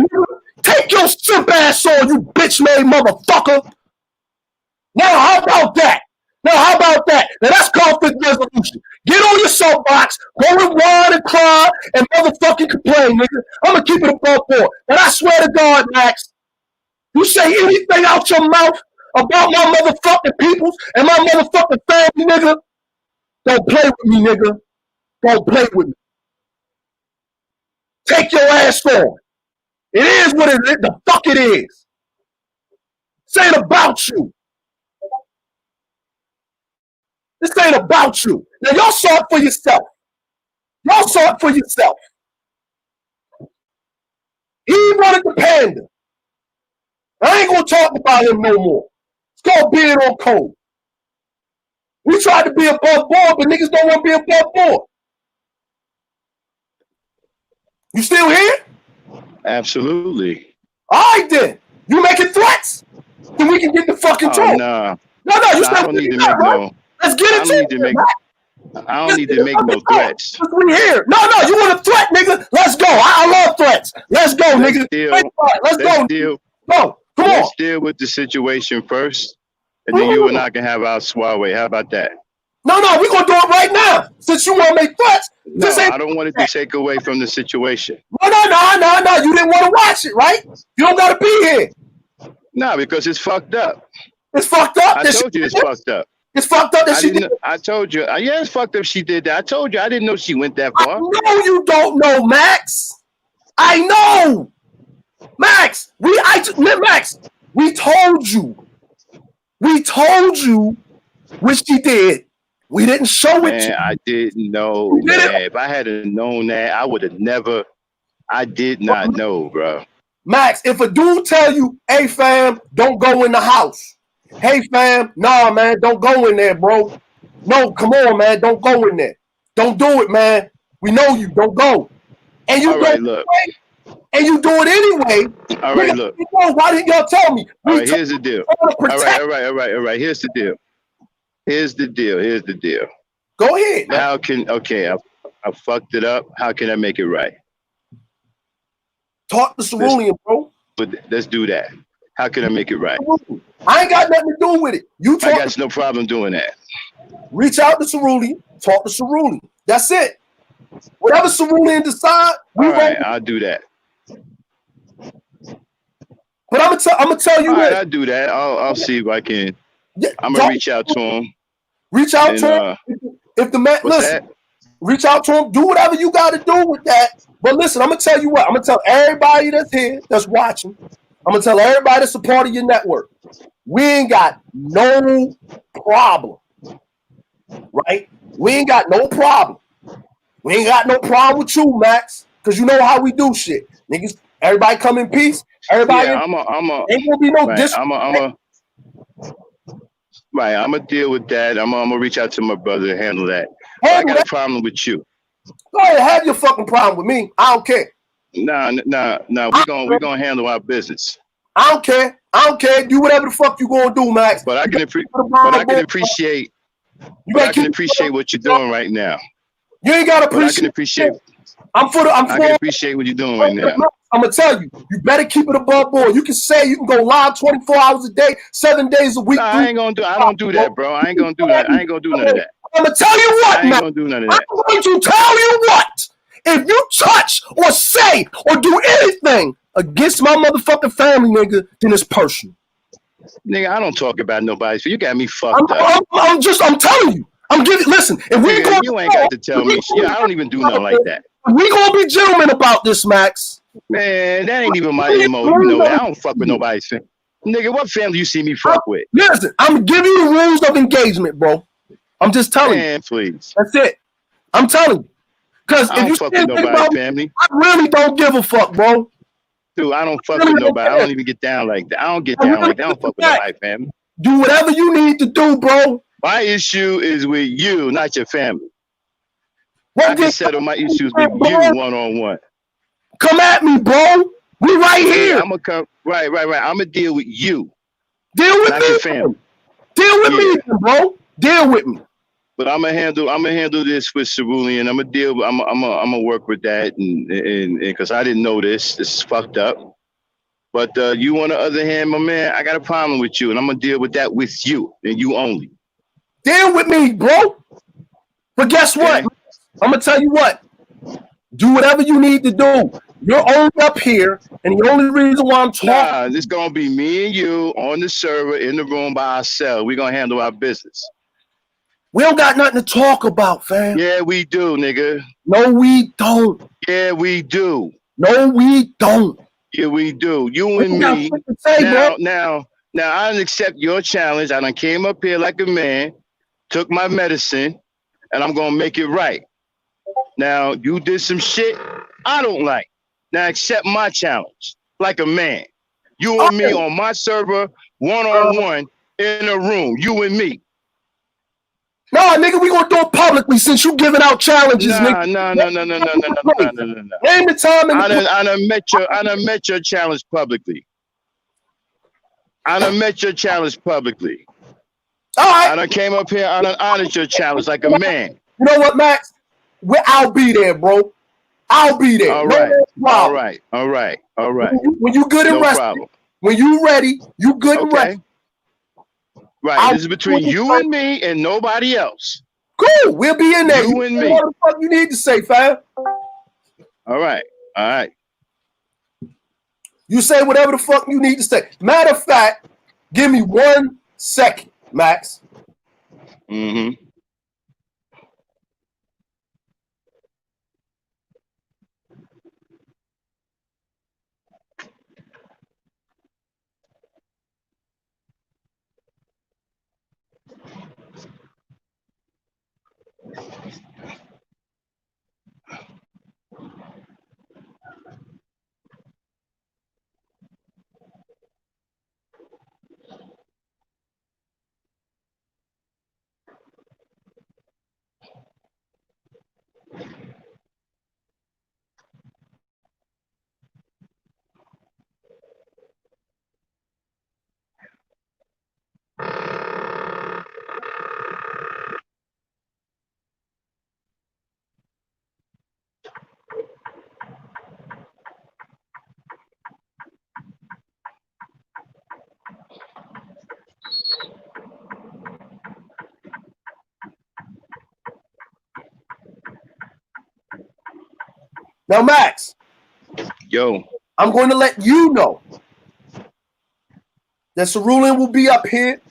[SPEAKER 1] Take your simp ass on, you bitch-made motherfucker. Now, how about that? Now, that's conflict resolution. Get on your soapbox, go and whine and cry, and motherfucking complain, nigga. I'm going to keep it above board. And I swear to God, Max, you say anything out your mouth about my motherfucking peoples and my motherfucking family, nigga, don't play with me, nigga. Don't play with me. Take your ass on. It is what it is. The fuck it is. This ain't about you. This ain't about you. Now, y'all saw it for yourself. Y'all saw it for yourself. He wanted the panda. I ain't gonna talk about him no more. It's called being on code. We tried to be above board, but niggas don't want to be above board. You still here?
[SPEAKER 2] Absolutely.
[SPEAKER 1] All right then. You making threats? Then we can get the fucking
[SPEAKER 2] Oh,
[SPEAKER 1] talk.
[SPEAKER 2] nah.
[SPEAKER 1] No, you
[SPEAKER 2] Nah, I don't need to make no.
[SPEAKER 1] Let's get
[SPEAKER 2] I
[SPEAKER 1] into
[SPEAKER 2] don't need to
[SPEAKER 1] it.
[SPEAKER 2] make. I don't need to make no threats.
[SPEAKER 1] We here. No, you want a threat, nigga? Let's go. I love threats. Let's go, nigga. Let's go. Go. Come on.
[SPEAKER 2] Let's deal with the situation first, and then you and I can have our sway. How about that?
[SPEAKER 1] No, we're gonna do it right now. Since you want to make threats.
[SPEAKER 2] No, I don't want it to take away from the situation.
[SPEAKER 1] No. You didn't want to watch it, right? You don't gotta be here.
[SPEAKER 2] No, because it's fucked up.
[SPEAKER 1] It's fucked up.
[SPEAKER 2] I told you it's fucked up.
[SPEAKER 1] It's fucked up that she did.
[SPEAKER 2] I told you. Yeah, it's fucked up she did that. I told you. I didn't know she went that far.
[SPEAKER 1] I know you don't know, Max. I know. Max, we told you. We told you what she did. We didn't show it to you.
[SPEAKER 2] I didn't know, man. If I had known that, I would have never. I did not know, bro.
[SPEAKER 1] Max, if a dude tell you, hey, fam, don't go in the house. Hey, fam, nah, man, don't go in there, bro. No, come on, man, don't go in there. Don't do it, man. We know you. Don't go. And you
[SPEAKER 2] look.
[SPEAKER 1] And you do it anyway.
[SPEAKER 2] All right, look.
[SPEAKER 1] Why didn't y'all tell me?
[SPEAKER 2] All right, here's the deal. All right. Here's the deal.
[SPEAKER 1] Go ahead. Man.
[SPEAKER 2] How can I fucked it up. How can I make it right?
[SPEAKER 1] Talk to Cerulean, bro.
[SPEAKER 2] But let's do that. How can I make it right?
[SPEAKER 1] I ain't got nothing to do with it.
[SPEAKER 2] I got no problem doing that.
[SPEAKER 1] Reach out to Cerulean. Talk to Cerulean. That's it. Whatever Cerulean decide,
[SPEAKER 2] I'll do that.
[SPEAKER 1] But I'm gonna tell you what.
[SPEAKER 2] I'll do that. I'll see if I can.
[SPEAKER 1] Yeah,
[SPEAKER 2] I'm gonna reach out to him.
[SPEAKER 1] Reach out to him. If the man listen, reach out to him. Do whatever you got to do with that. But listen, I'm gonna tell you what. I'm gonna tell everybody that's here, that's watching. I'm gonna tell everybody that's a part of your network. We ain't got no problem, right? We ain't got no problem. We ain't got no problem with you, Max, because you know how we do shit, niggas. Everybody come in peace. Everybody,
[SPEAKER 2] ain't
[SPEAKER 1] gonna be no disrespect.
[SPEAKER 2] Right, I'm gonna deal with that. I'm gonna reach out to my brother and handle that. I got a problem with you.
[SPEAKER 1] Go ahead, have your fucking problem with me. I don't care.
[SPEAKER 2] Nah. We're gonna handle our business.
[SPEAKER 1] I don't care. Do whatever the fuck you gonna do, Max.
[SPEAKER 2] But I can appreciate what you're doing right now.
[SPEAKER 1] You ain't gotta appreciate.
[SPEAKER 2] I can appreciate.
[SPEAKER 1] I can
[SPEAKER 2] appreciate what you're doing right now.
[SPEAKER 1] I'm gonna tell you, you better keep it above board. You can say you can go live 24 hours a day, 7 days a week.
[SPEAKER 2] No, I don't do that, bro. I ain't gonna do that. I ain't gonna do none of that.
[SPEAKER 1] I'm gonna tell you what, man.
[SPEAKER 2] I ain't gonna do none of that.
[SPEAKER 1] I'm going to tell you what. If you touch or say or do anything against my motherfucking family, nigga, then it's personal.
[SPEAKER 2] Nigga, I don't talk about nobody. So you got me fucked up.
[SPEAKER 1] I'm telling you. Listen, if we
[SPEAKER 2] nigga, you ain't got to tell me. Yeah, I don't even do nothing like that.
[SPEAKER 1] We gonna be gentlemen about this, Max.
[SPEAKER 2] Man, that ain't even my MO. You know that. I don't fuck with nobody's family. Nigga, what family you see me fuck with?
[SPEAKER 1] Listen, I'm giving you the rules of engagement, bro. I'm just telling you.
[SPEAKER 2] Please.
[SPEAKER 1] That's it. I'm telling you. Because if you
[SPEAKER 2] fuck with nobody's family,
[SPEAKER 1] I really don't give a fuck, bro.
[SPEAKER 2] Dude, I don't fuck with nobody. I don't even get down like that. I don't get down like that. I don't fuck with nobody's family.
[SPEAKER 1] Do whatever you need to do, bro.
[SPEAKER 2] My issue is with you, not your family.
[SPEAKER 1] I
[SPEAKER 2] can settle my issues with you one-on-one.
[SPEAKER 1] Come at me, bro. We right here.
[SPEAKER 2] I'm gonna come. Right. I'm gonna deal with you.
[SPEAKER 1] Deal with
[SPEAKER 2] not
[SPEAKER 1] me.
[SPEAKER 2] Your family.
[SPEAKER 1] Deal with me, bro. Deal with me.
[SPEAKER 2] But I'm gonna handle this with Cerulean. I'm gonna work with that, and because I didn't know this is fucked up. But you, on the other hand, my man, I got a problem with you, and I'm gonna deal with that with you and you only.
[SPEAKER 1] Deal with me, bro. But guess what? I'm gonna tell you what. Do whatever you need to do. You're only up here, and the only reason why I'm talking.
[SPEAKER 2] Nah, this gonna be me and you on the server in the room by ourselves. We're gonna handle our business.
[SPEAKER 1] We don't got nothing to talk about, fam.
[SPEAKER 2] Yeah, we do, nigga.
[SPEAKER 1] No, we don't.
[SPEAKER 2] Yeah, we do.
[SPEAKER 1] No, we don't.
[SPEAKER 2] Yeah, we do. You and me. Now, I accept your challenge. I done came up here like a man, took my medicine, and I'm gonna make it right. Now, you did some shit I don't like. Now accept my challenge like a man. You and me on my server, one-on-one in a room. You and me.
[SPEAKER 1] Nah, nigga, we gonna do it publicly since you giving out challenges, nigga.
[SPEAKER 2] No.
[SPEAKER 1] Name the time and
[SPEAKER 2] I done met your challenge publicly. I done met your challenge publicly.
[SPEAKER 1] All right.
[SPEAKER 2] I done came up here, I done honored your challenge like a man.
[SPEAKER 1] You know what, Max? I'll be there, bro. I'll be there.
[SPEAKER 2] All right.
[SPEAKER 1] When you good and
[SPEAKER 2] no
[SPEAKER 1] rested,
[SPEAKER 2] problem.
[SPEAKER 1] when you ready, you good and ready.
[SPEAKER 2] Right. This is between you and me and nobody else.
[SPEAKER 1] Cool. We'll be in there.
[SPEAKER 2] You and me.
[SPEAKER 1] What the fuck you need to say, fam?
[SPEAKER 2] All right.
[SPEAKER 1] You say whatever the fuck you need to say. Matter of fact, give me 1 second, Max.
[SPEAKER 2] Mm-hmm.
[SPEAKER 1] Now, Max.
[SPEAKER 2] Yo.
[SPEAKER 1] I'm going to let you know that Cerulean will be up here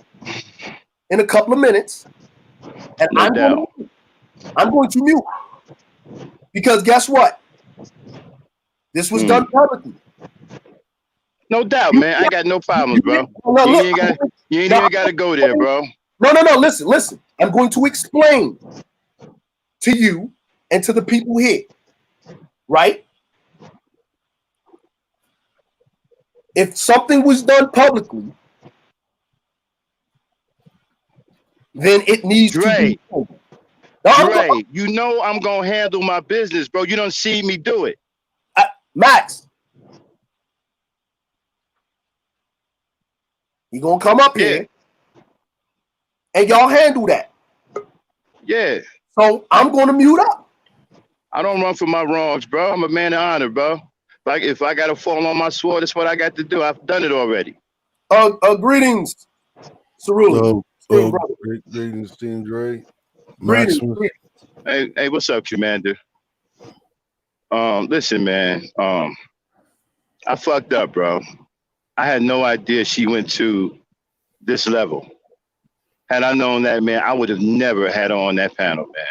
[SPEAKER 1] in a couple of minutes. And I'm going to mute. Because guess what? This was done publicly.
[SPEAKER 2] No doubt, man. I got no problems, bro. You ain't even got to go there, bro.
[SPEAKER 1] No. Listen. I'm going to explain to you and to the people here, right? If something was done publicly, then it needs to be.
[SPEAKER 2] Dre, you know I'm going to handle my business, bro. You don't see me do it.
[SPEAKER 1] Max. You're going to come up here and y'all handle that.
[SPEAKER 2] Yeah.
[SPEAKER 1] So I'm going to mute up.
[SPEAKER 2] I don't run from my wrongs, bro. I'm a man of honor, bro. Like if I got to fall on my sword, that's what I got to do. I've done it already.
[SPEAKER 1] Greetings, Cerulean.
[SPEAKER 6] Greetings, Team Dre.
[SPEAKER 1] Greetings.
[SPEAKER 2] Hey, what's up, Commander? Listen, man. I fucked up, bro. I had no idea she went to this level. Had I known that, man, I would have never had her on that panel, man.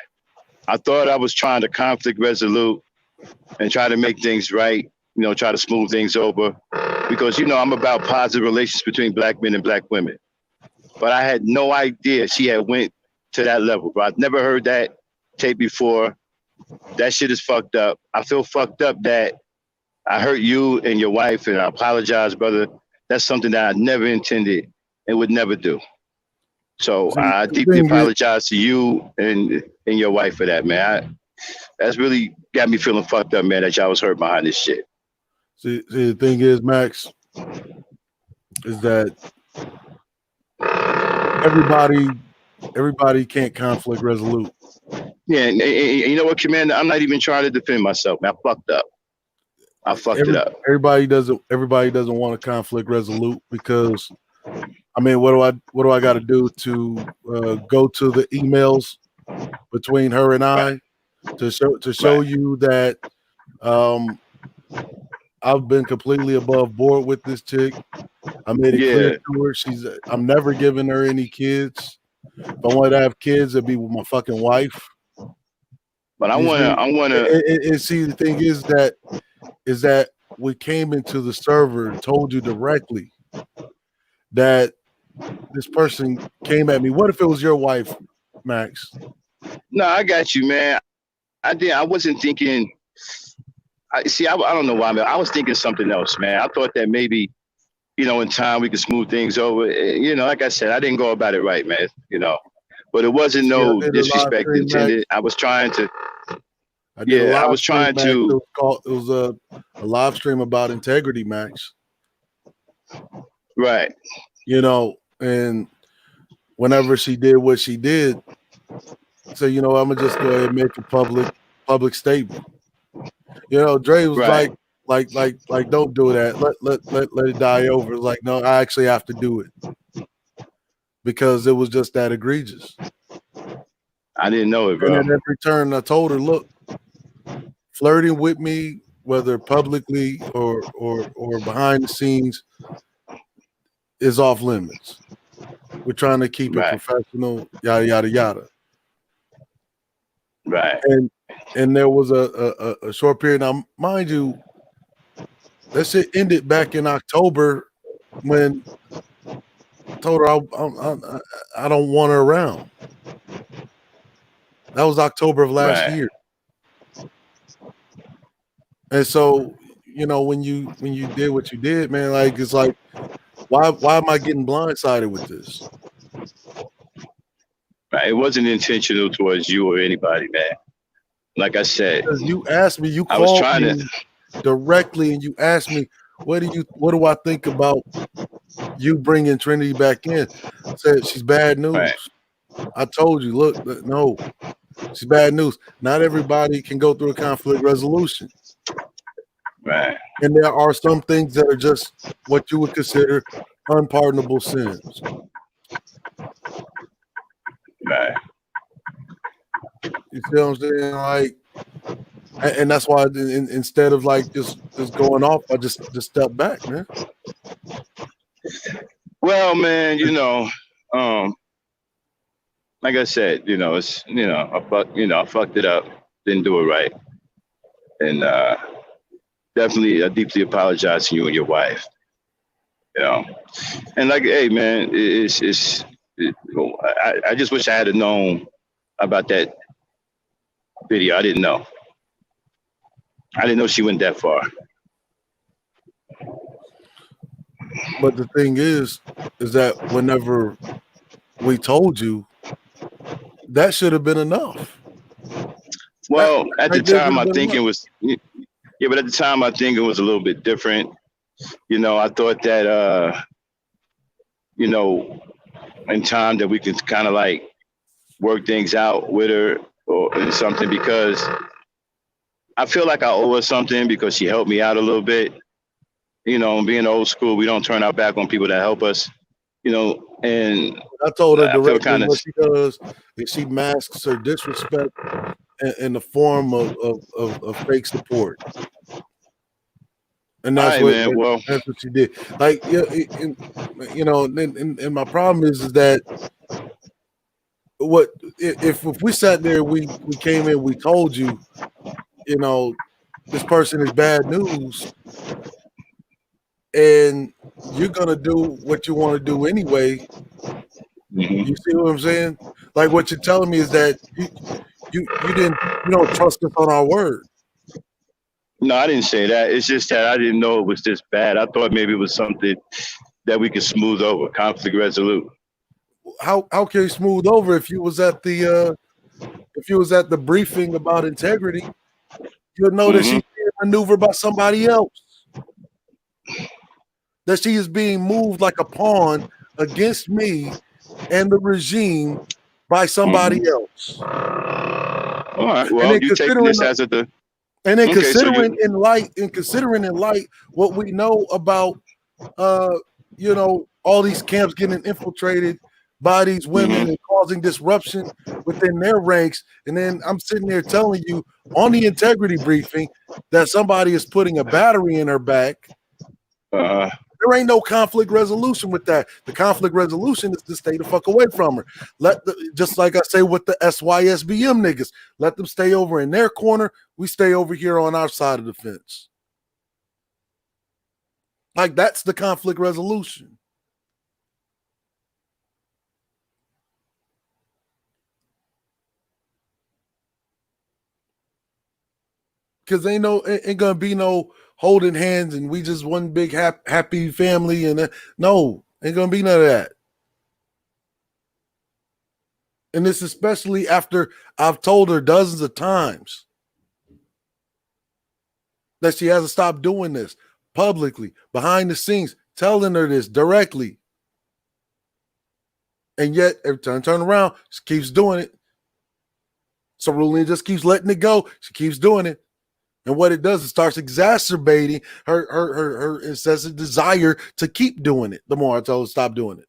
[SPEAKER 2] I thought I was trying to conflict resolute and try to make things right, try to smooth things over. Because, I'm about positive relations between black men and black women. But I had no idea she had went to that level, bro. I've never heard that tape before. That shit is fucked up. I feel fucked up that I hurt you and your wife, and I apologize, brother. That's something that I never intended and would never do. So I deeply apologize to you and your wife for that, man. That's really got me feeling fucked up, man, that y'all was hurt behind this shit.
[SPEAKER 6] See, the thing is, Max, is that everybody can't conflict resolute.
[SPEAKER 2] Yeah, and you know what, Commander? I'm not even trying to defend myself, man. I fucked up. I fucked it up.
[SPEAKER 6] Everybody doesn't want to conflict resolute because, I mean, what do I got to do to go to the emails between her and I to show you that I've been completely above board with this chick. I made it clear to her I'm never giving her any kids. If I wanted to have kids, it'd be with my fucking wife.
[SPEAKER 2] But I wanna.
[SPEAKER 6] See, the thing is that we came into the server and told you directly that this person came at me. What if it was your wife, Max?
[SPEAKER 2] No, I got you, man. I wasn't thinking I don't know why, man. I was thinking something else, man. I thought that maybe, in time we could smooth things over. Like I said, I didn't go about it right, man. But it wasn't
[SPEAKER 6] See, I
[SPEAKER 2] no
[SPEAKER 6] did a live
[SPEAKER 2] disrespect
[SPEAKER 6] stream, Max.
[SPEAKER 2] intended. I was trying to,
[SPEAKER 6] I did a
[SPEAKER 2] I
[SPEAKER 6] live
[SPEAKER 2] was
[SPEAKER 6] stream,
[SPEAKER 2] trying
[SPEAKER 6] Max.
[SPEAKER 2] to,
[SPEAKER 6] It was a live stream about integrity, Max.
[SPEAKER 2] right,
[SPEAKER 6] And whenever she did what she did, so I'm gonna just go ahead and make a public statement. Dre was
[SPEAKER 2] right,
[SPEAKER 6] like, don't do that. Let it die over. It's like, no, I actually have to do it because it was just that egregious.
[SPEAKER 2] I didn't know it,
[SPEAKER 6] And
[SPEAKER 2] bro.
[SPEAKER 6] at every turn, I told her, look, flirting with me, whether publicly or behind the scenes, is off limits. We're trying to keep it
[SPEAKER 2] Right,
[SPEAKER 6] professional, yada yada yada.
[SPEAKER 2] right,
[SPEAKER 6] And there was a short period. Now, mind you, that shit ended back in October when I told her I don't want her around. That was October of last
[SPEAKER 2] right.
[SPEAKER 6] year. And so, when you did what you did, man, like it's like, why am I getting blindsided with this?
[SPEAKER 2] Right. It wasn't intentional towards you or anybody, man. Like I said,
[SPEAKER 6] Because you asked me, you
[SPEAKER 2] I was
[SPEAKER 6] called
[SPEAKER 2] trying to.
[SPEAKER 6] me directly, and you asked me, what do I think about you bringing Trinity back in? I said she's bad news.
[SPEAKER 2] Right,
[SPEAKER 6] I told you, look, no, she's bad news. Not everybody can go through a conflict resolution.
[SPEAKER 2] right,
[SPEAKER 6] And there are some things that are just what you would consider unpardonable sins.
[SPEAKER 2] right.
[SPEAKER 6] You see what I'm saying? Like, and that's why instead of like just going off, I just step back, man.
[SPEAKER 2] Well, man, like I said, it's I fucked it up, didn't do it right, and definitely, I deeply apologize to you and your wife. You know, and like, hey, man, I just wish I had known about that video. I didn't know. I didn't know she went that far.
[SPEAKER 6] But the thing is that whenever we told you, that should have been enough.
[SPEAKER 2] Well, at the time, I think it
[SPEAKER 6] enough.
[SPEAKER 2] was, yeah, but at the time, I think it was a little bit different. I thought that, in time that we could kind of like work things out with her or something, because I feel like I owe her something because she helped me out a little bit. Being old school, we don't turn our back on people that help us. And
[SPEAKER 6] I told her
[SPEAKER 2] I feel
[SPEAKER 6] directly
[SPEAKER 2] kind of.
[SPEAKER 6] what she does is she masks her disrespect in the form of fake support. And
[SPEAKER 2] All
[SPEAKER 6] that's
[SPEAKER 2] right, man. Well,
[SPEAKER 6] that's what she did. Like, yeah, and my problem is that what if we sat there, we came in, we told you, this person is bad news, and you're gonna do what you want to do anyway. You see what I'm saying? Like, what you're telling me is that you don't trust us on our word.
[SPEAKER 2] no, I didn't say that. It's just that I didn't know it was this bad. I thought maybe it was something that we could smooth over, conflict resolute.
[SPEAKER 6] How can you smooth over if you was at the briefing about integrity? You'll know that she's being maneuvered by somebody else. That she is being moved like a pawn against me and the regime by somebody else.
[SPEAKER 2] All right. Well,
[SPEAKER 6] And then
[SPEAKER 2] you taking this as a
[SPEAKER 6] considering in light what we know about all these camps getting infiltrated by these women and causing disruption within their ranks. And then I'm sitting there telling you on the integrity briefing that somebody is putting a battery in her back. There ain't no conflict resolution with that. The conflict resolution is to stay the fuck away from her. Just like I say with the SYSBM niggas, let them stay over in their corner. We stay over here on our side of the fence. Like, that's the conflict resolution. because ain't gonna be no holding hands and we just one big happy family and no, ain't gonna be none of that. And this especially after I've told her dozens of times that she hasn't stopped doing this publicly, behind the scenes, telling her this directly. And yet, every time I turn around, she keeps doing it. So Cerulean just keeps letting it go. She keeps doing it. And what it does, it starts exacerbating her incessant desire to keep doing it. The more I tell her to stop doing it.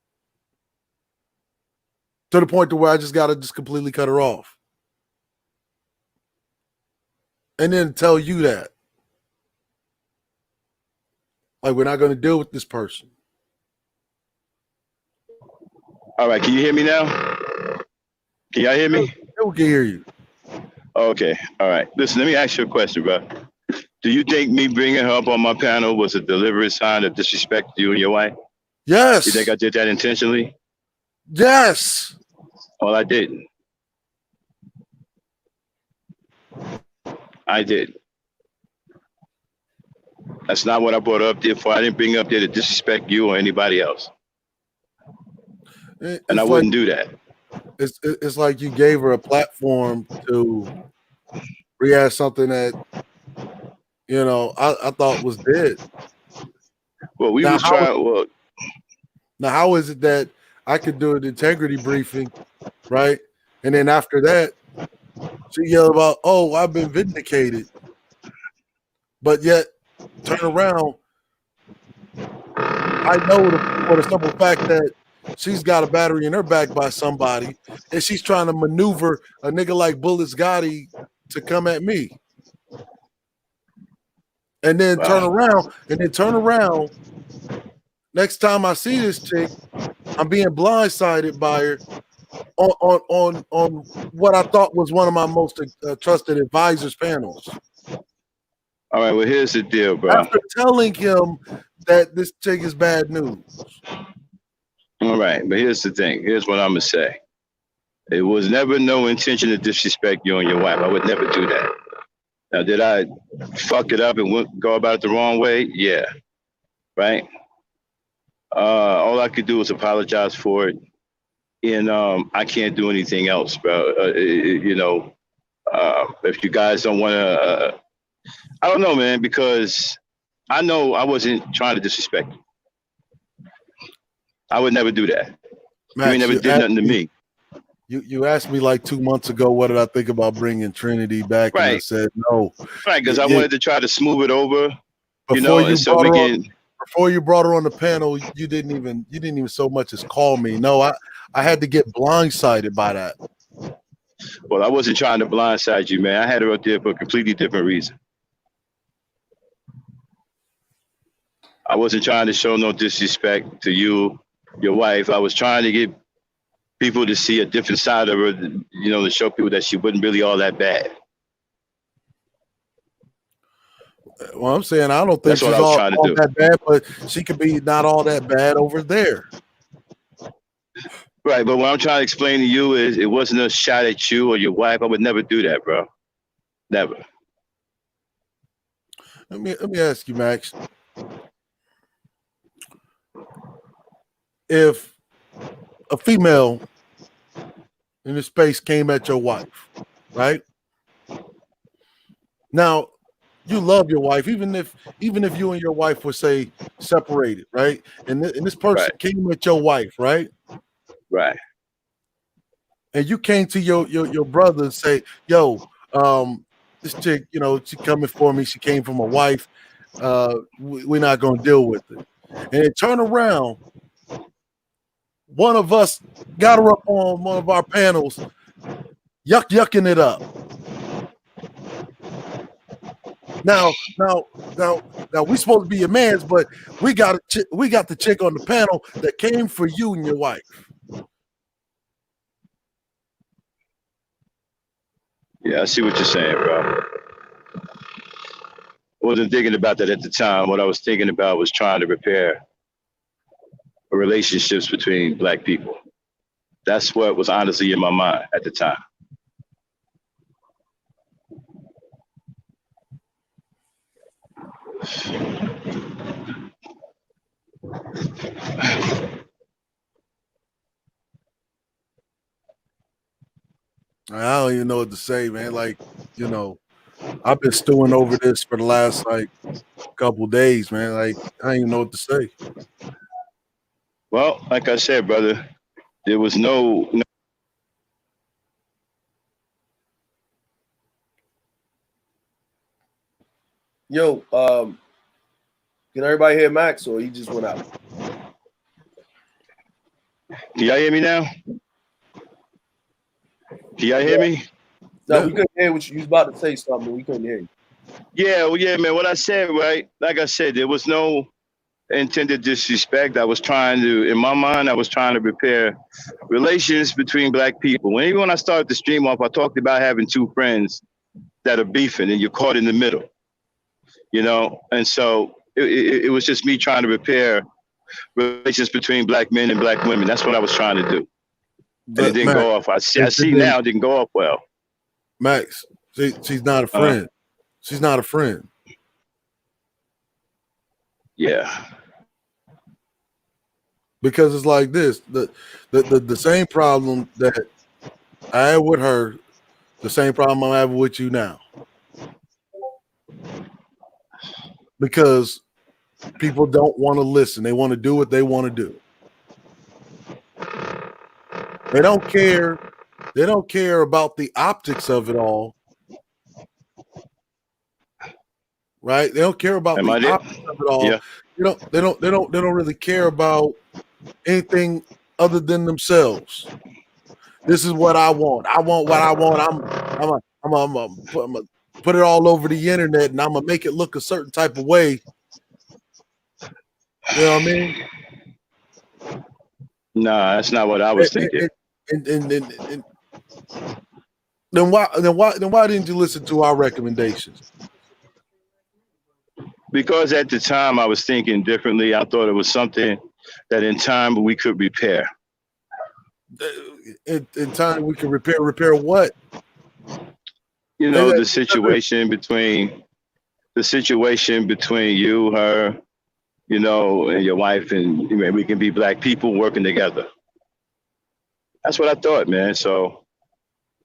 [SPEAKER 6] To the point to where I just got to just completely cut her off. And then tell you that. Like, we're not going to deal with this person.
[SPEAKER 2] All right, can you hear me now? Can y'all hear me?
[SPEAKER 6] Yeah, we can hear you.
[SPEAKER 2] Okay, all right. Listen, let me ask you a question, bro. Do you think me bringing her up on my panel was a deliberate sign of disrespect to you and your wife?
[SPEAKER 6] Yes.
[SPEAKER 2] You think I did that intentionally?
[SPEAKER 6] Yes.
[SPEAKER 2] Well, I didn't. I did. That's not what I brought up there for. I didn't bring up there to disrespect you or anybody else. And I wouldn't do that.
[SPEAKER 6] It's like you gave her a platform to react something that, you know, I thought was dead.
[SPEAKER 2] Well, we was trying. Well,
[SPEAKER 6] now how is it that I could do an integrity briefing, right? And then after that, she yelled about, "Oh, I've been vindicated," but yet turn around. I know for the simple fact that she's got a battery in her back by somebody, and she's trying to maneuver a nigga like Bullets Gotti to come at me. And then turn around. Next time I see this chick, I'm being blindsided by her on what I thought was one of my most trusted advisors panels.
[SPEAKER 2] All right, well, here's the deal, bro.
[SPEAKER 6] After telling him that this chick is bad news.
[SPEAKER 2] All right, but here's the thing. Here's what I'm going to say. It was never no intention to disrespect you and your wife. I would never do that. Now, did I fuck it up and go about it the wrong way? Yeah. Right? All I could do was apologize for it. And I can't do anything else, bro. You know, if you guys don't want to, I don't know, man, because I know I wasn't trying to disrespect you. I would never do that.
[SPEAKER 6] Max,
[SPEAKER 2] you never did nothing to me.
[SPEAKER 6] You asked me like 2 months ago, what did I think about bringing Trinity back? Right. And I said no.
[SPEAKER 2] Right, because I wanted to try to smooth it over.
[SPEAKER 6] Before you brought her on the panel, you didn't even so much as call me. No, I had to get blindsided by that.
[SPEAKER 2] Well, I wasn't trying to blindside you, man. I had her up there for a completely different reason. I wasn't trying to show no disrespect to you, your wife. I was trying to get people to see a different side of her, you know, to show people that she wasn't really all that bad.
[SPEAKER 6] Well, I'm saying I don't think she's all that bad, but she could be not all that bad over there.
[SPEAKER 2] Right, but what I'm trying to explain to you is it wasn't a shot at you or your wife. I would never do that, bro. Never.
[SPEAKER 6] Let me ask you, Max. If a female in the space came at your wife, right? Now, you love your wife, even if you and your wife were, say, separated, right? And this person came at your wife, right?
[SPEAKER 2] Right.
[SPEAKER 6] And you came to your brother and say, "Yo, this chick, you know, she coming for me. She came from a wife. We're not gonna deal with it." And then turn around. One of us got her up on one of our panels, yucking it up. Now, we supposed to be your mans, but we got the chick on the panel that came for you and your wife.
[SPEAKER 2] Yeah, I see what you're saying, bro. I wasn't thinking about that at the time. What I was thinking about was trying to repair relationships between Black people. That's what was honestly in my mind at the time.
[SPEAKER 6] I don't even know what to say, man. Like, you know, I've been stewing over this for the last like couple days, man. Like, I don't even know what to say.
[SPEAKER 2] Well, like I said, brother, there was no.
[SPEAKER 1] Yo, can everybody hear Max, or he just went out?
[SPEAKER 2] Can y'all hear me now? Can y'all hear me?
[SPEAKER 1] No,
[SPEAKER 6] Yeah.
[SPEAKER 1] we couldn't hear what you was about to say something. We couldn't hear you.
[SPEAKER 2] Yeah, well, yeah, man. What I said, right? Like I said, there was no intended disrespect. I was trying to, in my mind, I was trying to repair relations between black people. Even when I started the stream off, I talked about having two friends that are beefing, and you're caught in the middle. You know, and so it was just me trying to repair relations between black men and black women. That's what I was trying to do, and it
[SPEAKER 6] But
[SPEAKER 2] didn't
[SPEAKER 6] Max,
[SPEAKER 2] go off. I see
[SPEAKER 6] then,
[SPEAKER 2] now it didn't go off well.
[SPEAKER 6] Max, she's not a friend. She's not a friend.
[SPEAKER 2] Yeah.
[SPEAKER 6] Because it's like this. The same problem that I had with her, the same problem I'm having with you now. Because people don't want to listen. They want to do what they want to do. They don't care. They don't care about the optics of it all. Right? They don't care about the optics of it all.
[SPEAKER 2] Yeah.
[SPEAKER 6] They don't really care about anything other than themselves. This is what I want. I want what I want. I'm gonna put it all over the internet, and I'm gonna make it look a certain type of way. You know what I mean?
[SPEAKER 2] Nah, that's not what I was thinking.
[SPEAKER 6] And then why didn't you listen to our recommendations?
[SPEAKER 2] Because at the time I was thinking differently. I thought it was something that in time we could repair.
[SPEAKER 6] In time we can repair what?
[SPEAKER 2] You know, the situation between you, her, you know, and your wife, and we can be black people working together. That's what I thought, man. So,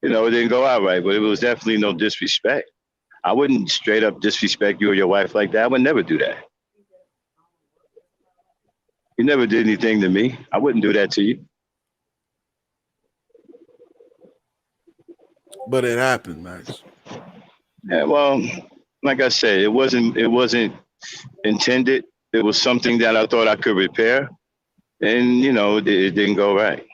[SPEAKER 2] you know, it didn't go out right, but it was definitely no disrespect. I wouldn't straight up disrespect you or your wife like that. I would never do that. You never did anything to me. I wouldn't do that to you.
[SPEAKER 6] But it happened, Max.
[SPEAKER 2] Yeah, well, like I said, it wasn't intended. It was something that I thought I could repair, and you know, it didn't go right.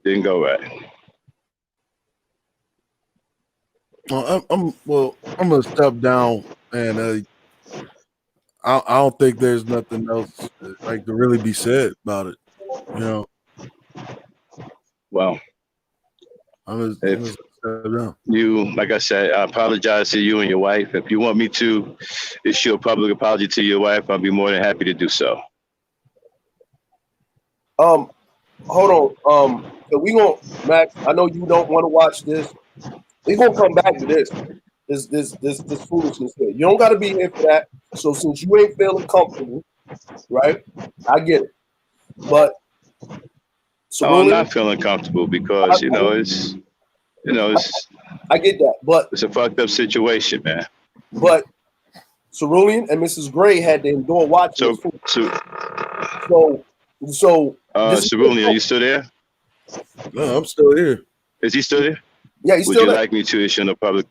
[SPEAKER 2] Didn't go right.
[SPEAKER 6] Well, I'm gonna step down, and I don't think there's nothing else like to really be said about it. You know.
[SPEAKER 2] Well,
[SPEAKER 6] I'm gonna step down.
[SPEAKER 2] You, like I said, I apologize to you and your wife. If you want me to issue a public apology to your wife, I'll be more than happy to do so.
[SPEAKER 1] Hold on. So we gonna Max. I know you don't want to watch this. We gonna come back to this foolishness here. You don't got to be here for that. So since you ain't feeling comfortable, right? I get it. But
[SPEAKER 2] I'm not feeling comfortable because
[SPEAKER 1] I get that, but
[SPEAKER 2] it's a fucked up situation, man.
[SPEAKER 1] But Cerulean and Mrs. Gray had to endure watching So
[SPEAKER 2] Cerulean, are you still there?
[SPEAKER 6] No, I'm still here.
[SPEAKER 2] Is he still there?
[SPEAKER 1] Yeah, he's
[SPEAKER 2] Would
[SPEAKER 1] still
[SPEAKER 2] you
[SPEAKER 1] there.
[SPEAKER 2] like me to issue a public?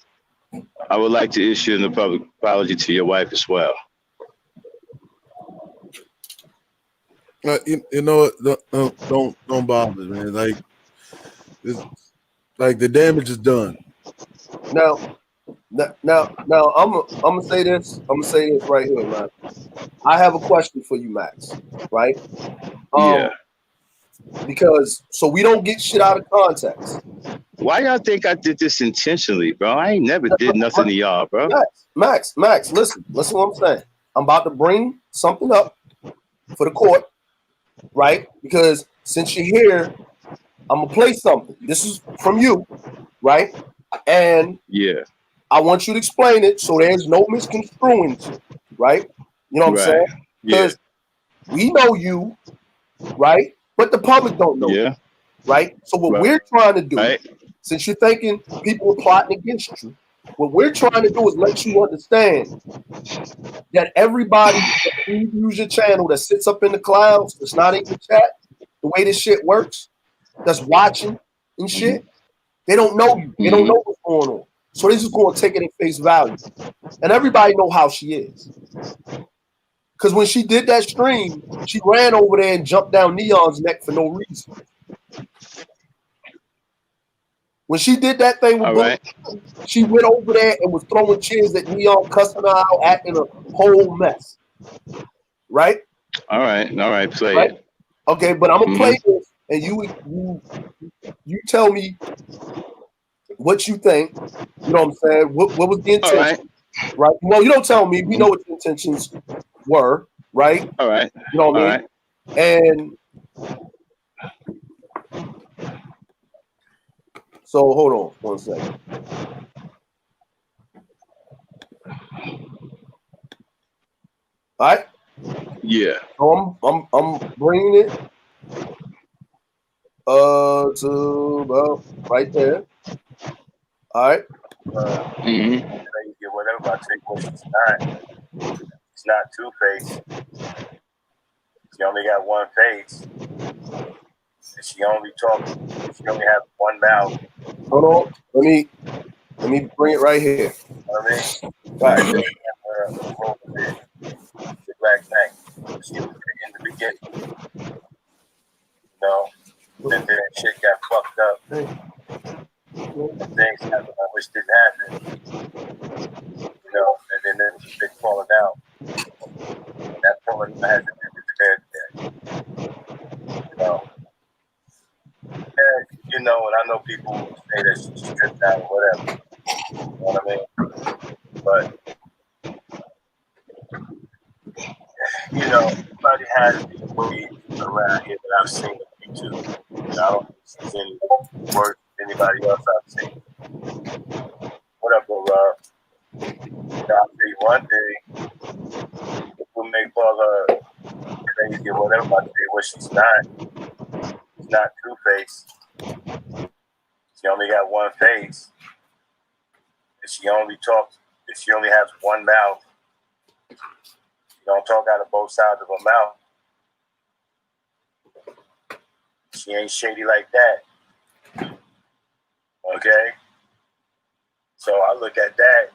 [SPEAKER 2] I would like to issue a public apology to your wife as well.
[SPEAKER 6] You know what? Don't bother, man. Like the damage is done.
[SPEAKER 1] Now, I'm gonna say this. I'm gonna say this right here, man. I have a question for you, Max. Right?
[SPEAKER 2] Yeah.
[SPEAKER 1] Because so we don't get shit out of context.
[SPEAKER 2] Why y'all think I did this intentionally, bro? I ain't never did nothing to y'all, bro.
[SPEAKER 1] Max, listen what I'm saying. I'm about to bring something up for the court, right? Because since you're here, I'm gonna play something. This is from you, right? And
[SPEAKER 2] Yeah.
[SPEAKER 1] I want you to explain it so there's no misconstruing shit, right? You know what I'm
[SPEAKER 2] Right.
[SPEAKER 1] saying?
[SPEAKER 2] Yeah.
[SPEAKER 1] Because we know you, right? But the public don't know you,
[SPEAKER 2] Yeah.
[SPEAKER 1] right? So what
[SPEAKER 2] Right.
[SPEAKER 1] we're trying to do,
[SPEAKER 2] Right.
[SPEAKER 1] since you're thinking people are plotting against you, what we're trying to do is let you understand that everybody that views your channel that sits up in the clouds, that's not in your chat, the way this shit works, that's watching and shit, they don't know you. They don't
[SPEAKER 2] Mm-hmm.
[SPEAKER 1] know what's going on. So they're just going to take it at face value. And everybody know how she is. Because when she did that stream, she ran over there and jumped down Neon's neck for no reason. When she did that thing with
[SPEAKER 2] All
[SPEAKER 1] Bullet,
[SPEAKER 2] right.
[SPEAKER 1] she went over there and was throwing chairs at Neon, cussing her out, acting a whole mess. Right?
[SPEAKER 2] All right. All right. Play
[SPEAKER 1] Right?
[SPEAKER 2] it.
[SPEAKER 1] Okay, but I'm gonna play
[SPEAKER 2] Mm-hmm.
[SPEAKER 1] this, and you tell me what you think. You know what I'm saying? What was the
[SPEAKER 2] All right.
[SPEAKER 1] intention? Right? Well, you don't tell me. We know what the intentions were, right?
[SPEAKER 2] All right.
[SPEAKER 1] You know what
[SPEAKER 2] All
[SPEAKER 1] I
[SPEAKER 2] right.
[SPEAKER 1] mean? And so hold on one second. All right.
[SPEAKER 2] Yeah.
[SPEAKER 1] So I'm bringing it to about right there. All right.
[SPEAKER 2] Mm-hmm.
[SPEAKER 5] You get whatever I take what she's not. She's not two-faced. She only got one face. And she only talks. She only has one mouth.
[SPEAKER 1] Hold on. Let me bring it right here.
[SPEAKER 5] You know what I mean?
[SPEAKER 1] All right.
[SPEAKER 5] And then the role of the Black Knight. She was in the beginning. You know? And then shit got fucked up. And things happened I wish didn't happen. You know, and then there was a big falling out. And that falling out hasn't been repaired yet. You know. And, you know, and I know people who say that she's stripped out or whatever. You know what I mean? But, you know, everybody has these ways around here that I've seen on YouTube. You know, I don't think she's any worse than anybody else I've seen. Whatever, I'll tell you one thing. People may call her crazy or whatever, I say what she's not. She's not two-faced. She only got one face. And she only talks, she only has one mouth. She don't talk out of both sides of her mouth. She ain't shady like that. Okay? So I look at that,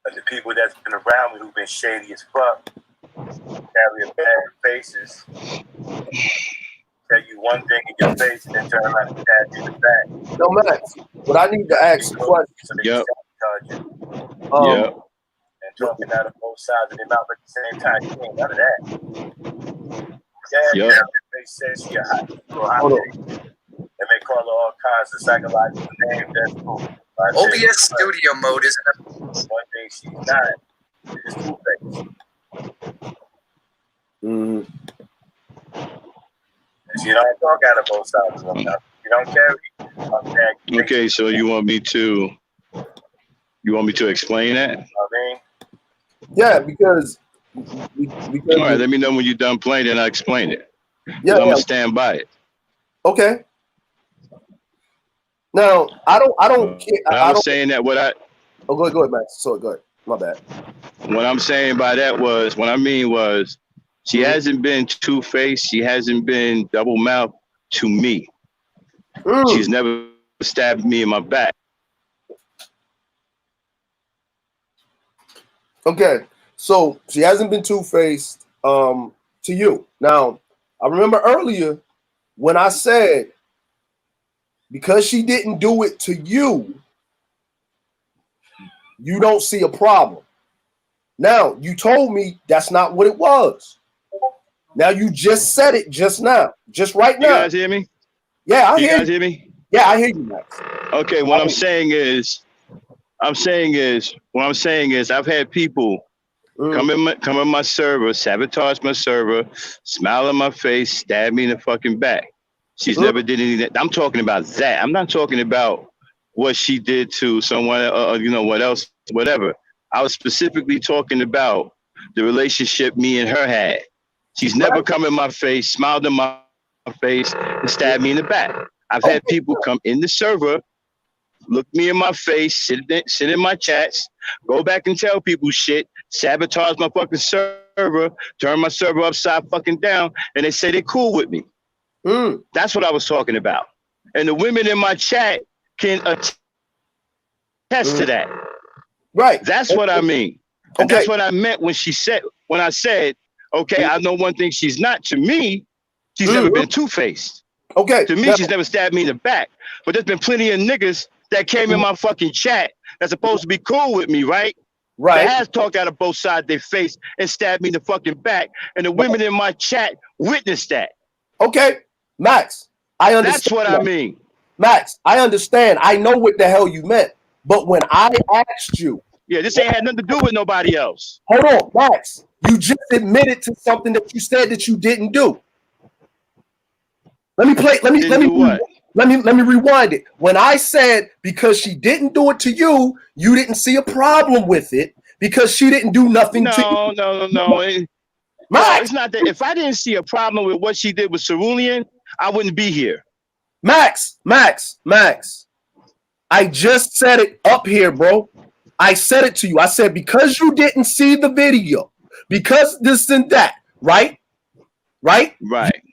[SPEAKER 5] and the people that's been around me who've been shady as fuck, carrying bad faces, tell you one thing in your face and then turn around and stab you in the back.
[SPEAKER 1] No, Max, what I need to ask you a question.
[SPEAKER 5] So they
[SPEAKER 2] Yep.
[SPEAKER 5] sabotage you
[SPEAKER 2] Yep.
[SPEAKER 5] and talking out of both sides of their mouth at the same time. You ain't none of that. Yeah,
[SPEAKER 2] Yep.
[SPEAKER 5] they said she a hot
[SPEAKER 1] Hold on.
[SPEAKER 5] and they call her all kinds of psychological names. That's cool.
[SPEAKER 7] OBS studio mode isn't a
[SPEAKER 5] One thing she's not is two-faced.
[SPEAKER 1] Mm,
[SPEAKER 5] And she don't talk out of both sides of her mouth. She don't carry a bag.
[SPEAKER 2] Okay. So you want me to explain that?
[SPEAKER 5] You know what I mean?
[SPEAKER 1] yeah, because
[SPEAKER 2] All right. Let me know when you're done playing, and I'll explain it.
[SPEAKER 1] yeah,
[SPEAKER 2] I'm gonna stand by it.
[SPEAKER 1] okay. Now I don't care.
[SPEAKER 2] I was saying that
[SPEAKER 1] Oh, go ahead, Max. So go ahead. My bad.
[SPEAKER 2] what I'm saying by that was, what I mean was, she hasn't been two-faced. She hasn't been double-mouthed to me. She's never stabbed me in my back.
[SPEAKER 1] Okay, so she hasn't been two-faced to you. Now, I remember earlier when I said because she didn't do it to you, you don't see a problem. Now, you told me that's not what it was. Now you just said it just now, just right
[SPEAKER 2] You
[SPEAKER 1] now.
[SPEAKER 2] guys hear me?
[SPEAKER 1] Yeah, I
[SPEAKER 2] You
[SPEAKER 1] hear
[SPEAKER 2] guys
[SPEAKER 1] you.
[SPEAKER 2] hear me?
[SPEAKER 1] Yeah, I hear you, Max.
[SPEAKER 2] Okay, what I'm saying is, I've had people come in my server, sabotage my server, smile in my face, stab me in the fucking back. She's never did anything. I'm talking about that. I'm not talking about what she did to someone, what else, whatever. I was specifically talking about the relationship me and her had. She's never come in my face, smiled in my face, and stabbed me in the back. I've had people come in the server, look me in my face, sit in my chats, go back and tell people shit, sabotage my fucking server, turn my server upside fucking down, and they say they're cool with me. That's what I was talking about. And the women in my chat can attest to that.
[SPEAKER 1] Right.
[SPEAKER 2] That's what I mean. And that's what I meant when I said, okay, I know one thing she's not. To me, she's never been two-faced.
[SPEAKER 1] Okay.
[SPEAKER 2] To me, she's never stabbed me in the back. But there's been plenty of niggas that came in my fucking chat that's supposed to be cool with me, right?
[SPEAKER 1] Right.
[SPEAKER 2] That has talked out of both sides of their face and stabbed me in the fucking back. And the women in my chat witnessed that.
[SPEAKER 1] Okay. Max, I understand.
[SPEAKER 2] That's what I mean.
[SPEAKER 1] Max, I understand. I know what the hell you meant. But when I asked you.
[SPEAKER 2] Yeah, this ain't had nothing to do with nobody else.
[SPEAKER 1] Hold on, Max. You just admitted to something that you said that you didn't do. Let me rewind it. When I said because she didn't do it to you, you didn't see a problem with it because she didn't do nothing to you.
[SPEAKER 2] No. It's not that. If I didn't see a problem with what she did with Cerulean, I wouldn't be here.
[SPEAKER 1] Max. I just said it up here, bro. I said it to you. I said because you didn't see the video, because this and that, right?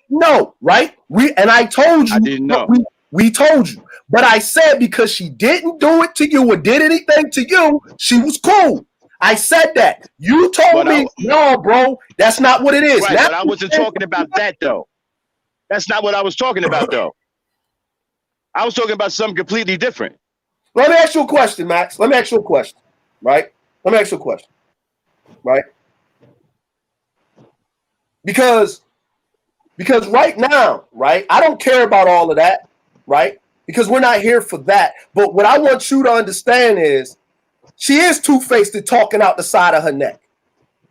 [SPEAKER 1] No, right? I told you.
[SPEAKER 2] I didn't know.
[SPEAKER 1] We told you. But I said because she didn't do it to you or did anything to you, she was cool. I said that. You told me, no, bro, that's not what it is.
[SPEAKER 2] Right, but I wasn't talking about that, though. That's not what I was talking about, though. I was talking about something completely different.
[SPEAKER 1] Let me ask you a question, Max. Let me ask you a question, right? Right? Because right now, right, I don't care about all of that, right? Because we're not here for that. But what I want you to understand is she is two-faced and talking out the side of her neck.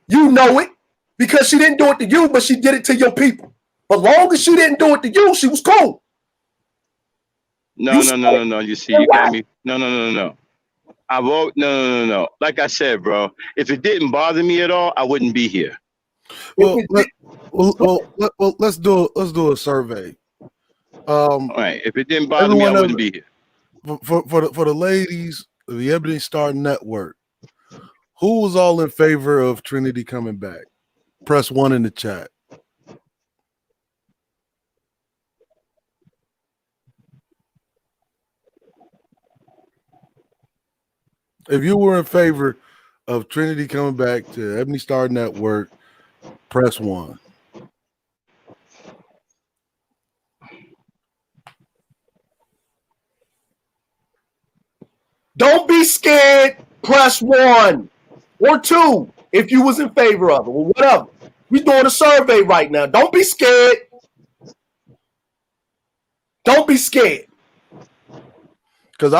[SPEAKER 1] You know it because she didn't do it to you, but she did it to your people. But long as she didn't do it to you, she was cool.
[SPEAKER 2] No. You see, you got me. No. I wrote no. Like I said, bro, if it didn't bother me at all, I wouldn't be here.
[SPEAKER 6] Well, let's do a survey.
[SPEAKER 2] All right. If it didn't bother me, I wouldn't be here.
[SPEAKER 6] For the ladies of the Ebony Star Network, who was all in favor of Trinity coming back? Press 1 in the chat. If you were in favor of Trinity coming back to Ebony Star Network, press 1.
[SPEAKER 1] Don't be scared. Press 1 or 2 if you was in favor of it or whatever. We're doing a survey right now. Don't be scared. Don't be scared.
[SPEAKER 6] Because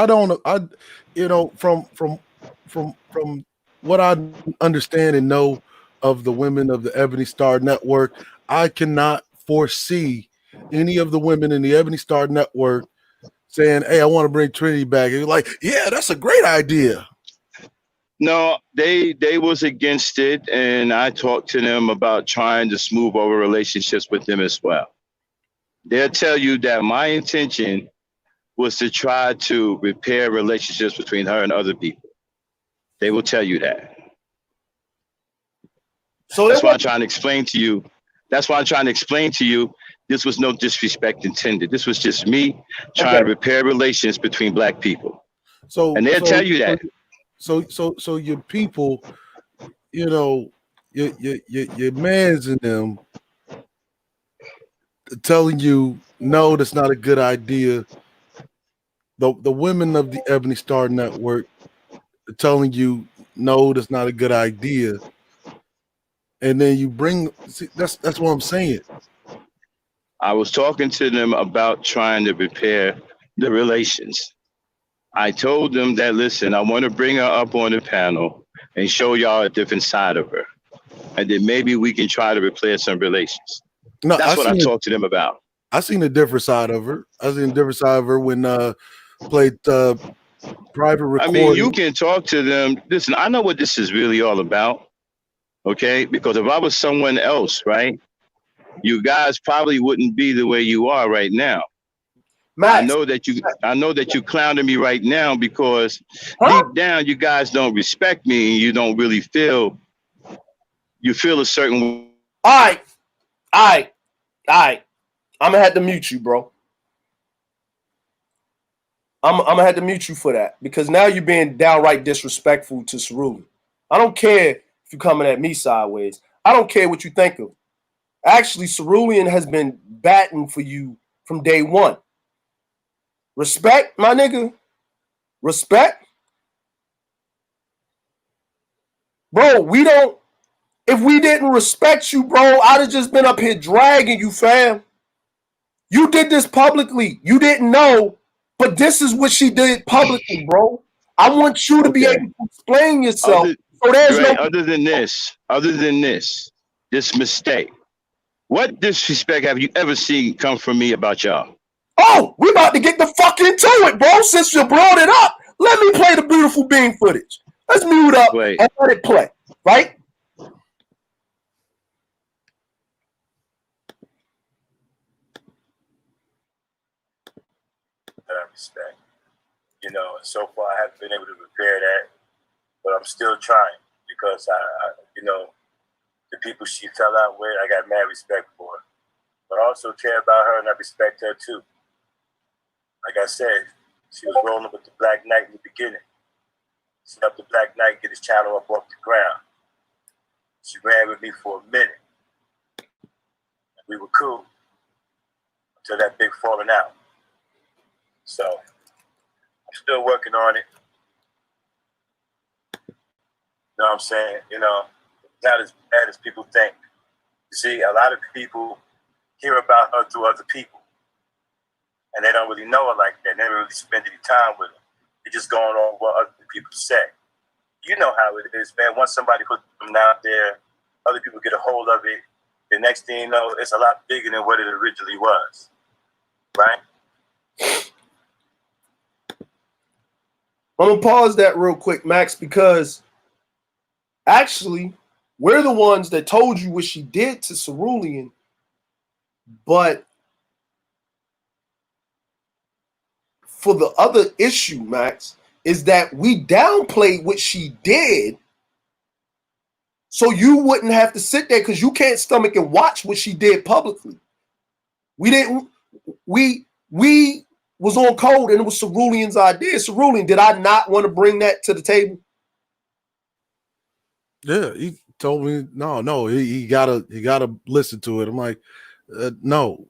[SPEAKER 6] from what I understand and know of the women of the Ebony Star Network, I cannot foresee any of the women in the Ebony Star Network saying, hey, I want to bring Trinity back. And you're like, yeah, that's a great idea.
[SPEAKER 2] No, they was against it, and I talked to them about trying to smooth over relationships with them as well. They'll tell you that my intention was to try to repair relationships between her and other people. They will tell you that. So that's why I'm trying to explain to you. This was no disrespect intended. This was just me trying to repair relations between black people. And they'll tell you that.
[SPEAKER 6] So your people, your mans in them telling you, no, that's not a good idea. The women of the Ebony Star Network are telling you, no, that's not a good idea. And then you that's what I'm saying.
[SPEAKER 2] I was talking to them about trying to repair the relations. I told them that, listen, I want to bring her up on the panel and show y'all a different side of her. And then maybe we can try to repair some relations. That's what I talked to them about.
[SPEAKER 6] I seen a different side of her. I seen a different side of her when played private
[SPEAKER 2] I mean, you
[SPEAKER 6] recording.
[SPEAKER 2] can talk to them. Listen, I know what this is really all about. Okay, because if I was someone else, right, you guys probably wouldn't be the way you are right now. I
[SPEAKER 1] Max,
[SPEAKER 2] know that you clowning me right now because
[SPEAKER 1] huh?
[SPEAKER 2] deep down you guys don't respect me and you don't really feel you feel a certain way.
[SPEAKER 1] All right, all right, all right. I'm gonna have to mute you, bro. I'm gonna have to mute you for that because now you're being downright disrespectful to Cerulli. I don't care if you're coming at me sideways. I don't care what you think of. Actually, Cerulean has been batting for you from day one. Respect, my nigga. Respect. Bro, we don't. If we didn't respect you, bro, I'd have just been up here dragging you, fam. You did this publicly. You didn't know, but this is what she did publicly, bro. I want you to be
[SPEAKER 2] Okay.
[SPEAKER 1] able to explain yourself.
[SPEAKER 2] Other
[SPEAKER 1] So there's no.
[SPEAKER 2] right, other than this mistake. What disrespect have you ever seen come from me about y'all?
[SPEAKER 1] Oh, we about to get the fuck into it, bro. Since you brought it up, let me play the beautiful bean footage. Let's mute up
[SPEAKER 2] Wait.
[SPEAKER 1] and let it play, right?
[SPEAKER 5] That I respect. You know, so far I haven't been able to repair that, but I'm still trying because you know, the people she fell out with, I got mad respect for her. But I also care about her and I respect her too. Like I said, she was rolling with the Black Knight in the beginning. She helped the Black Knight get his channel up off the ground. She ran with me for a minute. We were cool until that big falling out. So I'm still working on it. You know what I'm saying? You know, not as bad as people think. You see, a lot of people hear about her through other people. And they don't really know her like that. They never really spend any time with her. They're just going on what other people say. You know how it is, man. Once somebody puts them out there, other people get a hold of it. The next thing you know, it's a lot bigger than what it originally was. Right?
[SPEAKER 1] I'm gonna pause that real quick, Max, because actually, we're the ones that told you what she did to Cerulean, but for the other issue, Max, is that we downplayed what she did so you wouldn't have to sit there because you can't stomach and watch what she did publicly. We didn't. We was on code and it was Cerulean's idea. Cerulean, did I not want to bring that to the table?
[SPEAKER 6] Yeah, he told me no. He gotta listen to it. I'm like, no,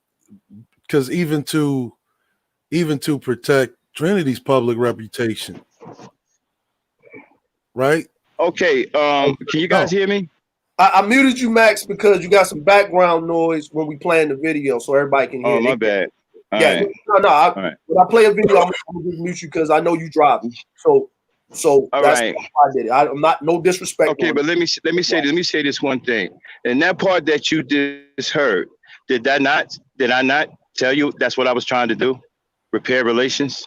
[SPEAKER 6] because even to protect Trinity's public reputation, right?
[SPEAKER 2] Okay, can you guys hear me?
[SPEAKER 1] I muted you, Max, because you got some background noise when we playing the video, so everybody can hear.
[SPEAKER 2] Oh, my bad. All
[SPEAKER 1] Yeah,
[SPEAKER 2] right.
[SPEAKER 1] no.
[SPEAKER 2] All right.
[SPEAKER 1] When I play a video, I'm gonna mute you because I know you driving. So
[SPEAKER 2] All
[SPEAKER 1] that's
[SPEAKER 2] right.
[SPEAKER 1] why I did it. I'm not no disrespect.
[SPEAKER 2] Okay, but let me say this one thing. And that part that you just heard, did I not tell you that's what I was trying to do? Repair relations?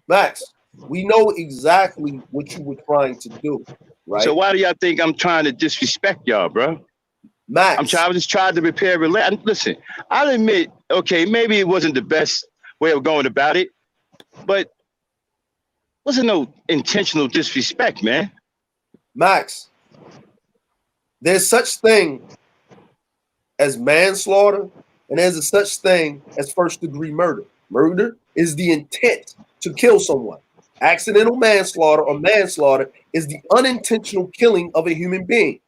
[SPEAKER 1] Max, we know exactly what you were trying to do, right?
[SPEAKER 2] So why do y'all think I'm trying to disrespect y'all, bro?
[SPEAKER 1] Max,
[SPEAKER 2] I was just trying to repair relations. Listen, I'll admit, okay, maybe it wasn't the best way of going about it, but wasn't no intentional disrespect, man.
[SPEAKER 1] Max, there's such thing as manslaughter, and there's a such thing as first-degree murder. Murder is the intent to kill someone. Accidental manslaughter or manslaughter is the unintentional killing of a human being.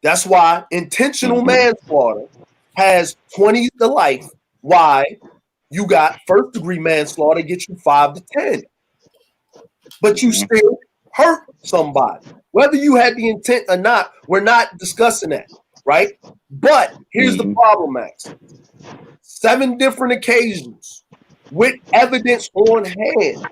[SPEAKER 1] That's why intentional manslaughter has 20 to life. Why you got first-degree manslaughter gets you 5 to 10. But you still hurt somebody. Whether you had the intent or not, we're not discussing that, right? But here's the problem, Max. 7 different occasions with evidence on hand.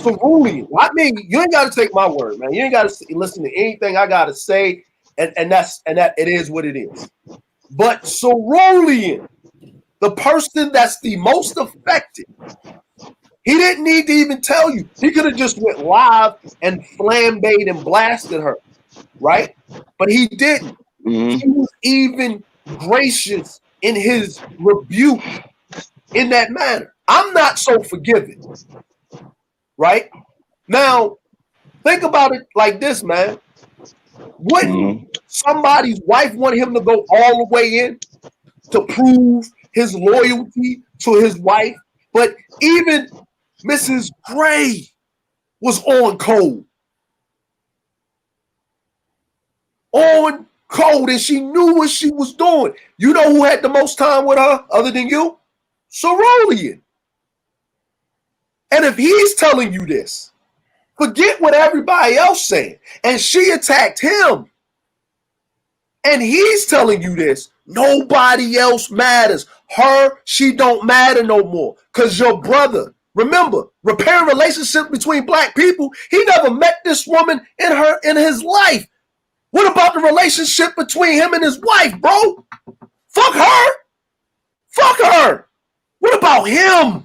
[SPEAKER 1] Cerulean, I mean, you ain't got to take my word, man. You ain't got to listen to anything I got to say, and that it is what it is. But Cerulean The person that's the most affected. He didn't need to even tell you. He could have just went live and flambéed and blasted her, right? But he didn't.
[SPEAKER 2] Mm-hmm.
[SPEAKER 1] He was even gracious in his rebuke in that manner. I'm not so forgiving, right? Now, think about it like this, man. Wouldn't somebody's wife want him to go all the way in to prove his loyalty to his wife? But even Mrs. Gray was on cold. On cold, and she knew what she was doing. You know who had the most time with her other than you? Cerulean. And if he's telling you this, forget what everybody else saying. And she attacked him. And he's telling you this. Nobody else matters. Her, she don't matter no more. Because your brother, remember, repairing relationships between black people, he never met this woman in his life. What about the relationship between him and his wife, bro? Fuck her. Fuck her. What about him?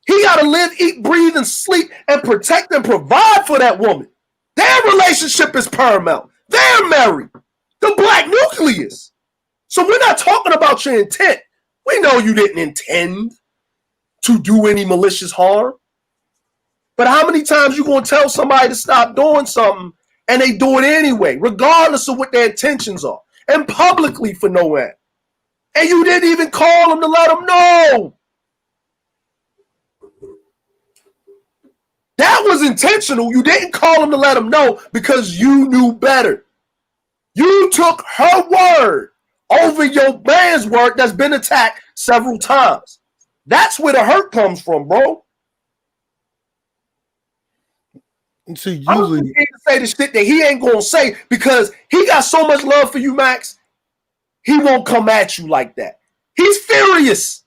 [SPEAKER 1] He got to live, eat, breathe, and sleep and protect and provide for that woman. Their relationship is paramount. They're married. The black nucleus. So we're not talking about your intent. We know you didn't intend to do any malicious harm. But how many times you going to tell somebody to stop doing something and they do it anyway, regardless of what their intentions are, and publicly for no end? And you didn't even call them to let them know. That was intentional. You didn't call them to let them know because you knew better. You took her word over your man's word that's been attacked several times. That's where the hurt comes from, bro.
[SPEAKER 6] And see,
[SPEAKER 1] I'm
[SPEAKER 6] usually
[SPEAKER 1] to say the shit that he ain't gonna say because he got so much love for you, Max. He won't come at you like that. He's furious.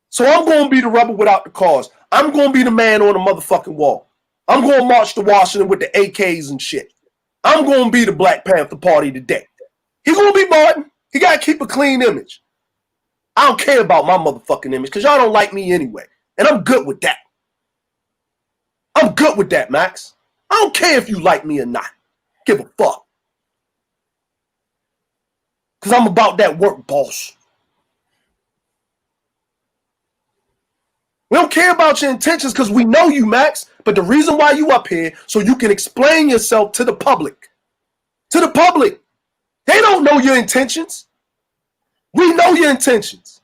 [SPEAKER 1] So I'm gonna be the rebel without the cause. I'm gonna be the man on the motherfucking wall. I'm gonna march to Washington with the AKs and shit. I'm gonna be the Black Panther Party today. He gonna be Martin. He gotta keep a clean image. I don't care about my motherfucking image because y'all don't like me anyway. And I'm good with that. I'm good with that, Max. I don't care if you like me or not. Give a fuck. Because I'm about that work, boss. We don't care about your intentions because we know you, Max. But the reason why you up here, so you can explain yourself to the public. To the public. They don't know your intentions. We know your intentions.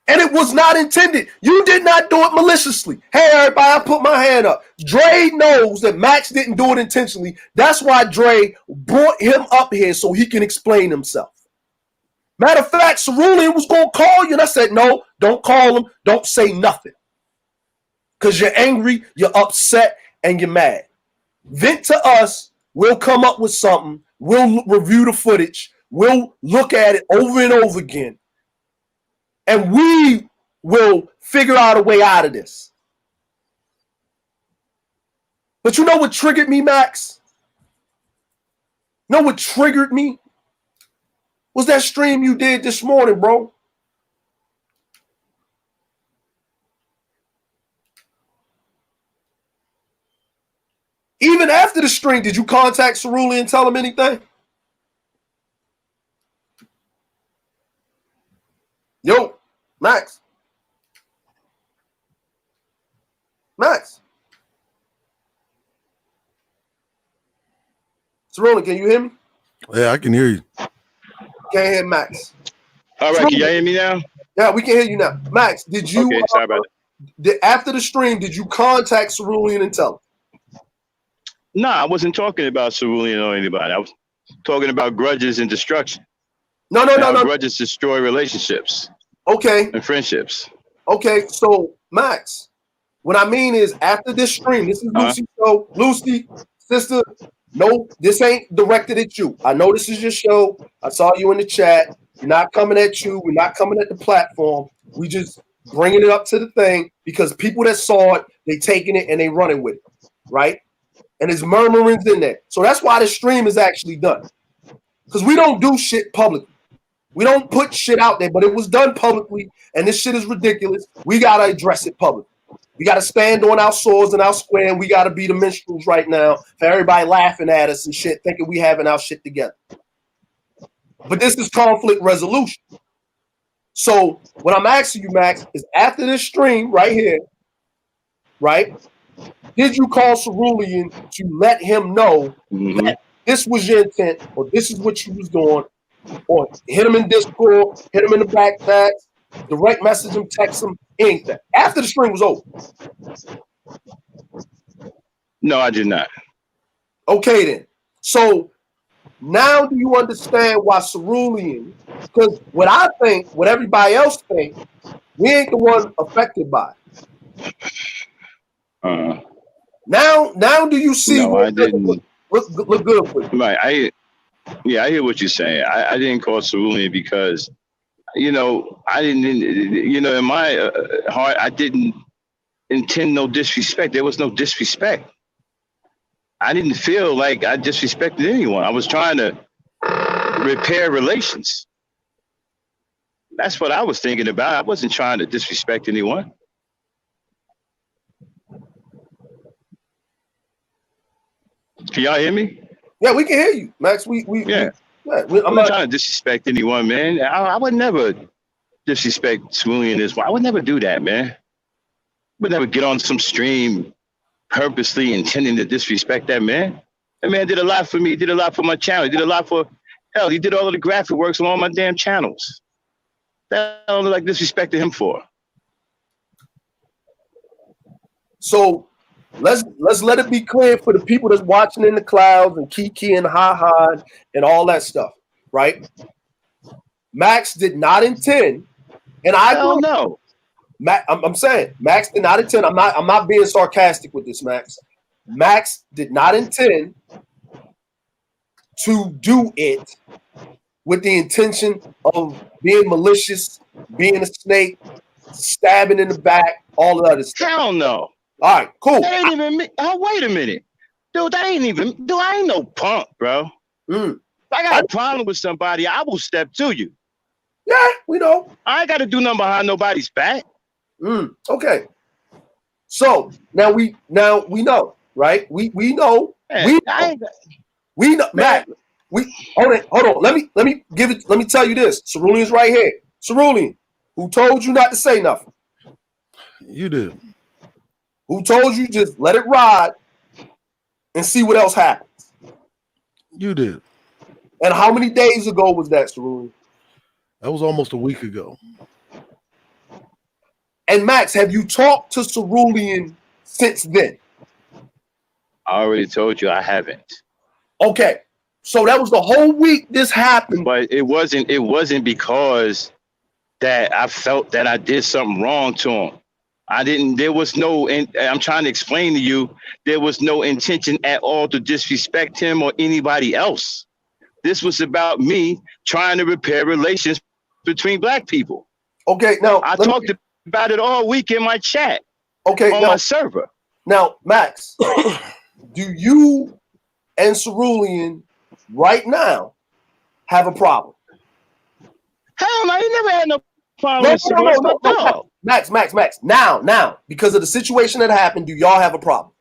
[SPEAKER 1] And it was not intended. You did not do it maliciously. Hey, everybody, I put my hand up. Dre knows that Max didn't do it intentionally. That's why Dre brought him up here so he can explain himself. Matter of fact, Cerulean was going to call you, and I said, no, don't call him. Don't say nothing. Because you're angry, you're upset, and you're mad. Vent to us. We'll come up with something. We'll review the footage. We'll look at it over and over again. And we will figure out a way out of this. But you know what triggered me, Max? You know what triggered me? Was that stream you did this morning, bro. Even after the stream, did you contact Cerulean and tell him anything? Yo, Max. Max. Cerulean, can you hear me?
[SPEAKER 6] yeah, I can hear you.
[SPEAKER 1] Can't hear Max.
[SPEAKER 2] All right, can y'all hear me now?
[SPEAKER 1] Yeah, we can hear you now. Max, did you,
[SPEAKER 2] Okay, sorry about
[SPEAKER 1] after the stream, did you contact Cerulean and tell him?
[SPEAKER 2] No, I wasn't talking about Cerulean or anybody. I was talking about grudges and destruction.
[SPEAKER 1] No.
[SPEAKER 2] Grudges destroy relationships.
[SPEAKER 1] Okay.
[SPEAKER 2] And friendships.
[SPEAKER 1] Okay, so Max, what I mean is after this stream, this is Lucy's show. Lucy, sister, no, this ain't directed at you. I know this is your show. I saw you in the chat. We're not coming at you. We're not coming at the platform. We just bringing it up to the thing because people that saw it, they taking it and they running with it, right? And there's murmurings in there. So that's why the stream is actually done. Because we don't do shit publicly. We don't put shit out there, but it was done publicly, and this shit is ridiculous. We got to address it publicly. We got to stand on our swords and our square, and we got to be the minstrels right now for everybody laughing at us and shit, thinking we having our shit together. But this is conflict resolution. So what I'm asking you, Max, is after this stream right here, right, did you call Cerulean to let him know that this was your intent, or this is what you was doing, or hit him in Discord, hit him in the back chats, direct message him, text him, anything. After the stream was over.
[SPEAKER 2] No, I did not.
[SPEAKER 1] Okay then. So now do you understand why Cerulean, because what I think, what everybody else think, we ain't the one affected by it. Now do you see
[SPEAKER 2] no, I didn't
[SPEAKER 1] look good for you?
[SPEAKER 2] Right. I hear what you're saying. I didn't call Cerulean because, I didn't, in my heart, I didn't intend no disrespect. There was no disrespect. I didn't feel like I disrespected anyone. I was trying to repair relations. That's what I was thinking about. I wasn't trying to disrespect anyone. Can y'all hear me?
[SPEAKER 1] Yeah, we can hear you, Max. I'm
[SPEAKER 2] not trying to disrespect anyone, man. I would never disrespect Cerulean as well. I would never do that, man. I would never get on some stream purposely intending to disrespect that man. That man did a lot for me. He did a lot for my channel. He did a lot for, hell, he did all of the graphic works on all my damn channels. That I don't look like disrespecting him for.
[SPEAKER 1] So let's let it be clear for the people that's watching in the clouds and Kiki and Ha and all that stuff, right? Max did not intend, and I
[SPEAKER 2] don't know.
[SPEAKER 1] I'm saying Max did not intend. I'm not being sarcastic with this, Max. Max did not intend to do it with the intention of being malicious, being a snake, stabbing in the back, all of that stuff.
[SPEAKER 2] Hell no.
[SPEAKER 1] All right, cool.
[SPEAKER 2] That ain't even. Oh, wait a minute, dude. That ain't even. Dude, I ain't no punk, bro. If I got a problem with somebody, I will step to you.
[SPEAKER 1] Yeah, we know.
[SPEAKER 2] I ain't got to do nothing behind nobody's back.
[SPEAKER 1] Okay. So now we know, right? We know.
[SPEAKER 2] Man,
[SPEAKER 1] we know. Matt, hold on. Let me tell you this. Cerulean's right here. Cerulean, who told you not to say nothing?
[SPEAKER 6] You did.
[SPEAKER 1] Who told you just let it ride and see what else happens?
[SPEAKER 6] You did.
[SPEAKER 1] And how many days ago was that, Cerulean?
[SPEAKER 6] That was almost a week ago.
[SPEAKER 1] And Max, have you talked to Cerulean since then?
[SPEAKER 2] I already told you I haven't. Okay.
[SPEAKER 1] So that was the whole week this happened.
[SPEAKER 2] But it wasn't because that I felt that I did something wrong to him. There was no, I'm trying to explain to you, there was no intention at all to disrespect him or anybody else. This was about me trying to repair relations between black people.
[SPEAKER 1] Okay, now
[SPEAKER 2] I talked about it all week in my chat.
[SPEAKER 1] Okay,
[SPEAKER 2] on my server.
[SPEAKER 1] Now, Max, do you and Cerulean right now have a problem?
[SPEAKER 2] Hell no, you never had no problem with Cerulean.
[SPEAKER 1] No. Max. Now, because of the situation that happened, do y'all have a problem?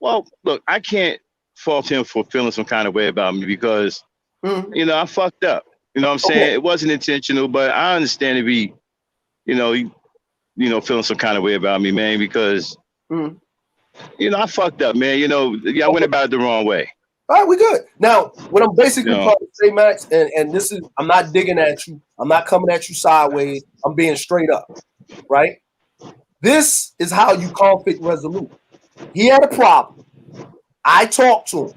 [SPEAKER 2] Well, look, I can't fault him for feeling some kind of way about me because, I fucked up. You know what I'm saying? It wasn't intentional, but I understand if he, feeling some kind of way about me, man, because, I fucked up, man. I went about it the wrong way.
[SPEAKER 1] All right, we good. Now, what I'm basically trying to say, Max, and this is, I'm not digging at you. I'm not coming at you sideways. I'm being straight up, right? This is how you conflict resolute. He had a problem. I talked to him.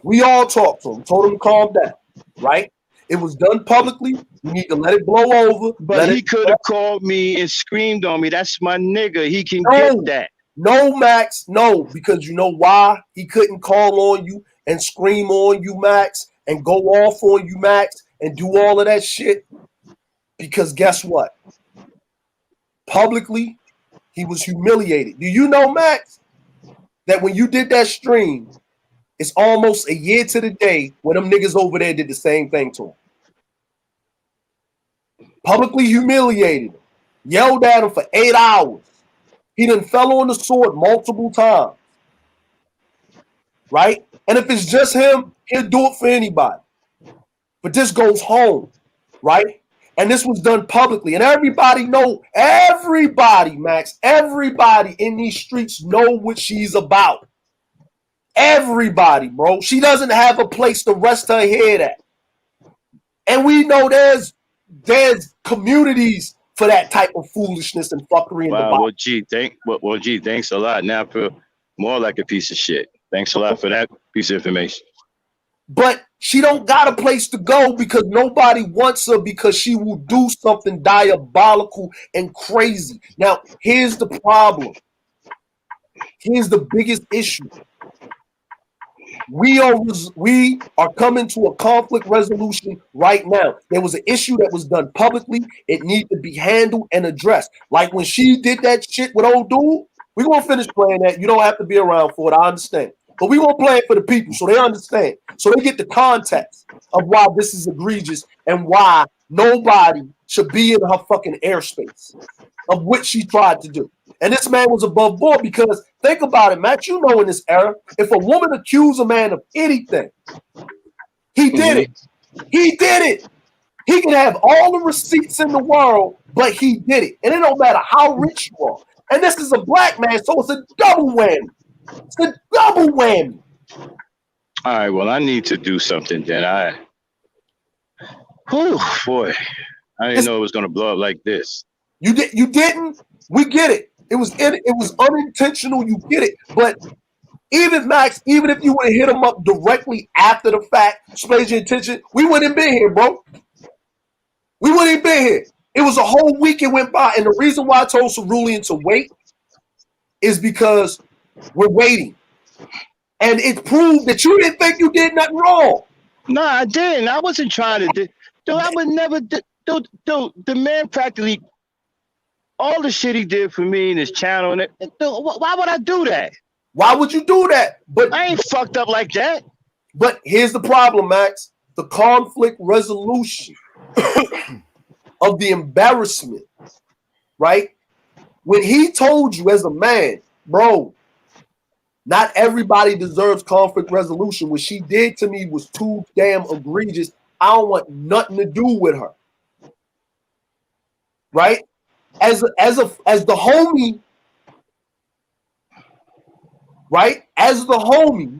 [SPEAKER 1] We all talked to him. Told him to calm down, right? It was done publicly. You need to let it blow over.
[SPEAKER 2] But he could have called me and screamed on me. That's my nigga. He can get that.
[SPEAKER 1] No, Max, no, because you know why he couldn't call on you and scream on you, Max, and go off on you, Max, and do all of that shit? Because guess what? Publicly, he was humiliated. Do you know, Max, that when you did that stream, It's almost a year to the day where them niggas over there did the same thing to him. Publicly humiliated him, yelled at him for 8 hours. He done fell on the sword multiple times, right? And if it's just him, he'll do it for anybody. But this goes home, right? And this was done publicly. And everybody, Max, everybody in these streets know what she's about. Everybody, bro. She doesn't have a place to rest her head at. And we know there's communities for that type of foolishness and fuckery.
[SPEAKER 2] Wow, well, gee, thanks a lot. Now I feel more like a piece of shit. Thanks a lot for that piece of information.
[SPEAKER 1] But she don't got a place to go because nobody wants her because she will do something diabolical and crazy. Now, here's the problem. Here's the biggest issue. We are coming to a conflict resolution right now. There was an issue that was done publicly. It needs to be handled and addressed. Like when she did that shit with old dude, we're going to finish playing that. You don't have to be around for it. I understand. But we won't play it for the people so they understand. So they get the context of why this is egregious and why nobody should be in her fucking airspace of what she tried to do. And this man was above board because think about it, Matt. You know, in this era, if a woman accused a man of anything, he did it. He did it. He can have all the receipts in the world, but he did it. And it don't matter how rich you are. And this is a black man, so it's a double whammy. It's a double whammy.
[SPEAKER 2] All right, well, I need to do something then. Boy, I didn't know it was going to blow up like this.
[SPEAKER 1] You didn't? We get it. It was unintentional. You get it. But even Max, even if you would have hit him up directly after the fact, displayed your intention, we wouldn't have been here, bro. We wouldn't have been here. It was a whole week it went by. And the reason why I told Cerulean to wait is because we're waiting. And it proved that you didn't think you did nothing wrong.
[SPEAKER 2] No, I didn't. I wasn't trying to do. Dude, I would never. Dude, the man practically all the shit he did for me and his channel. And dude, why would I do that?
[SPEAKER 1] Why would you do that? But
[SPEAKER 2] I ain't fucked up like that.
[SPEAKER 1] But here's the problem, Max. The conflict resolution of the embarrassment, right? When he told you as a man, bro, not everybody deserves conflict resolution. What she did to me was too damn egregious. I don't want nothing to do with her. Right? As the homie, right? As the homie,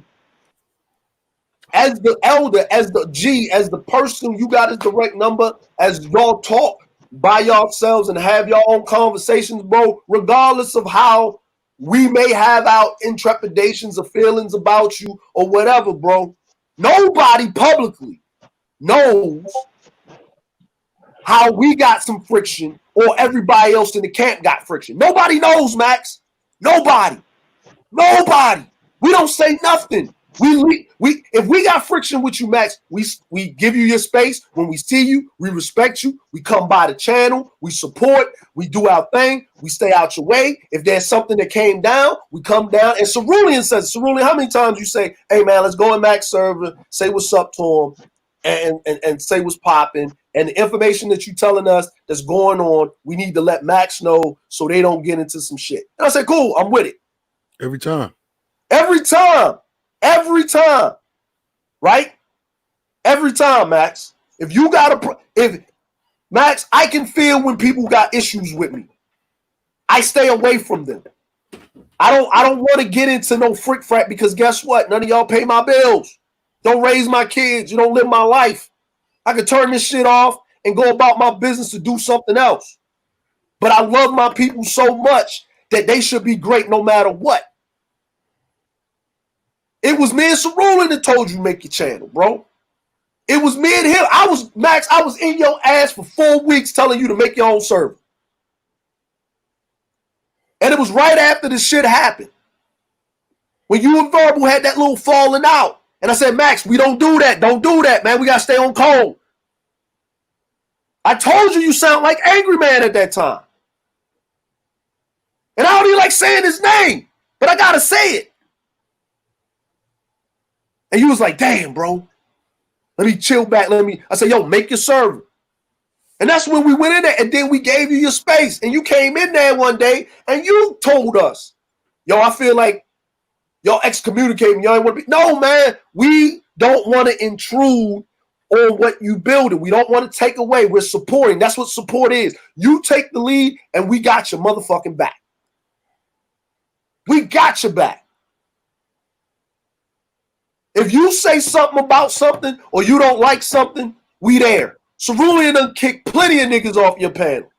[SPEAKER 1] as the elder, as the G, as the person, you got his direct number, as y'all talk by yourselves and have your own conversations, bro, regardless of how we may have our intrepidations or feelings about you or whatever, bro. Nobody publicly knows how we got some friction or everybody else in the camp got friction. Nobody knows, Max. Nobody. We don't say nothing. We if we got friction with you, Max, we give you your space. When we see you, we respect you. We come by the channel, we support, we do our thing, we stay out your way. If there's something that came down, we come down. And Cerulean says, Cerulean, how many times you say, hey man, let's go in Max server, say what's up to him, and say what's popping. And the information that you're telling us that's going on, we need to let Max know so they don't get into some shit. And I said, cool, I'm with it.
[SPEAKER 6] Every time. Right? Every time, Max. If you got Max, I can feel when people got issues with me. I stay away from them. I don't want to get into no frick frat because guess what? None of y'all pay my bills. Don't raise my kids. You don't live my life. I can turn this shit off and go about my business to do something else. But I love my people so much that they should be great no matter what. It was me and Cerulean that told you make your channel, bro. It was me and him. I was in your ass for 4 weeks telling you to make your own server. And it was right after this shit happened. When you and Verbal had that little falling out. And I said, Max, we don't do that. Don't do that, man. We got to stay on code. I told you sound like Angry Man at that time. And I don't even like saying his name, but I got to say it.
[SPEAKER 1] And you was like, damn, bro. Let me chill back. I said, yo, make your server. And that's when we went in there, and then we gave you your space. And you came in there one day, and you told us, yo, I feel like y'all excommunicating. Y'all ain't want to be. No, man, we don't want to intrude on what you building. We don't want to take away. We're supporting. That's what support is. You take the lead, and we got your motherfucking back. We got your back. If you say something about something or you don't like something, we there. Cerulean done kicked plenty of niggas off your panel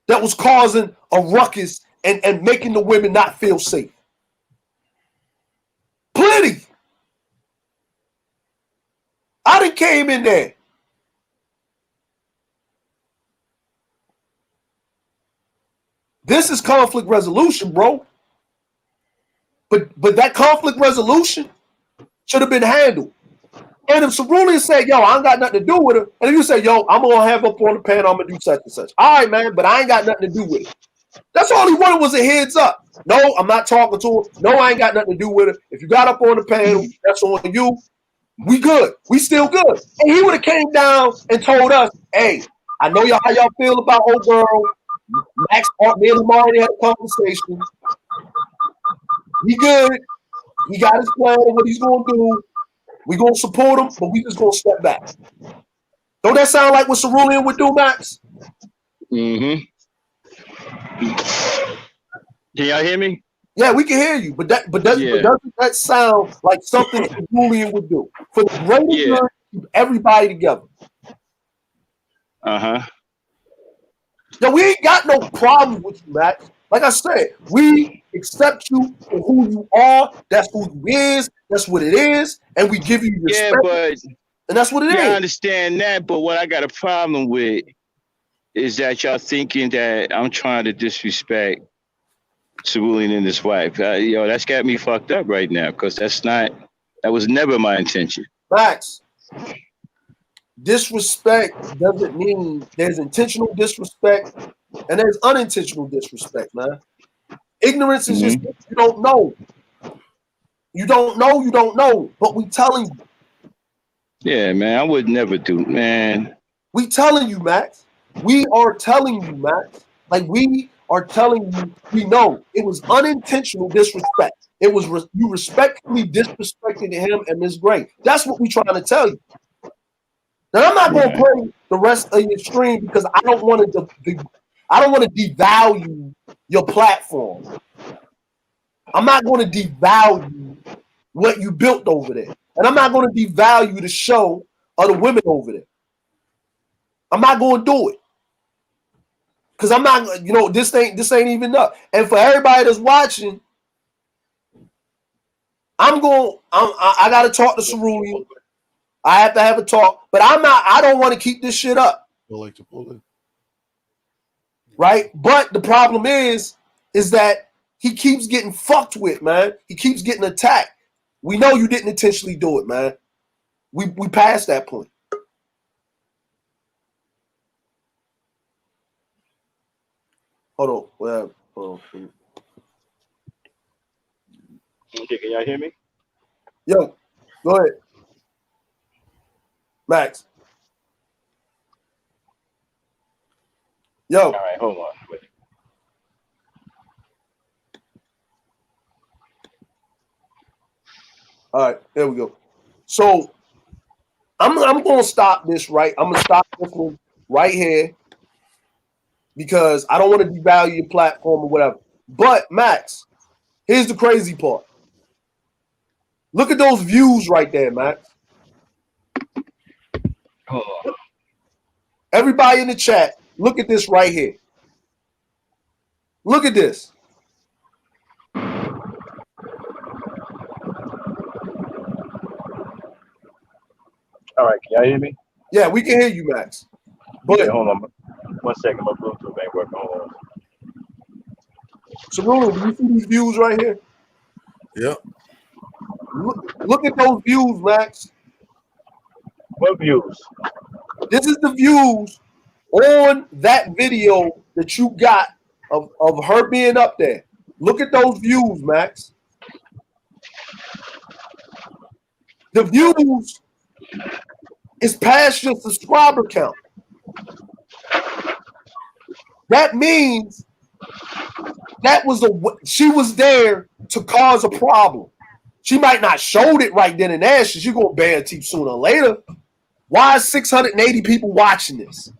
[SPEAKER 1] that was causing a ruckus and making the women not feel safe. Plenty. I done came in there. This is conflict resolution, bro. But that conflict resolution should have been handled. And if Cerulean said, yo, I ain't got nothing to do with it, and if you say, yo, I'm going to have up on the panel, I'm going to do such and such. All right, man, but I ain't got nothing to do with it. That's all he wanted was a heads up. No, I'm not talking to him. No, I ain't got nothing to do with it. If you got up on the panel, that's on you. We good. We still good. And he would have came down and told us, hey, I know y'all how y'all feel about old girl. Max, me and him already had a conversation. He good. He got his plan of what he's going to do. We going to support him, but we just going to step back. Don't that sound like what Cerulean would do, Max?
[SPEAKER 2] Mm-hmm. Can y'all hear me?
[SPEAKER 1] Yeah, we can hear you, but doesn't that sound like something Cerulean would do for the greater good, keep everybody together?
[SPEAKER 2] Uh-huh.
[SPEAKER 1] Now, we ain't got no problem with you, Max. Like I said, we accept you for who you are. That's who you is. That's what it is. And we give you respect.
[SPEAKER 2] Yeah,
[SPEAKER 1] and that's what it is.
[SPEAKER 2] I understand that, but what I got a problem with is that y'all thinking that I'm trying to disrespect Cerulean and his wife. That's got me fucked up right now because that was never my intention.
[SPEAKER 1] Max, disrespect doesn't mean there's intentional disrespect and there's unintentional disrespect, man. Ignorance is just you don't know. You don't know, but we telling you.
[SPEAKER 2] Yeah, man, I would never do, man.
[SPEAKER 1] We telling you, Max. We are telling you, Max. Like we are telling you, we know it was unintentional disrespect. It was you respectfully disrespecting him and Miss Gray. That's what we trying to tell you. Now I'm not going to play the rest of your stream because I don't want to devalue your platform. I'm not going to devalue what you built over there, and I'm not going to devalue the show of the women over there. I'm not going to do it because I'm not. This ain't even up. And for everybody that's watching, I got to talk to Cerulean. I have to have a talk, but I don't want to keep this shit up. Right? But the problem is that he keeps getting fucked with, man. He keeps getting attacked. We know you didn't intentionally do it, man. We passed that point. Hold on. Well,
[SPEAKER 2] Okay, can y'all hear me?
[SPEAKER 1] Yo, go ahead. Max. Yo.
[SPEAKER 2] All right, hold on. Wait.
[SPEAKER 1] All right, there we go. So I'm gonna stop this right. I'm gonna stop this one right here because I don't want to devalue your platform or whatever. But Max, here's the crazy part. Look at those views right there, Max.
[SPEAKER 2] Hold on.
[SPEAKER 1] Everybody in the chat, look at this right here. Look at this.
[SPEAKER 5] All right, can y'all hear me?
[SPEAKER 1] Yeah, we can hear you, Max. But
[SPEAKER 5] yeah, hold on. 1 second, my Bluetooth ain't working. Hold on.
[SPEAKER 1] Cerulean, do you see these views right here?
[SPEAKER 6] Yep.
[SPEAKER 1] Look at those views, Max.
[SPEAKER 5] What views?
[SPEAKER 1] This is the views on that video that you got of her being up there. Look at those views, Max. The views is past your subscriber count. That means she was there to cause a problem. She might not showed it right then and there. She's gonna ban teeth sooner or later. Why is 680 people watching this?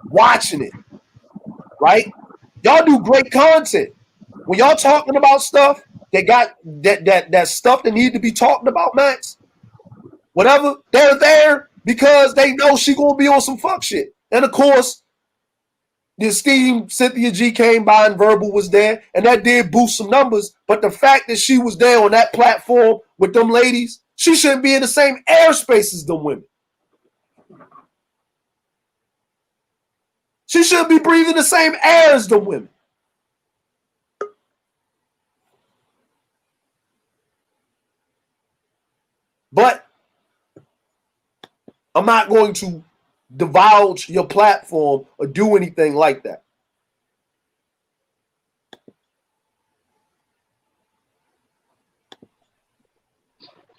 [SPEAKER 1] Watching it, right? Y'all do great content. When y'all talking about stuff that got that stuff that need to be talked about, Max, whatever, they're there because they know she gonna be on some fuck shit. And of course, the esteemed Cynthia G came by and Verbal was there, and that did boost some numbers. But the fact that she was there on that platform with them ladies, she shouldn't be in the same airspace as them women. She shouldn't be breathing the same air as them women. But I'm not going to divulge your platform or do anything like that.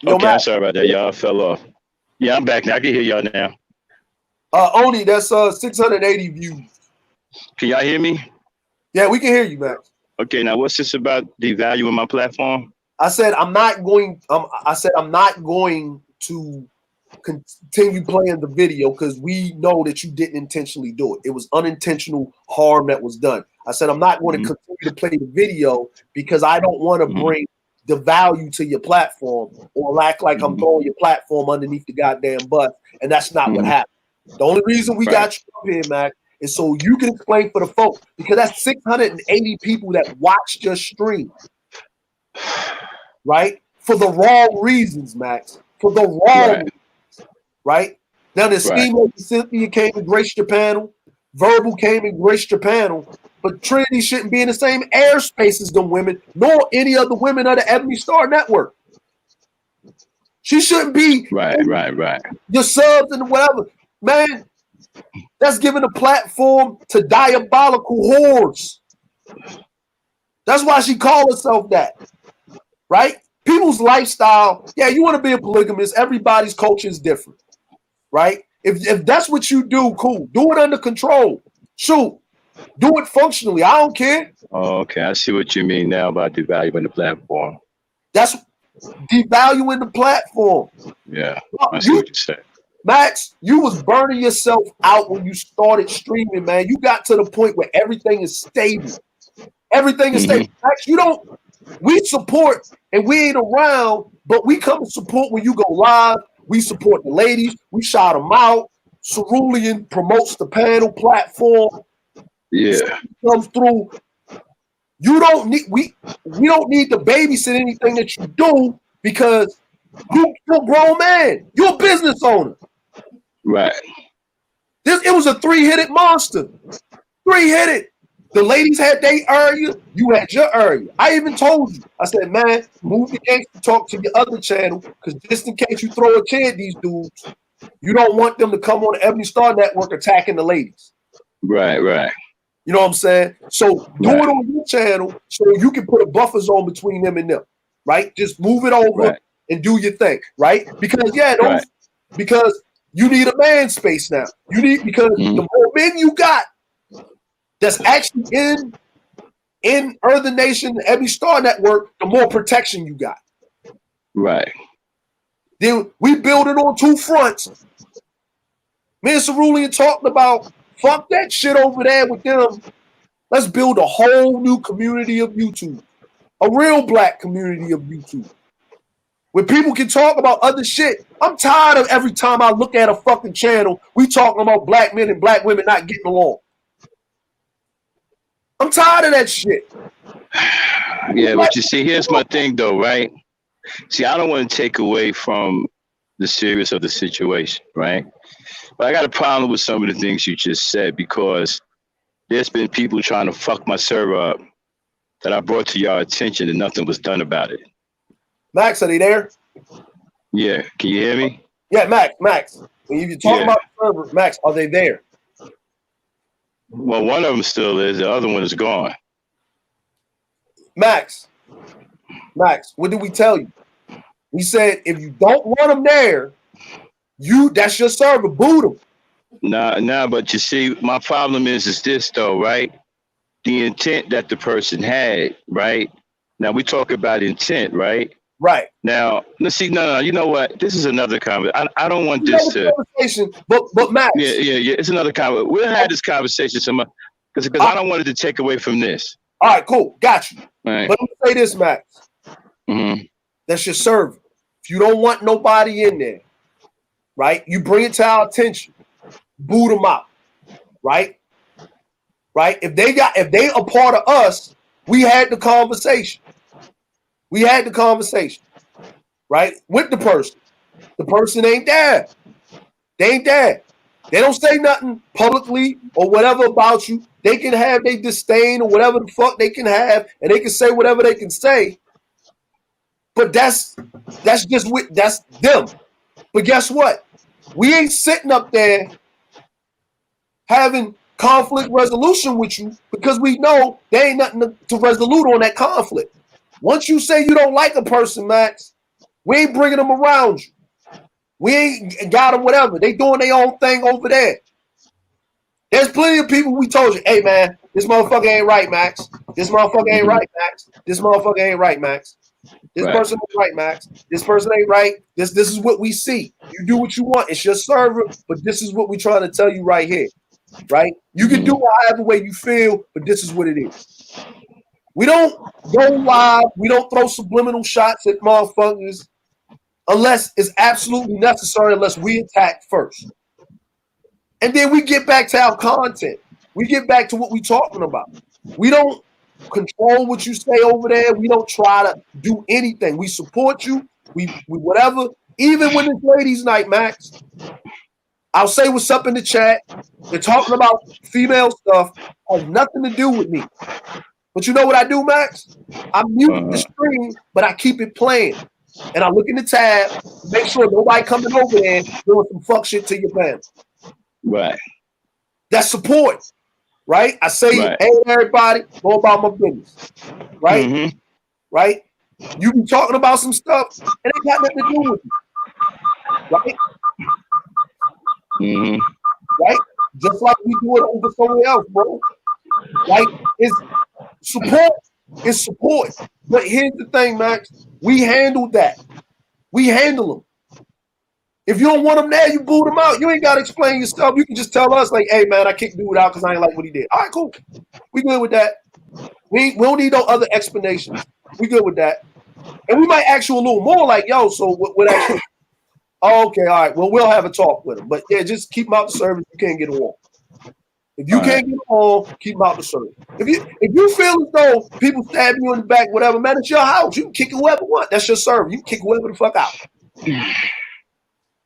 [SPEAKER 2] Yo, okay, Matt, I'm sorry about that. Y'all fell off. Yeah, I'm back now. I can hear y'all now.
[SPEAKER 1] Only that's 680 views.
[SPEAKER 2] Can y'all hear me?
[SPEAKER 1] Yeah, we can hear you, Max.
[SPEAKER 2] Okay, now what's this about devaluing my platform?
[SPEAKER 1] I said I'm not going. I'm not going to continue playing the video because we know that you didn't intentionally do it. It was unintentional harm that was done. I said I'm not going to continue to play the video because I don't want to bring the value to your platform or act like I'm throwing your platform underneath the goddamn bus, and that's not what happened. The only reason we got you up here, Mac, is so you can explain for the folks, because that's 680 people that watched your stream, right? For the wrong reasons, Max. For the wrong reasons, right? Now, the esteemed lady Cynthia came and graced your panel. Verbal came and graced your panel. But Trinity shouldn't be in the same airspace as them women, nor any other women of the Ebony Star Network. She shouldn't be the subs and whatever. Man, that's giving a platform to diabolical whores. That's why she called herself that, right? People's lifestyle, yeah, you want to be a polygamist. Everybody's culture is different, right? If that's what you do, cool. Do it under control. Shoot. Do it functionally. I don't care.
[SPEAKER 2] Oh, okay. I see what you mean now about devaluing the platform.
[SPEAKER 1] That's devaluing the platform.
[SPEAKER 2] Yeah, I see what you said.
[SPEAKER 1] Max, you was burning yourself out when you started streaming, man. You got to the point where everything is stable. Everything is stable. Max, we support and we ain't around, but we come to support when you go live. We support the ladies. We shout them out. Cerulean promotes the panel platform.
[SPEAKER 2] Yeah.
[SPEAKER 1] Comes through. You don't need we don't need to babysit anything that you do because you're a grown man. You're a business owner.
[SPEAKER 2] Right.
[SPEAKER 1] It was a three-headed monster. Three-headed. The ladies had their area, you had your area. I even told you. I said, man, move the gangster talk to your other channel, because just in case you throw a chair at these dudes, you don't want them to come on the Ebony Star Network attacking the ladies.
[SPEAKER 2] Right.
[SPEAKER 1] You know what I'm saying? So do it on your channel so you can put a buffer zone between them and them, right? Just move it over and do your thing, right? Because because you need a man space now. You need because the more men you got that's actually in Earth Nation, the Ebony Star Network, the more protection you got.
[SPEAKER 2] Right.
[SPEAKER 1] Then we build it on two fronts. Me and Cerulean talked about fuck that shit over there with them. Let's build a whole new community of YouTube. A real black community of YouTube. Where people can talk about other shit. I'm tired of every time I look at a fucking channel, we talking about black men and black women not getting along. I'm tired of that shit.
[SPEAKER 2] Yeah, but you see, here's my thing though, right? See, I don't want to take away from the seriousness of the situation, right? But I got a problem with some of the things you just said because there's been people trying to fuck my server up that I brought to your attention and nothing was done about it.
[SPEAKER 1] Max, are they there?
[SPEAKER 2] Yeah, can you hear me?
[SPEAKER 1] Yeah, Max. When you talk about the server, Max, are they there?
[SPEAKER 2] Well, one of them still is. The other one is gone.
[SPEAKER 1] Max, what did we tell you? We said if you don't want them there, that's your server. Boot them.
[SPEAKER 2] Nah, but you see, my problem is this though, right? The intent that the person had, right? Now we talk about intent, right?
[SPEAKER 1] Right.
[SPEAKER 2] Now, let's see. No, you know what? This is another conversation. I don't want this to.
[SPEAKER 1] Conversation, but Max.
[SPEAKER 2] Yeah. It's another conversation. We'll have this conversation some because I don't want it to take away from this.
[SPEAKER 1] All right, cool, got you.
[SPEAKER 2] Right.
[SPEAKER 1] But let me say this, Max.
[SPEAKER 2] Mm-hmm.
[SPEAKER 1] That's your server. If you don't want nobody in there, right? You bring it to our attention. Boot them out, right? Right? If they a part of us, we had the conversation. We had the conversation, right? With the person. The person ain't there. They ain't there. They don't say nothing publicly or whatever about you. They can have their disdain or whatever the fuck they can have, and they can say whatever they can say. But that's them. But guess what? We ain't sitting up there having conflict resolution with you because we know there ain't nothing to resolute on that conflict. Once you say you don't like a person, Max, we ain't bringing them around you. We ain't got them whatever. They doing their own thing over there. There's plenty of people we told you, hey, man, this motherfucker ain't right, Max. This motherfucker ain't right, Max. This motherfucker ain't right, Max. This person ain't right, Max. This person ain't right. This is what we see. You do what you want. It's your server, but this is what we're trying to tell you right here, right? You can do however way you feel, but this is what it is. We don't go live. We don't throw subliminal shots at motherfuckers unless it's absolutely necessary, unless we attack first. And then we get back to our content. We get back to what we're talking about. We don't control what you say over there. We don't try to do anything. We support you. We whatever. Even when it's ladies' night, Max, I'll say what's up in the chat. They're talking about female stuff. Has nothing to do with me. But you know what I do, Max? I mute the screen, but I keep it playing. And I look in the tab, make sure nobody coming over there doing some fuck shit to your family.
[SPEAKER 2] Right.
[SPEAKER 1] That's support. Right? I say, hey, everybody, go about my business. Right?
[SPEAKER 2] Mm-hmm.
[SPEAKER 1] Right? You be talking about some stuff, and it ain't got nothing to do with you. Right?
[SPEAKER 2] Mm-hmm.
[SPEAKER 1] Right? Just like we do it over somewhere else, bro. Like, it's support. It's support. But here's the thing, Max. We handle that. We handle them. If you don't want them there, you boot them out. You ain't got to explain yourself. You can just tell us, like, hey, man, I kicked dude out because I ain't like what he did. All right, cool. We good with that. We don't need no other explanations. We good with that. And we might ask you a little more like, yo, so what actually? Oh, okay, all right. Well, we'll have a talk with him. But, yeah, just keep him out the service. You can't get him on. If you can't get him on, keep him out the service. If you feel as though people stab you in the back, whatever, man, it's your house. You can kick whoever you want. That's your server. You can kick whoever the fuck out.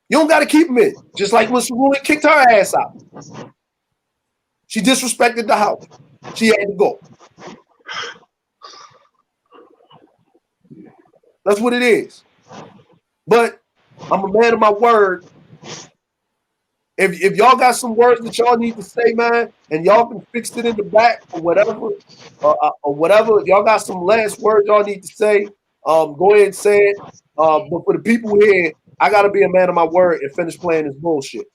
[SPEAKER 1] You don't got to keep him in. Just like when Cerulli kicked her ass out. She disrespected the house. She had to go. That's what it is. But I'm a man of my word. If y'all got some words that y'all need to say, man, and y'all can fix it in the back or whatever, or whatever, if y'all got some last words y'all need to say, go ahead and say it. But for the people here, I got to be a man of my word and finish playing this bullshit.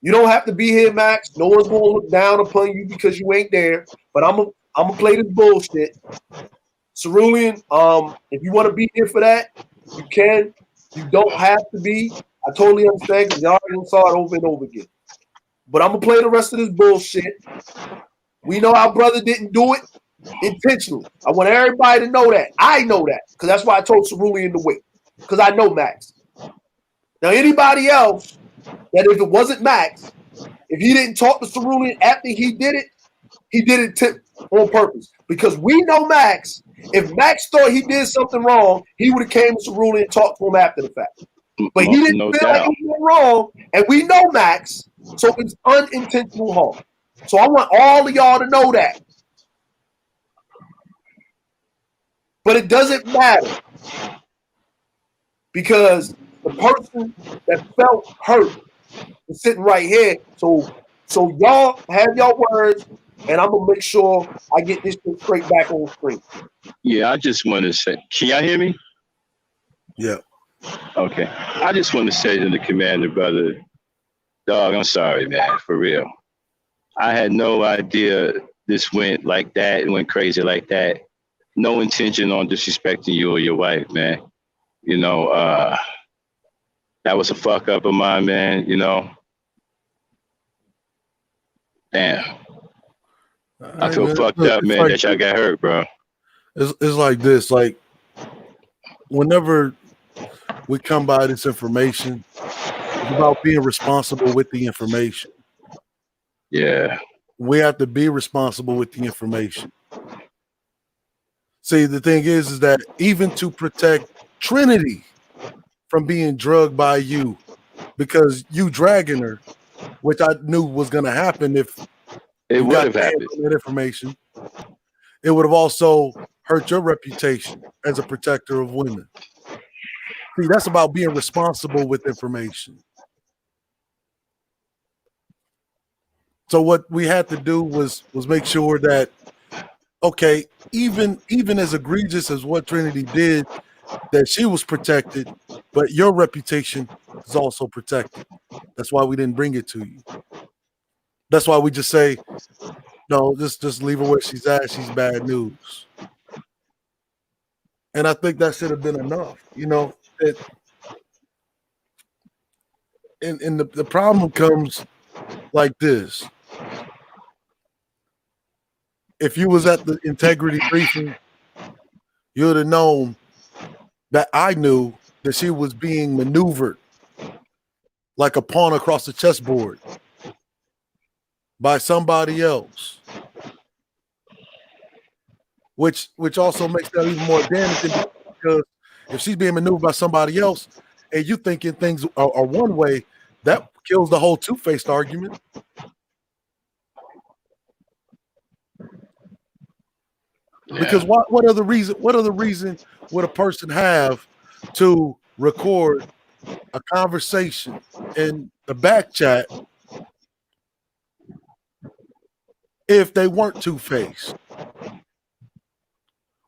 [SPEAKER 1] You don't have to be here, Max. No one's going to look down upon you because you ain't there. But I'm gonna play this bullshit. Cerulean, if you want to be here for that, you can. You don't have to be. I totally understand because y'all already saw it over and over again. But I'm going to play the rest of this bullshit. We know our brother didn't do it intentionally. I want everybody to know that. I know that because that's why I told Cerulean to wait because I know Max. Now, anybody else that if it wasn't Max, if he didn't talk to Cerulean after he did it on purpose. Because we know Max, if Max thought he did something wrong, he would have came to Cerulean and talked to him after the fact. But he didn't feel like he did wrong, and we know Max, so it's unintentional harm. So I want all of y'all to know that. But it doesn't matter because the person that felt hurt is sitting right here. So y'all have your words, and I'm gonna make sure I get this thing straight back on screen.
[SPEAKER 2] Yeah, I just want to say, can y'all hear me?
[SPEAKER 6] Yeah.
[SPEAKER 2] Okay. I just want to say to the commander, brother, dog, I'm sorry, man, for real. I had no idea this went like that and went crazy like that. No intention on disrespecting you or your wife, man. You know, that was a fuck up of mine, man. You know, damn.
[SPEAKER 6] All
[SPEAKER 2] I
[SPEAKER 6] right,
[SPEAKER 2] feel
[SPEAKER 6] man.
[SPEAKER 2] fucked
[SPEAKER 6] Look,
[SPEAKER 2] up,
[SPEAKER 6] it's
[SPEAKER 2] man,
[SPEAKER 6] like
[SPEAKER 2] that y'all got hurt, bro.
[SPEAKER 6] it's like this. Like whenever we come by this information, it's about being responsible with the information.
[SPEAKER 2] Yeah.
[SPEAKER 6] We have to be responsible with the information. See, the thing is that even to protect Trinity from being drugged by you, because you dragging her, which I knew was going to happen if
[SPEAKER 2] It
[SPEAKER 6] you
[SPEAKER 2] would
[SPEAKER 6] got
[SPEAKER 2] have
[SPEAKER 6] your hands
[SPEAKER 2] happened.
[SPEAKER 6] on that information, it would have also hurt your reputation as a protector of women. See, that's about being responsible with information. So what we had to do was make sure that, okay, even as egregious as what Trinity did, that she was protected, but your reputation is also protected. That's why we didn't bring it to you. That's why we just say, no, just leave her where she's at. She's bad news. And I think that should have been enough. You know, and the problem comes like this. If you was at the integrity briefing, you would have known that I knew that she was being maneuvered like a pawn across the chessboard by somebody else, which also makes that even more damaging, because if she's being maneuvered by somebody else and you thinking things are one way, that kills the whole two-faced argument. Because
[SPEAKER 2] Yeah.
[SPEAKER 6] what other reason would a person have to record a conversation in the back chat if they weren't two-faced?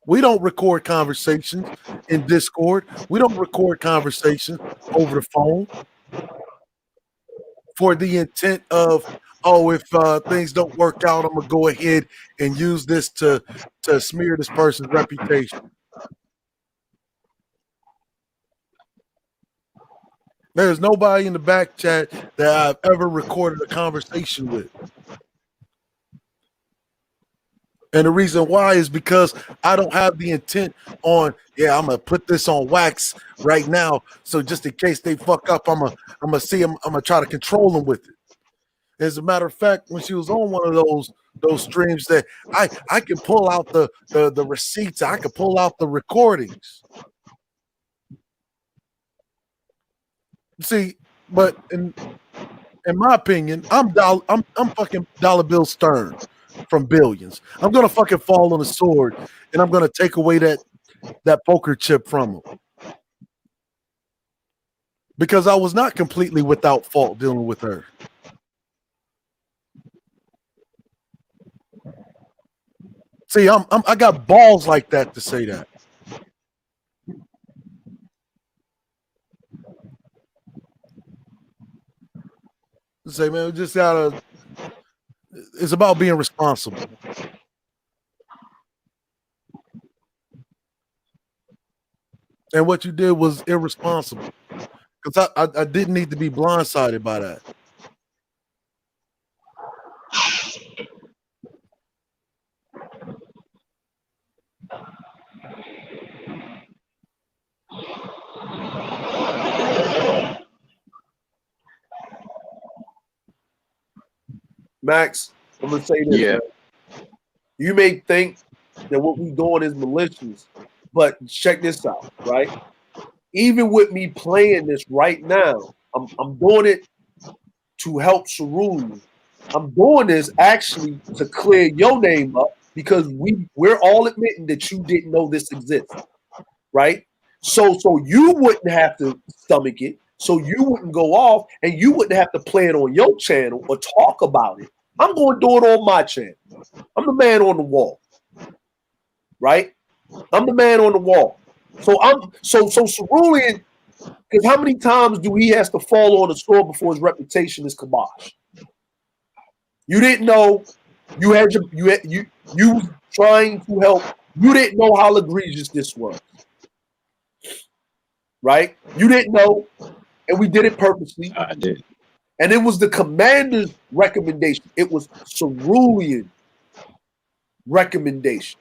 [SPEAKER 6] We don't record conversations in Discord. We don't record conversations over the phone for the intent of, oh, if things don't work out, I'm gonna go ahead and use this to smear this person's reputation. There's nobody in the back chat that I've ever recorded a conversation with. And the reason why is because I don't have the intent on, yeah, I'm gonna put this on wax right now. So just in case they fuck up, I'm gonna see them, I'm gonna try to control them with it. As a matter of fact, when she was on one of those streams, that I can pull out the receipts, I can pull out the recordings. See, but in my opinion, I'm fucking Dollar Bill Stern from Billions. I'm gonna fucking fall on the sword, and I'm gonna take away that poker chip from him, because I was not completely without fault dealing with her. See, I got balls like that to say that. Say, man, we just gotta. It's about being responsible. And what you did was irresponsible, because I didn't need to be blindsided by that.
[SPEAKER 1] Max, I'm gonna say this,
[SPEAKER 2] Yeah.
[SPEAKER 1] man. You may think that what we're doing is malicious, but check this out, right? Even with me playing this right now, I'm doing it to help Cerulli. I'm doing this actually to clear your name up, because we're all admitting that you didn't know this exists, right? So you wouldn't have to stomach it, so you wouldn't go off, and you wouldn't have to play it on your channel or talk about it. I'm going to do it on my channel. I'm the man on the wall, right? I'm the man on the wall. So Cerulean, because how many times do he has to fall on the sword before his reputation is kiboshed? You didn't know you had you trying to help. You didn't know how egregious this was, right? You didn't know, and we did it purposely.
[SPEAKER 2] I did.
[SPEAKER 1] And it was the commander's recommendation. It was Cerulean recommendation,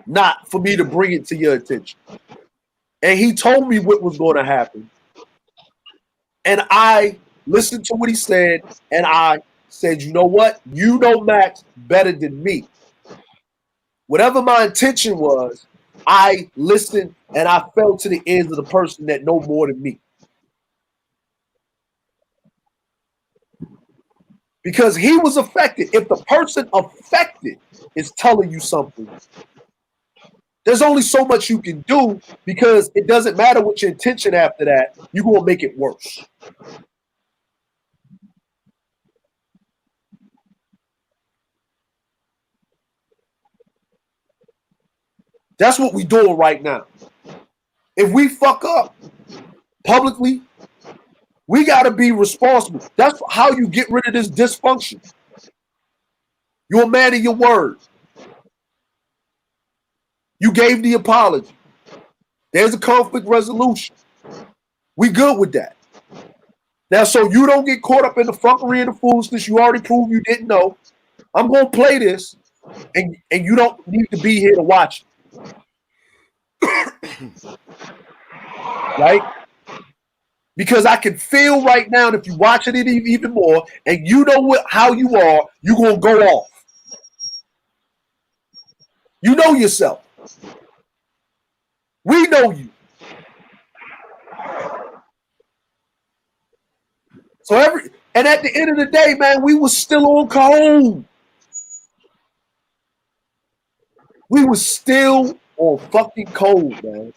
[SPEAKER 1] not for me to bring it to your attention. And he told me what was going to happen. And I listened to what he said, and I said, you know what? You know Max better than me. Whatever my intention was, I listened and I fell to the ears of the person that know more than me. Because he was affected. If the person affected is telling you something, there's only so much you can do, because it doesn't matter what your intention after that, you're going to make it worse. That's what we're doing right now. If we fuck up publicly, we got to be responsible. That's how you get rid of this dysfunction. You're a man of your word. You gave the apology. There's a conflict resolution. We good with that. Now, so you don't get caught up in the fuckery and the foolishness you already proved you didn't know. I'm going to play this, and you don't need to be here to watch it. Right? Because I can feel right now that if you're watching it even more, and you know how you are, you're going to go off. You know yourself. We know you. And at the end of the day, man, we was still on cold. We was still on fucking cold, man.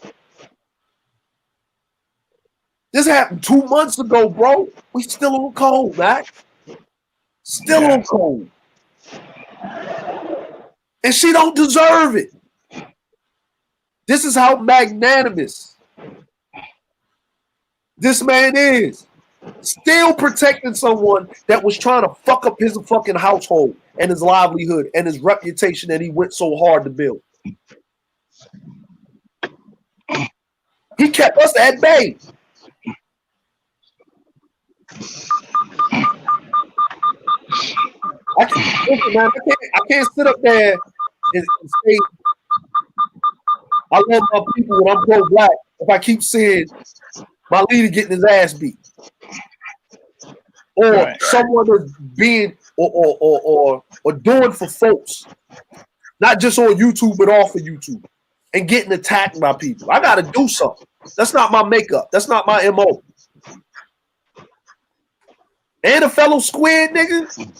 [SPEAKER 1] This happened 2 months ago, bro. We still on cold, man. Still on cold. And she don't deserve it. This is how magnanimous this man is. Still protecting someone that was trying to fuck up his fucking household and his livelihood and his reputation that he went so hard to build. He kept us at bay. I can't sit up there and say I love my people when I'm pro-black if I keep seeing my leader getting his ass beat. Or someone is being or doing for folks, not just on YouTube but off of YouTube, and getting attacked by people. I gotta do something. That's not my makeup. That's not my MO. And a fellow squid nigga.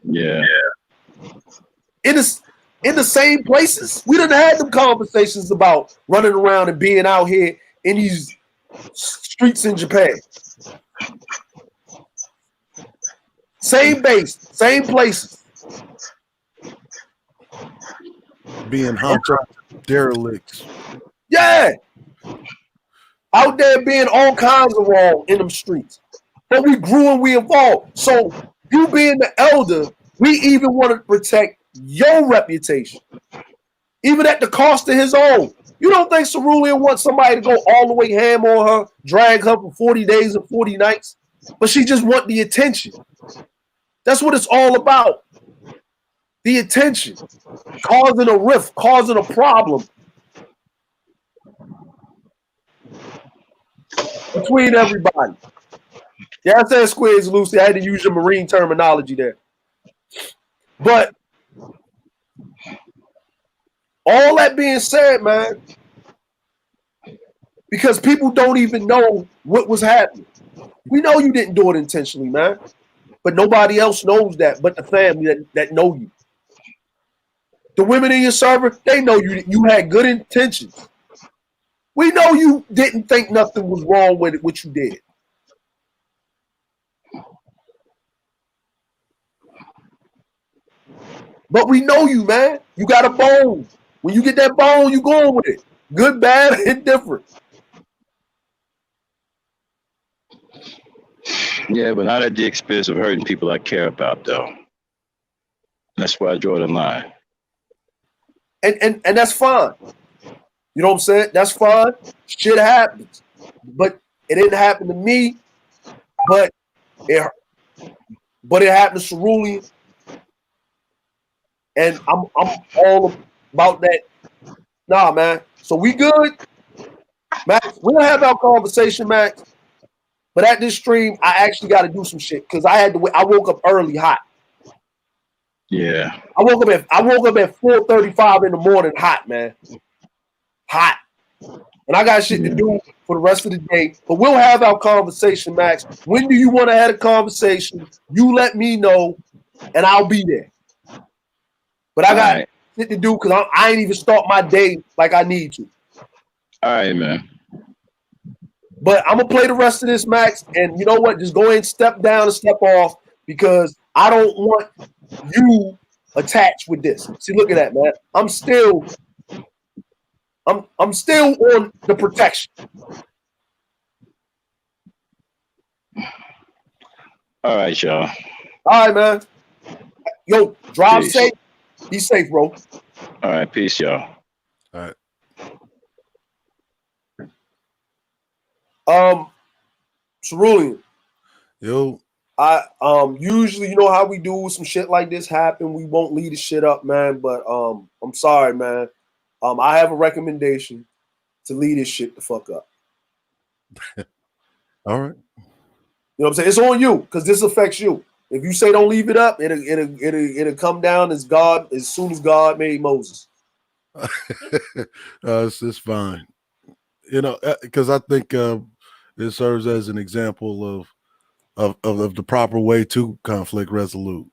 [SPEAKER 2] Yeah.
[SPEAKER 1] In the same places. We done had them conversations about running around and being out here in these streets in Japan. Same base, same places.
[SPEAKER 6] Being honcho derelicts.
[SPEAKER 1] Yeah. Out there being all kinds of wrong in them streets. But we grew and we evolved. So you being the elder, we even want to protect your reputation. Even at the cost of his own. You don't think Cerulean wants somebody to go all the way ham on her, drag her for 40 days and 40 nights? But she just want the attention. That's what it's all about. The attention. Causing a rift, causing a problem between everybody. Yeah, I said squids, Lucy. I had to use your marine terminology there. But all that being said, man, because people don't even know what was happening. We know you didn't do it intentionally, man. But nobody else knows that but the family that know you. The women in your server, they know you had good intentions. We know you didn't think nothing was wrong with it, what you did. But we know you, man. You got a bone. When you get that bone, you going with it. Good, bad, indifferent.
[SPEAKER 2] Yeah, but not at the expense of hurting people I care about, though. That's where I draw the line.
[SPEAKER 1] And that's fine. You know what I'm saying? That's fine. Shit happens. But it didn't happen to me. But it happened to Cerulean. And I'm all about that. Nah, man. So we good. Max, we'll have our conversation, Max. But at this stream, I actually got to do some shit because I woke up early, hot.
[SPEAKER 2] Yeah.
[SPEAKER 1] I woke up at 4:35 in the morning, hot, man. Hot. And I got shit to do for the rest of the day. But we'll have our conversation, Max. When do you want to have a conversation? You let me know, and I'll be there. But I got shit to do because I ain't even start my day like I need to.
[SPEAKER 2] All right, man.
[SPEAKER 1] But I'm going to play the rest of this, Max. And you know what? Just go ahead and step down and step off because I don't want you attached with this. See, look at that, man. I'm still on the protection.
[SPEAKER 2] All right, y'all.
[SPEAKER 1] All right, man. Yo, drive
[SPEAKER 2] Peace.
[SPEAKER 1] safe. Be safe, bro.
[SPEAKER 2] All right, peace, y'all.
[SPEAKER 6] All right.
[SPEAKER 1] Cerulean.
[SPEAKER 6] Yo.
[SPEAKER 1] I usually, you know how we do some shit like this happen. We won't lead the shit up, man. But I'm sorry, man. I have a recommendation to lead this shit the fuck up.
[SPEAKER 6] All right.
[SPEAKER 1] You know what I'm saying? It's on you because this affects you. If you say don't leave it up, it'll come down as soon as God made Moses.
[SPEAKER 6] It's fine. You know, because I think it serves as an example of the proper way to conflict resolute.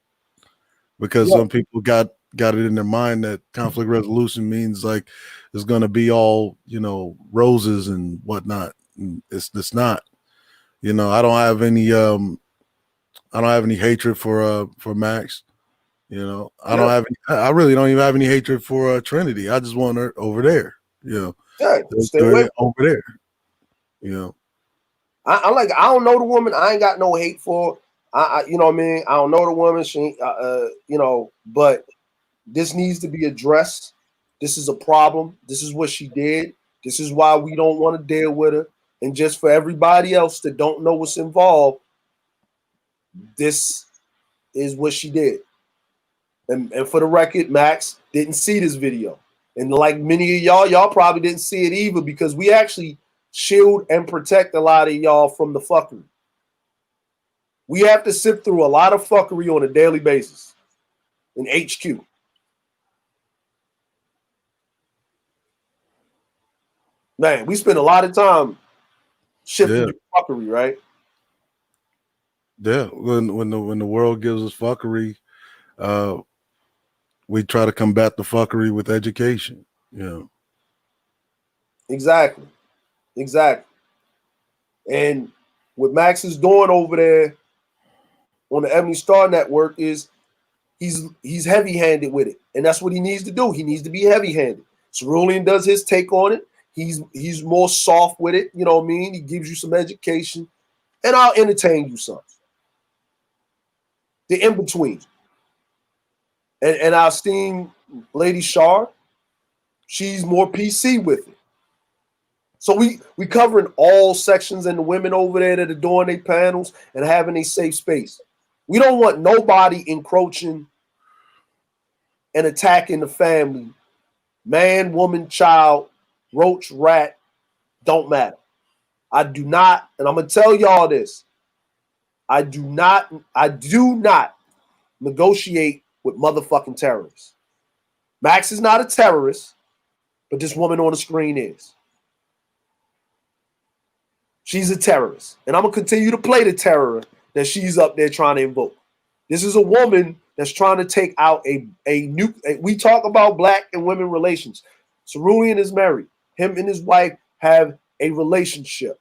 [SPEAKER 6] Because some people got it in their mind that conflict resolution means like it's going to be all, you know, roses and whatnot. And it's not. You know, I don't have any hatred for Max. You know, I really don't even have any hatred for Trinity. I just want her over there. You know,
[SPEAKER 1] stay away
[SPEAKER 6] over there. You know,
[SPEAKER 1] I don't know the woman. I ain't got no hate for her. You know what I mean? I don't know the woman. She ain't, you know, but this needs to be addressed. This is a problem. This is what she did. This is why we don't want to deal with her. And just for everybody else that don't know what's involved, this is what she did. And for the record, Max didn't see this video. And like many of y'all probably didn't see it either because we actually shield and protect a lot of y'all from the fuckery. We have to sift through a lot of fuckery on a daily basis in HQ. Man, we spend a lot of time shifting through fuckery, right?
[SPEAKER 6] Yeah. When the world gives us fuckery, we try to combat the fuckery with education. Yeah. Exactly.
[SPEAKER 1] And what Max is doing over there on the Ebony Star Network is he's heavy-handed with it. And that's what he needs to do. He needs to be heavy-handed. Cerulean does his take on it. He's more soft with it. You know what I mean? He gives you some education. And I'll entertain you some. The in-between. And our esteemed Lady Shar, she's more PC with it. So we covering all sections and the women over there that are doing their panels and having a safe space. We don't want nobody encroaching and attacking the family. Man, woman, child, roach, rat, don't matter. I do not, and I'm going to tell y'all this. I do not negotiate with motherfucking terrorists. Max is not a terrorist, but this woman on the screen is. She's a terrorist. And I'm going to continue to play the terror that she's up there trying to invoke. This is a woman that's trying to take out a new. We talk about black and women relations. Cerulean is married. Him and his wife have a relationship.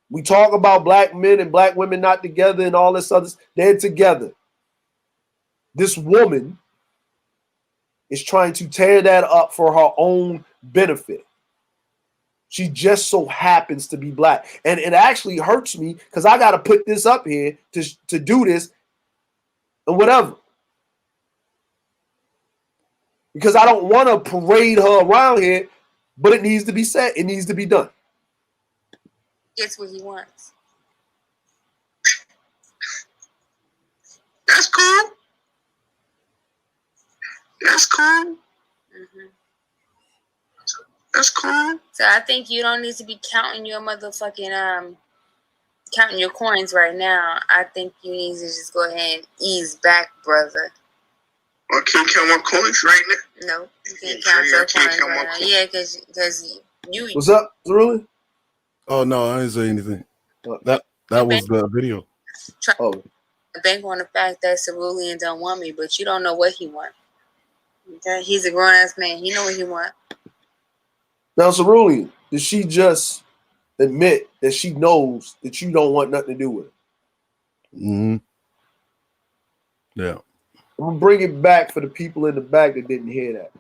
[SPEAKER 1] We talk about black men and black women not together and all this other. They're together. This woman is trying to tear that up for her own benefit. She just so happens to be black. And it actually hurts me because I got to put this up here to do this and whatever. Because I don't want to parade her around here, but it needs to be said. It needs to be done.
[SPEAKER 4] Gets what he wants.
[SPEAKER 5] That's cool. That's cool.
[SPEAKER 4] Mm-hmm.
[SPEAKER 5] That's cool.
[SPEAKER 4] So I think you don't need to be counting your motherfucking counting your coins right now. I think you need to just go ahead and ease back, brother.
[SPEAKER 5] I can't count my coins right now.
[SPEAKER 4] No, you can't count your coins right now. Yeah, because you.
[SPEAKER 1] What's up, Zeruli?
[SPEAKER 6] Oh no, I didn't say anything. That was the video.
[SPEAKER 1] Oh,
[SPEAKER 4] Bank on the fact that Cerulean don't want me, but you don't know what he want. Okay, he's a grown ass man. He know what he want.
[SPEAKER 1] now Cerulean, did she just admit that she knows that you don't want nothing to do with it?
[SPEAKER 6] Mm-hmm. Yeah.
[SPEAKER 1] I'm gonna bring it back for the people in the back that didn't hear that.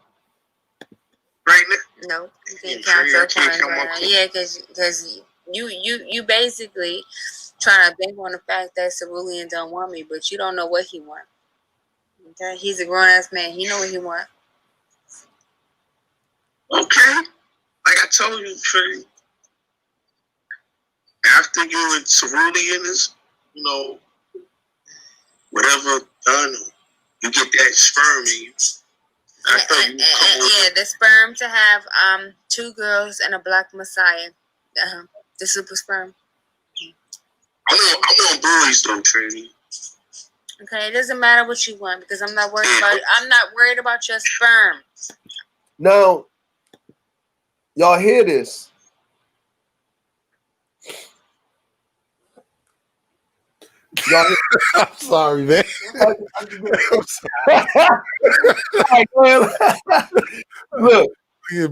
[SPEAKER 5] Right now.
[SPEAKER 4] No, you can't count your coins right now. Yeah, because you basically trying to bank on the fact that Cerulean don't want me, but you don't know what he want. Okay, he's a grown ass man. He know what he want.
[SPEAKER 5] Okay. Like I told you, Trey, after you and Cerulean is, whatever done, you get that sperm in you.
[SPEAKER 4] The sperm to have 2 girls and a black messiah. The super sperm.
[SPEAKER 5] I want boys though, Trini.
[SPEAKER 4] Okay, it doesn't matter what you want because I'm not worried about your sperm.
[SPEAKER 1] Now, y'all hear this? Y'all hear
[SPEAKER 6] I'm sorry, man.
[SPEAKER 1] Look,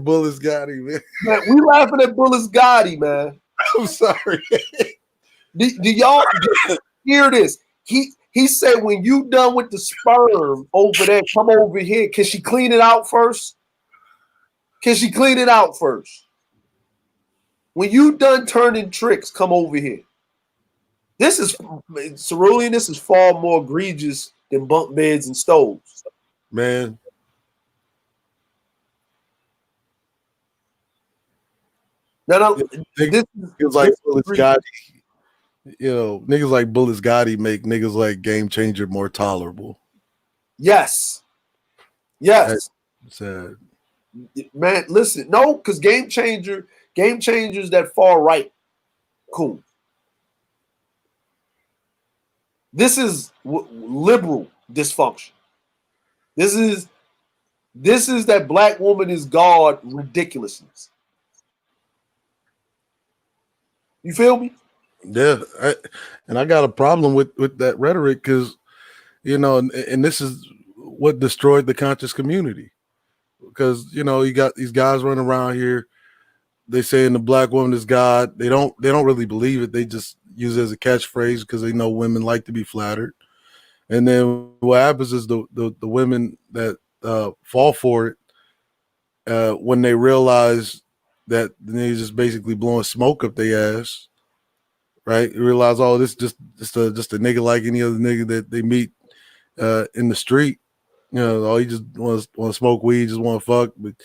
[SPEAKER 6] Bullets got him, man.
[SPEAKER 1] we laughing at Bullets Gotti, man.
[SPEAKER 6] I'm sorry.
[SPEAKER 1] Do y'all hear this? He said, when you done with the sperm over there, come over here. Can she clean it out first? Can she clean it out first? When you done turning tricks, come over here. This is Cerulean. This is far more egregious than bunk beds and stoves,
[SPEAKER 6] man.
[SPEAKER 1] No,
[SPEAKER 6] this is like Bullets Gotti. Niggas like Bullets Gotti make niggas like Game Changer more tolerable.
[SPEAKER 1] Yes.
[SPEAKER 6] That's sad.
[SPEAKER 1] Man, listen, no, because Game Changers that far right, cool. This is liberal dysfunction. This is that black woman is God ridiculousness. You feel me?
[SPEAKER 6] Yeah, I got a problem with that rhetoric because, and this is what destroyed the conscious community. Because you got these guys running around here, they saying the black woman is God. They don't really believe it. They just use it as a catchphrase because they know women like to be flattered. And then what happens is the women that fall for it when they realize that they're just basically blowing smoke up their ass. Right, you realize, this just a nigga like any other nigga that they meet in the street. He just want to smoke weed, just want to fuck, but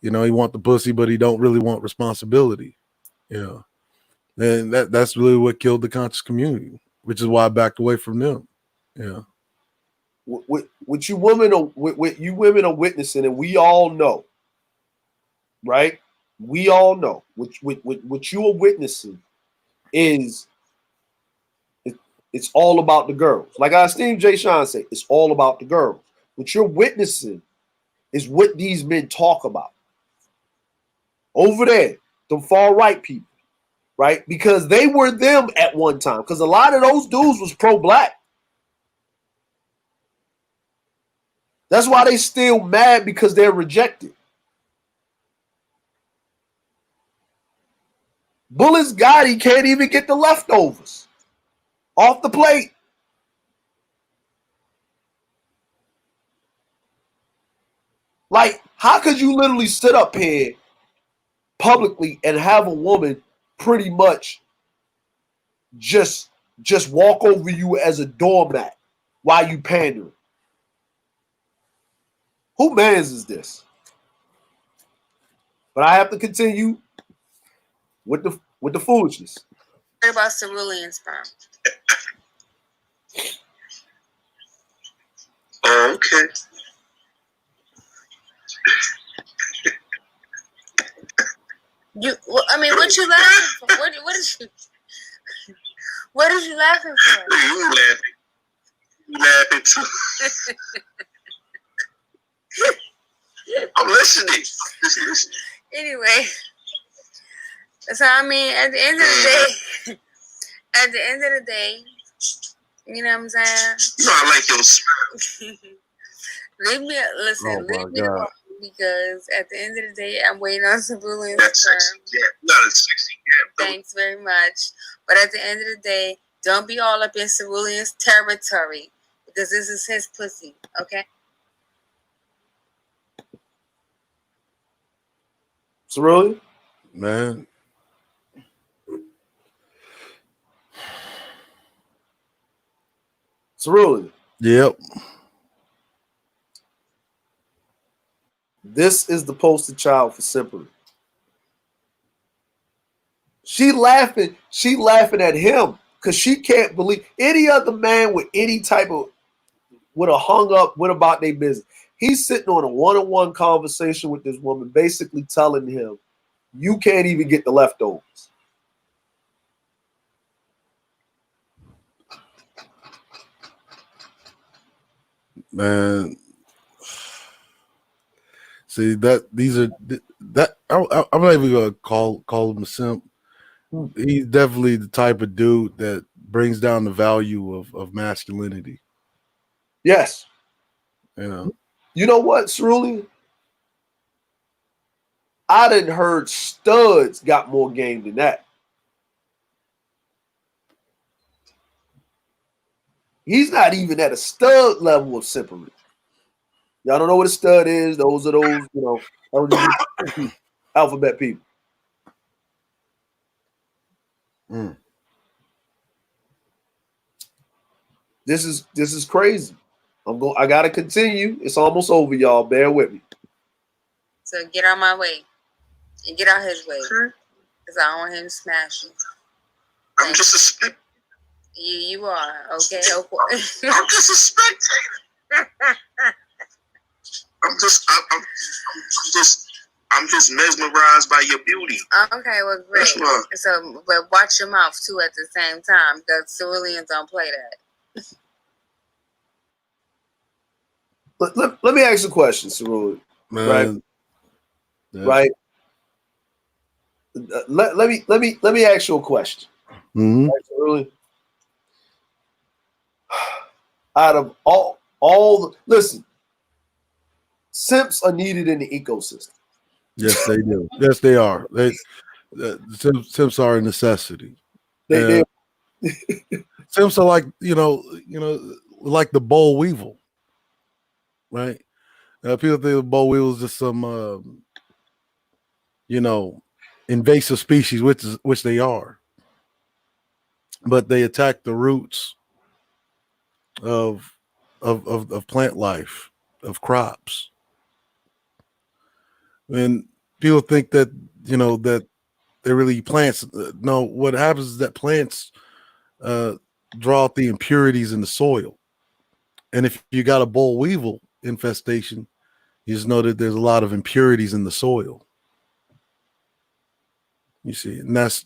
[SPEAKER 6] he want the pussy, but he don't really want responsibility. And that's really what killed the conscious community, which is why I backed away from them. Yeah,
[SPEAKER 1] what you women are witnessing, and we all know, right? We all know what you are witnessing is. It's all about the girls. Like our esteemed Jay Sean said, it's all about the girls. What you're witnessing is what these men talk about. Over there, the far right people, right? Because they were them at one time. Because a lot of those dudes was pro-black. That's why they still mad because they're rejected. Bullets Gotti can't even get the leftovers off the plate. Like, how could you literally sit up here publicly and have a woman pretty much just walk over you as a doormat while you pandering? Who mans is this? But I have to continue with the foolishness.
[SPEAKER 4] What about cerulean sperm?
[SPEAKER 5] Oh, okay.
[SPEAKER 4] I mean, what you laughing for? What is you laughing for?
[SPEAKER 5] You laughing. You laughing too. I'm listening. Just listening.
[SPEAKER 4] Anyway, so I mean, at the end of the day, you know what I'm saying?
[SPEAKER 5] You know, I like your smile.
[SPEAKER 4] Leave me alone, because at the end of the day, I'm waiting on cerulean
[SPEAKER 5] That's
[SPEAKER 4] sperm.
[SPEAKER 5] sexy. Yeah, not a sexy. Yeah,
[SPEAKER 4] Thanks very much. But at the end of the day, don't be all up in cerulean's territory, because this is his pussy, okay?
[SPEAKER 1] Cerulean?
[SPEAKER 6] Man.
[SPEAKER 1] Cerulean.
[SPEAKER 6] Yep.
[SPEAKER 1] This is the poster child for simpering. She laughing at him because she can't believe any other man with any type of would have hung up, went about their business. He's sitting on a one-on-one conversation with this woman, basically telling him, you can't even get the leftovers.
[SPEAKER 6] Man. See that these are that I'm not even gonna call him a simp. He's definitely the type of dude that brings down the value of masculinity.
[SPEAKER 1] Yes.
[SPEAKER 6] You know.
[SPEAKER 1] You know what, Cerulean? I didn't heard studs got more game than that. He's not even at a stud level of simpery. Y'all don't know what a stud is. Those are those, alphabet people.
[SPEAKER 6] Mm.
[SPEAKER 1] This is crazy. I gotta continue. It's almost over, y'all. Bear with me.
[SPEAKER 4] So get out my way. And get out his way. Because I don't want him to smash you.
[SPEAKER 5] I'm just a spectator.
[SPEAKER 4] You are, okay?
[SPEAKER 5] I'm just a spectator. I'm just mesmerized by your beauty.
[SPEAKER 4] Okay, well, great. So, but watch your mouth too at the same time, because ceruleans don't play that.
[SPEAKER 1] Let me ask you a question, Cerulean. Right?
[SPEAKER 6] Yeah.
[SPEAKER 1] Right. Let me ask you a question.
[SPEAKER 6] Mm-hmm.
[SPEAKER 1] Right, Cerulean? Out of all listen, simps are needed in the ecosystem.
[SPEAKER 6] Yes, they do. Yes, they are. Simps are a necessity.
[SPEAKER 1] They
[SPEAKER 6] Simps are like like the boll weevil, right? People think the boll weevil is just some invasive species, which they are, but they attack the roots of plant life, of crops. And people think that that they're really plants. No, what happens is that plants draw out the impurities in the soil, and if you got a boll weevil infestation, you just know that there's a lot of impurities in the soil. You see, and that's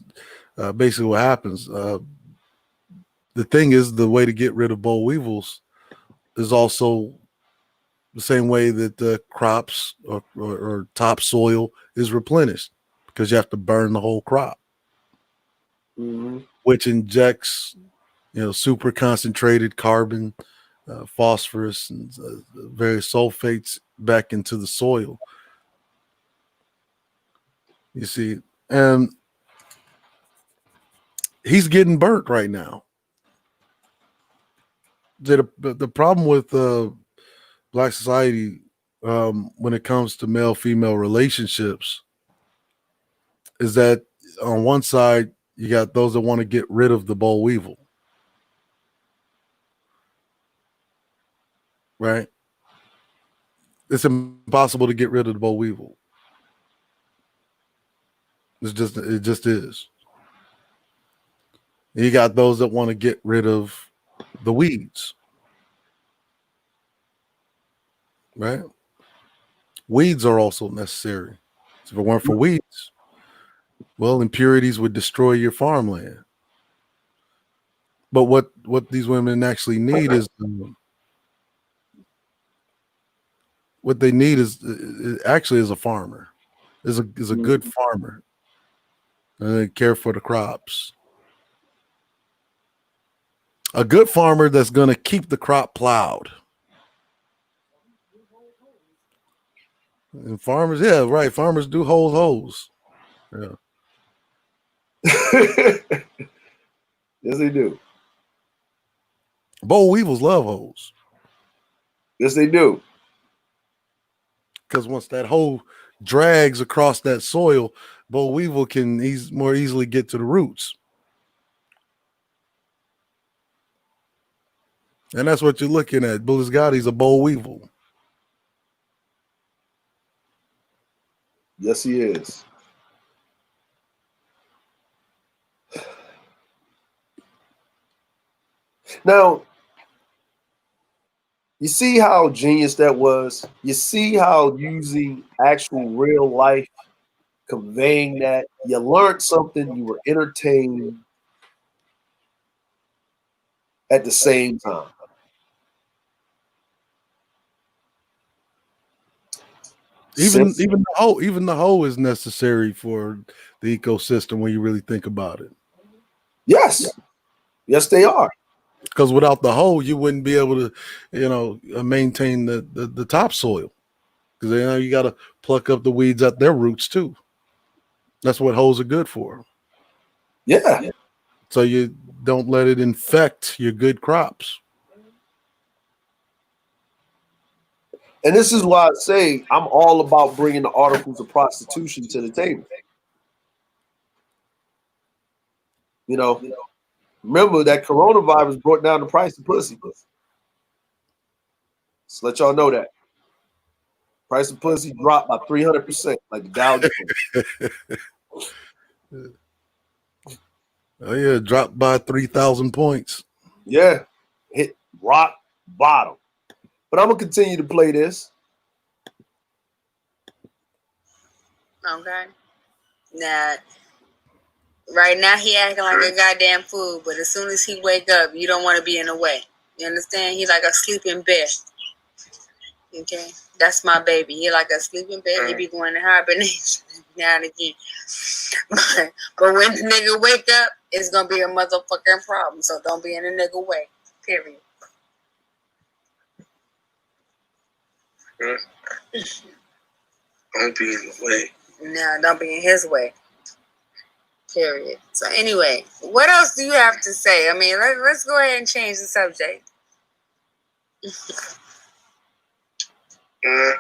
[SPEAKER 6] basically what happens. The thing is, the way to get rid of boll weevils is also the same way that the crops or topsoil is replenished, because you have to burn the whole crop, which injects super concentrated carbon, phosphorus, and various sulfates back into the soil. You see, and he's getting burnt right now. The problem with Black society when it comes to male-female relationships is that on one side, you got those that want to get rid of the boll weevil, right? It's impossible to get rid of the boll weevil. It just is. You got those that want to get rid of the weeds, right? Weeds are also necessary. So if it weren't for weeds, well, impurities would destroy your farmland. But what these women actually need is what they need is actually is a farmer, is a good farmer, and they care for the crops. A good farmer that's going to keep the crop plowed. And farmers, yeah, right. Farmers do hold hoes. Yeah.
[SPEAKER 1] Yes, they do.
[SPEAKER 6] Boll weevils love hoes.
[SPEAKER 1] Yes, they do.
[SPEAKER 6] Because once that hoe drags across that soil, boll weevil can more easily get to the roots. And that's what you're looking at. Bullisgotti's a boll weevil.
[SPEAKER 1] Yes, he is. Now, you see how genius that was? You see how using actual real life, conveying that, you learned something, you were entertained at the same time.
[SPEAKER 6] Even the hoe is necessary for the ecosystem when you really think about it.
[SPEAKER 1] Yes. Yes, they are.
[SPEAKER 6] Because without the hoe, you wouldn't be able to, maintain the topsoil. Because you got to pluck up the weeds at their roots too. That's what hoes are good for.
[SPEAKER 1] Yeah.
[SPEAKER 6] So you don't let it infect your good crops.
[SPEAKER 1] And this is why I say I'm all about bringing the articles of prostitution to the table. Remember that coronavirus brought down the price of pussy. So let y'all know that. Price of pussy dropped by 300%, like the Dow Jones.
[SPEAKER 6] Oh yeah, dropped by 3,000 points.
[SPEAKER 1] Yeah, hit rock bottom. But I'm gonna continue to play this.
[SPEAKER 4] Okay. Now, right now he acting like a goddamn fool, but as soon as he wake up, you don't want to be in the way. You understand? He's like a sleeping bear. Okay, that's my baby. He like a sleeping bear. He be going to hibernation now and again. But when the nigga wake up, it's gonna be a motherfucking problem. So don't be in the nigga way. Period.
[SPEAKER 5] Don't be in the way.
[SPEAKER 4] No, don't be in his way. Period. So anyway, what else do you have to say? I mean, let's go ahead and change the subject.
[SPEAKER 5] I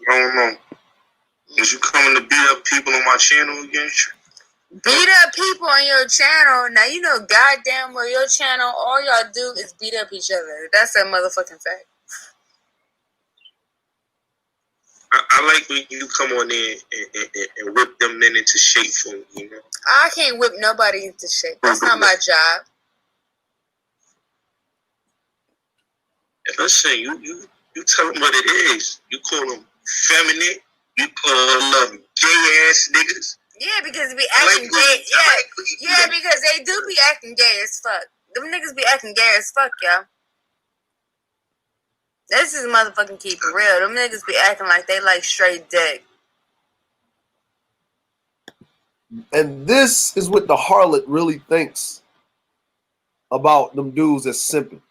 [SPEAKER 5] don't know. Is you coming to beat up people on my channel again?
[SPEAKER 4] Beat up people on your channel. Now you know goddamn well your channel, all y'all do is beat up each other. That's a motherfucking fact.
[SPEAKER 5] I like when you come on there and whip them men into shape for me,
[SPEAKER 4] I can't whip nobody into shape. That's not my job.
[SPEAKER 5] Listen, you tell them what it is. You call them feminine. You call them gay ass niggas.
[SPEAKER 4] Yeah, because they be acting gay. Yeah, because they do be acting gay as fuck. Them niggas be acting gay as fuck, y'all. This is motherfucking keep it real. Them niggas be acting like they like straight dick.
[SPEAKER 1] And this is what the harlot really thinks about them dudes that's simping.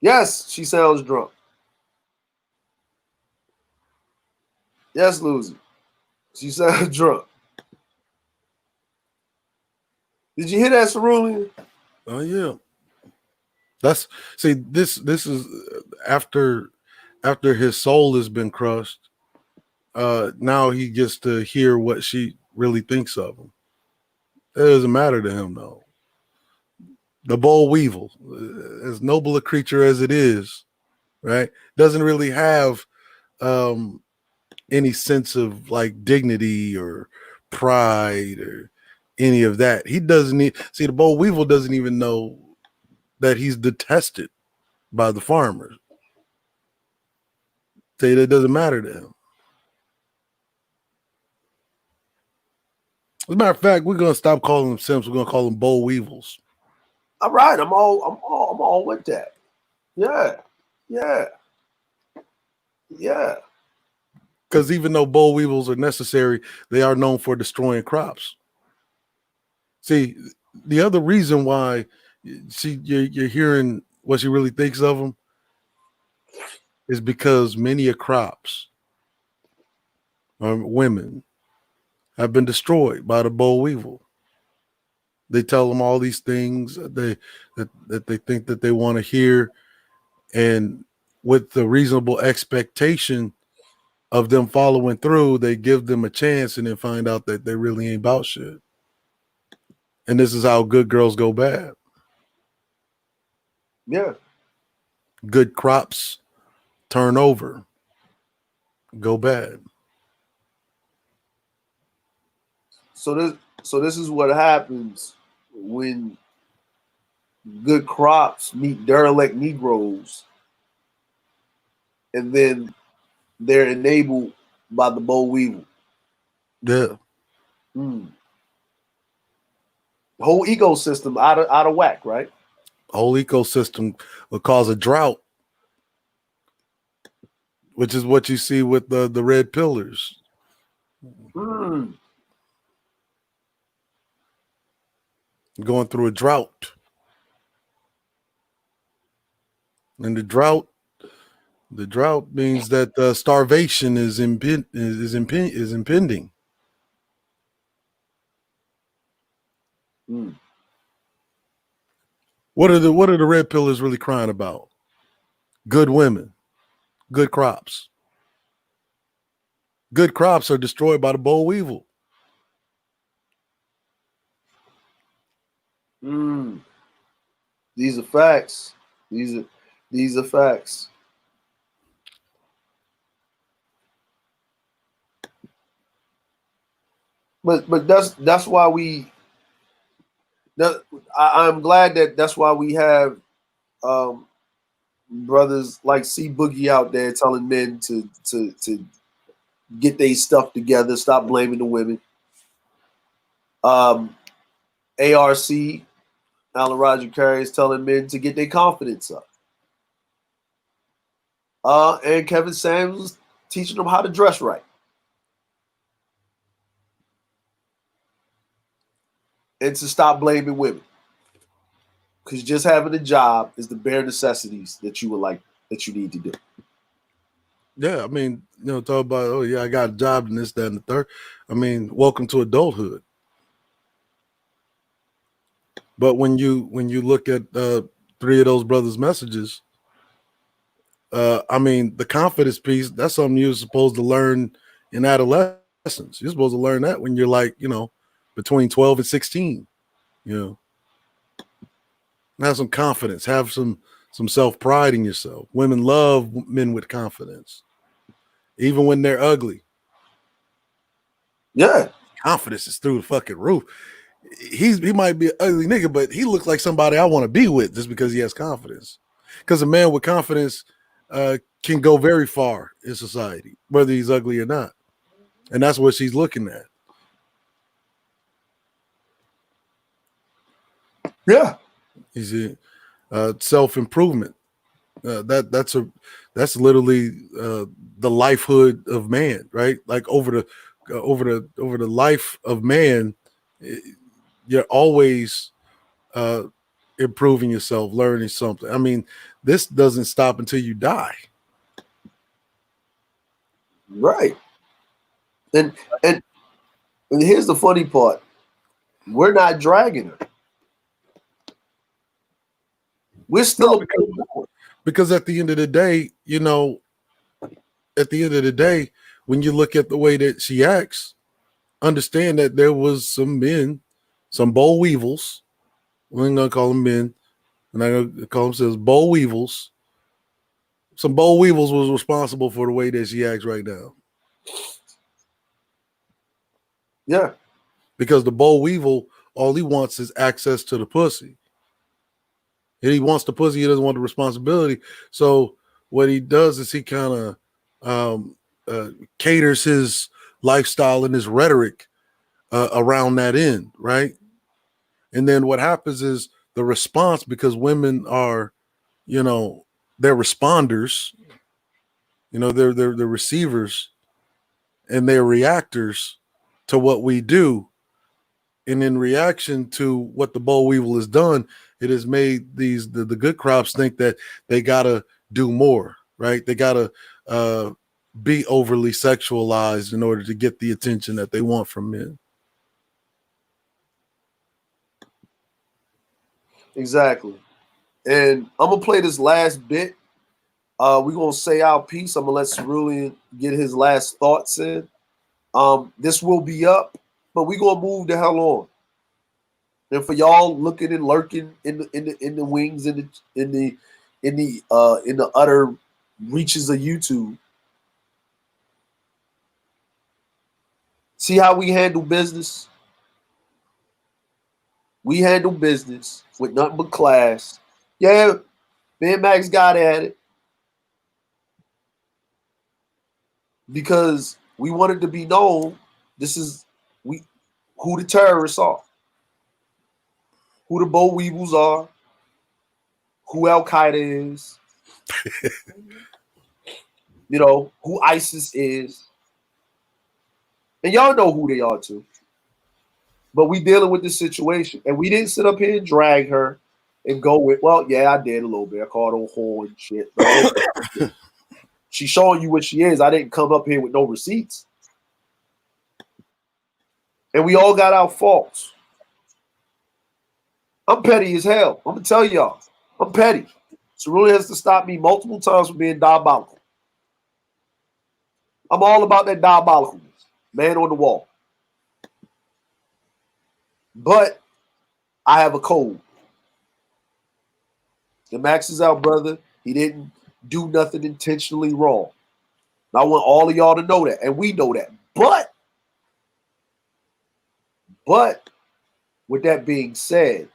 [SPEAKER 1] Yes, she sounds drunk. Yes, Lucy. She sounds drunk. Did you hear that, Cerulean?
[SPEAKER 6] Oh yeah. That's see this is after his soul has been crushed. Now he gets to hear what she really thinks of him. It doesn't matter to him though. The boll weevil, as noble a creature as it is, right, doesn't really have um, any sense of like dignity or pride or any of that. He doesn't see the boll weevil doesn't even know that he's detested by the farmers. Say that doesn't matter to him. As a matter of fact, we're gonna stop calling them simps. We're gonna call them boll weevils.
[SPEAKER 1] All right, I'm all with that. Yeah, yeah, yeah.
[SPEAKER 6] Because even though boll weevils are necessary, they are known for destroying crops. See, the other reason why you're hearing what she really thinks of them is because many of crops women have been destroyed by the boll weevil. They tell them all these things that they think that they want to hear, and with the reasonable expectation of them following through, they give them a chance and then find out that they really ain't about shit. And this is how good girls go bad.
[SPEAKER 1] Yeah.
[SPEAKER 6] Good crops turn over, go bad.
[SPEAKER 1] So this is what happens when good crops meet derelict Negroes, and then they're enabled by the boll weevil.
[SPEAKER 6] Yeah.
[SPEAKER 1] The whole ecosystem out of whack, right?
[SPEAKER 6] Whole ecosystem will cause a drought, which is what you see with the red pillars. Going through a drought. And the drought means that starvation is impending. What are the red pillars really crying about? Good women, good crops. Good crops are destroyed by the boll weevil.
[SPEAKER 1] These are facts. These are facts. But that's why I'm glad that's why we have brothers like C Boogie out there telling men to get their stuff together, stop blaming the women. ARC, Alan Roger Curry, is telling men to get their confidence up. And Kevin Samuels teaching them how to dress right. And to stop blaming women. Because just having a job is the bare necessities that you need to do.
[SPEAKER 6] Yeah, I mean, talk about, oh yeah, I got a job and this, that, and the third. I mean, welcome to adulthood. But when you look at three of those brothers' messages, I mean, the confidence piece, that's something you're supposed to learn in adolescence. You're supposed to learn that when you're like, between 12 and 16. Have some confidence, have some self-pride in yourself. Women love men with confidence, even when they're ugly.
[SPEAKER 1] Yeah.
[SPEAKER 6] Confidence is through the fucking roof. He might be an ugly nigga, but he looks like somebody I want to be with just because he has confidence. Because a man with confidence can go very far in society, whether he's ugly or not. And that's what she's looking at.
[SPEAKER 1] Yeah.
[SPEAKER 6] You see, self-improvement. That's literally the lifehood of man, right? Like over the life of man, you're always improving yourself, learning something. I mean, this doesn't stop until you die.
[SPEAKER 1] Right. And here's the funny part. We're not dragging her. We're still
[SPEAKER 6] because at the end of the day, you know, at the end of the day, when you look at the way that she acts, understand that there was some men, some boll weevils. We ain't gonna call them men, and I'm gonna call themselves boll weevils. Some boll weevils was responsible for the way that she acts right now.
[SPEAKER 1] Yeah.
[SPEAKER 6] Because the boll weevil, all he wants is access to the pussy. And he wants the pussy, he doesn't want the responsibility. So what he does is he kind of caters his lifestyle and his rhetoric around that end, right? And then what happens is the response, because women are, you know, they're responders, you know, they're receivers and they're reactors to what we do. And in reaction to what the boll weevil has done, it has made the good crops think that they gotta do more, right? They gotta be overly sexualized in order to get the attention that they want from men.
[SPEAKER 1] Exactly. And I'm gonna play this last bit. We're gonna say our piece. I'm gonna let Cerulean get his last thoughts in. This will be up, but we're gonna move the hell on. And for y'all looking and lurking in the wings in the utter reaches of YouTube, see how we handle business. We handle business with nothing but class. Yeah, Ben Max got at it because we wanted to be known. This is who the terrorists are, who the boll weevils are, who Al Qaeda is, you know, who ISIS is. And y'all know who they are too. But we dealing with this situation. And we didn't sit up here and drag her and go with, well, yeah, I did a little bit. I called her a whore and shit. She's showing you what she is. I didn't come up here with no receipts. And we all got our faults. I'm petty as hell. I'm going to tell y'all. I'm petty. Cerulean has to stop me multiple times from being diabolical. I'm all about that diabolicalness. Man on the wall. But I have a code. The Max is our brother. He didn't do nothing intentionally wrong. And I want all of y'all to know that. And we know that. But with that being said,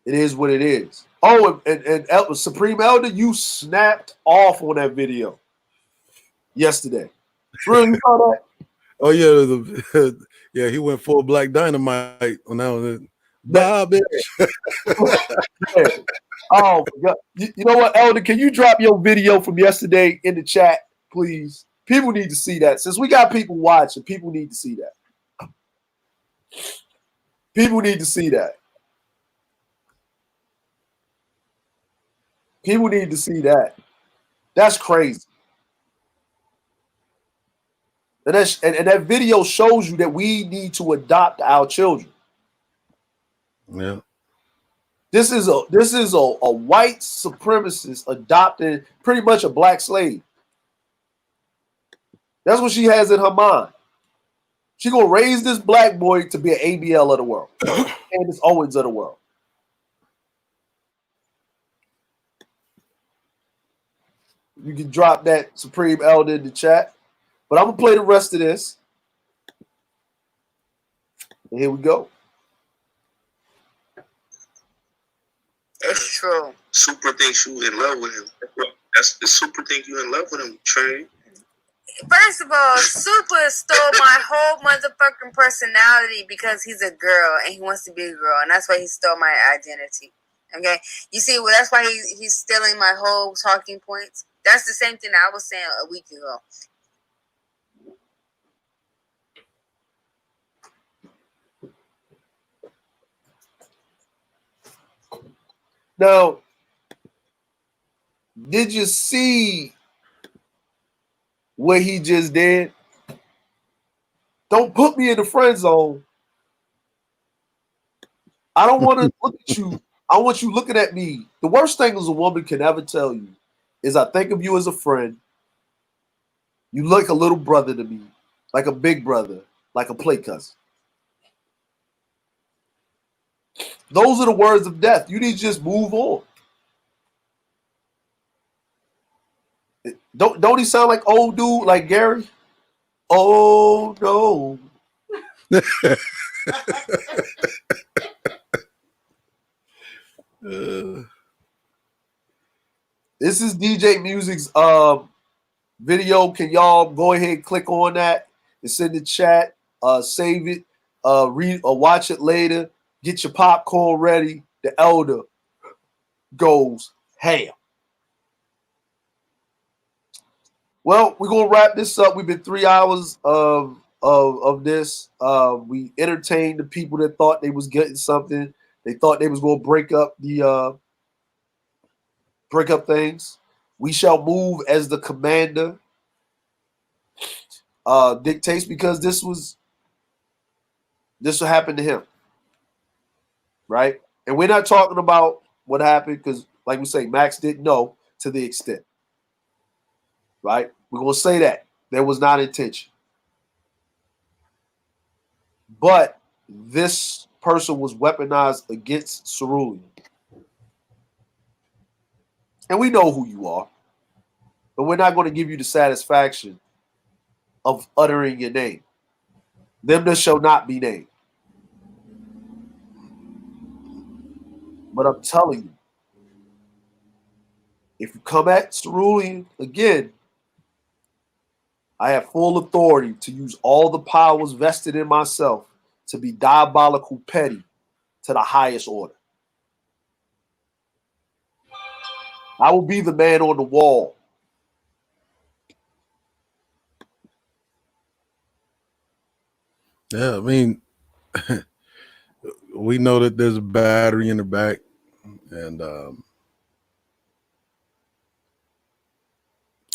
[SPEAKER 1] it is what it is. Oh, and Supreme Elder, you snapped off on that video yesterday. Really, you saw that?
[SPEAKER 6] Oh yeah, yeah, he went full Black Dynamite on that one. Bye, bitch.
[SPEAKER 1] Yeah. Oh my God. You know what, Elder? Can you drop your video from yesterday in the chat, please? People need to see that. Since we got people watching, people need to see that. People need to see that. People need to see that. That's crazy. And that video shows you that we need to adopt our children.
[SPEAKER 6] Yeah.
[SPEAKER 1] This is a white supremacist adopting pretty much a black slave. That's what she has in her mind. She gonna raise this black boy to be an ABL of the world, and this Owens of the world. You can drop that Supreme Elder in the chat, but I'm gonna play the rest of this. And here we go.
[SPEAKER 4] It's true.
[SPEAKER 8] Super thinks you in love with him. That's the super think you in love with him, Trey.
[SPEAKER 4] First of all, Super stole my whole motherfucking personality because he's a girl and he wants to be a girl, and that's why he stole my identity. Okay, you see, well, that's why he's stealing my whole talking points. That's the same thing I was saying a week ago.
[SPEAKER 1] Now, did you see what he just did? Don't put me in the friend zone. I don't want to look at you. I want you looking at me. The worst thing as a woman can ever tell you is I think of you as a friend. You look like a little brother to me, like a big brother, like a play cousin. Those are the words of death. You need to just move on. Don't he sound like old dude, like Gary? Oh no. This is DJ Music's video. Can y'all go ahead and click on that? It's in the chat. Save it. Read or watch it later. Get your popcorn ready. The elder goes ham. Well, we're gonna wrap this up. We've been 3 hours of this. We entertained the people that thought they was getting something. They thought they was gonna break up things. We shall move as the commander dictates, because this will happen to him, right? And we're not talking about what happened because, like we say, Max didn't know to the extent, right? We're gonna say that there was not intention, but this person was weaponized against Cerulean, and we know who you are, but we're not going to give you the satisfaction of uttering your name. Them that shall not be named. But I'm telling you, if you come at Cerulean again, I have full authority to use all the powers vested in myself to be diabolical petty to the highest order. I will be the man on the wall.
[SPEAKER 6] Yeah, I mean, we know that there's a battery in the back, and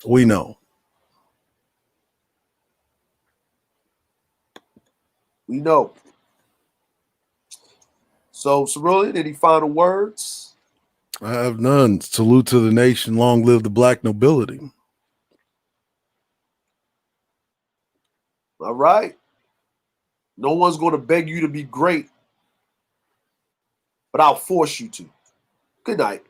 [SPEAKER 6] we know.
[SPEAKER 1] We know. So, Cerulean, any final words?
[SPEAKER 6] I have none. Salute to the nation. Long live the black nobility.
[SPEAKER 1] All right. No one's going to beg you to be great, but I'll force you to. Good night.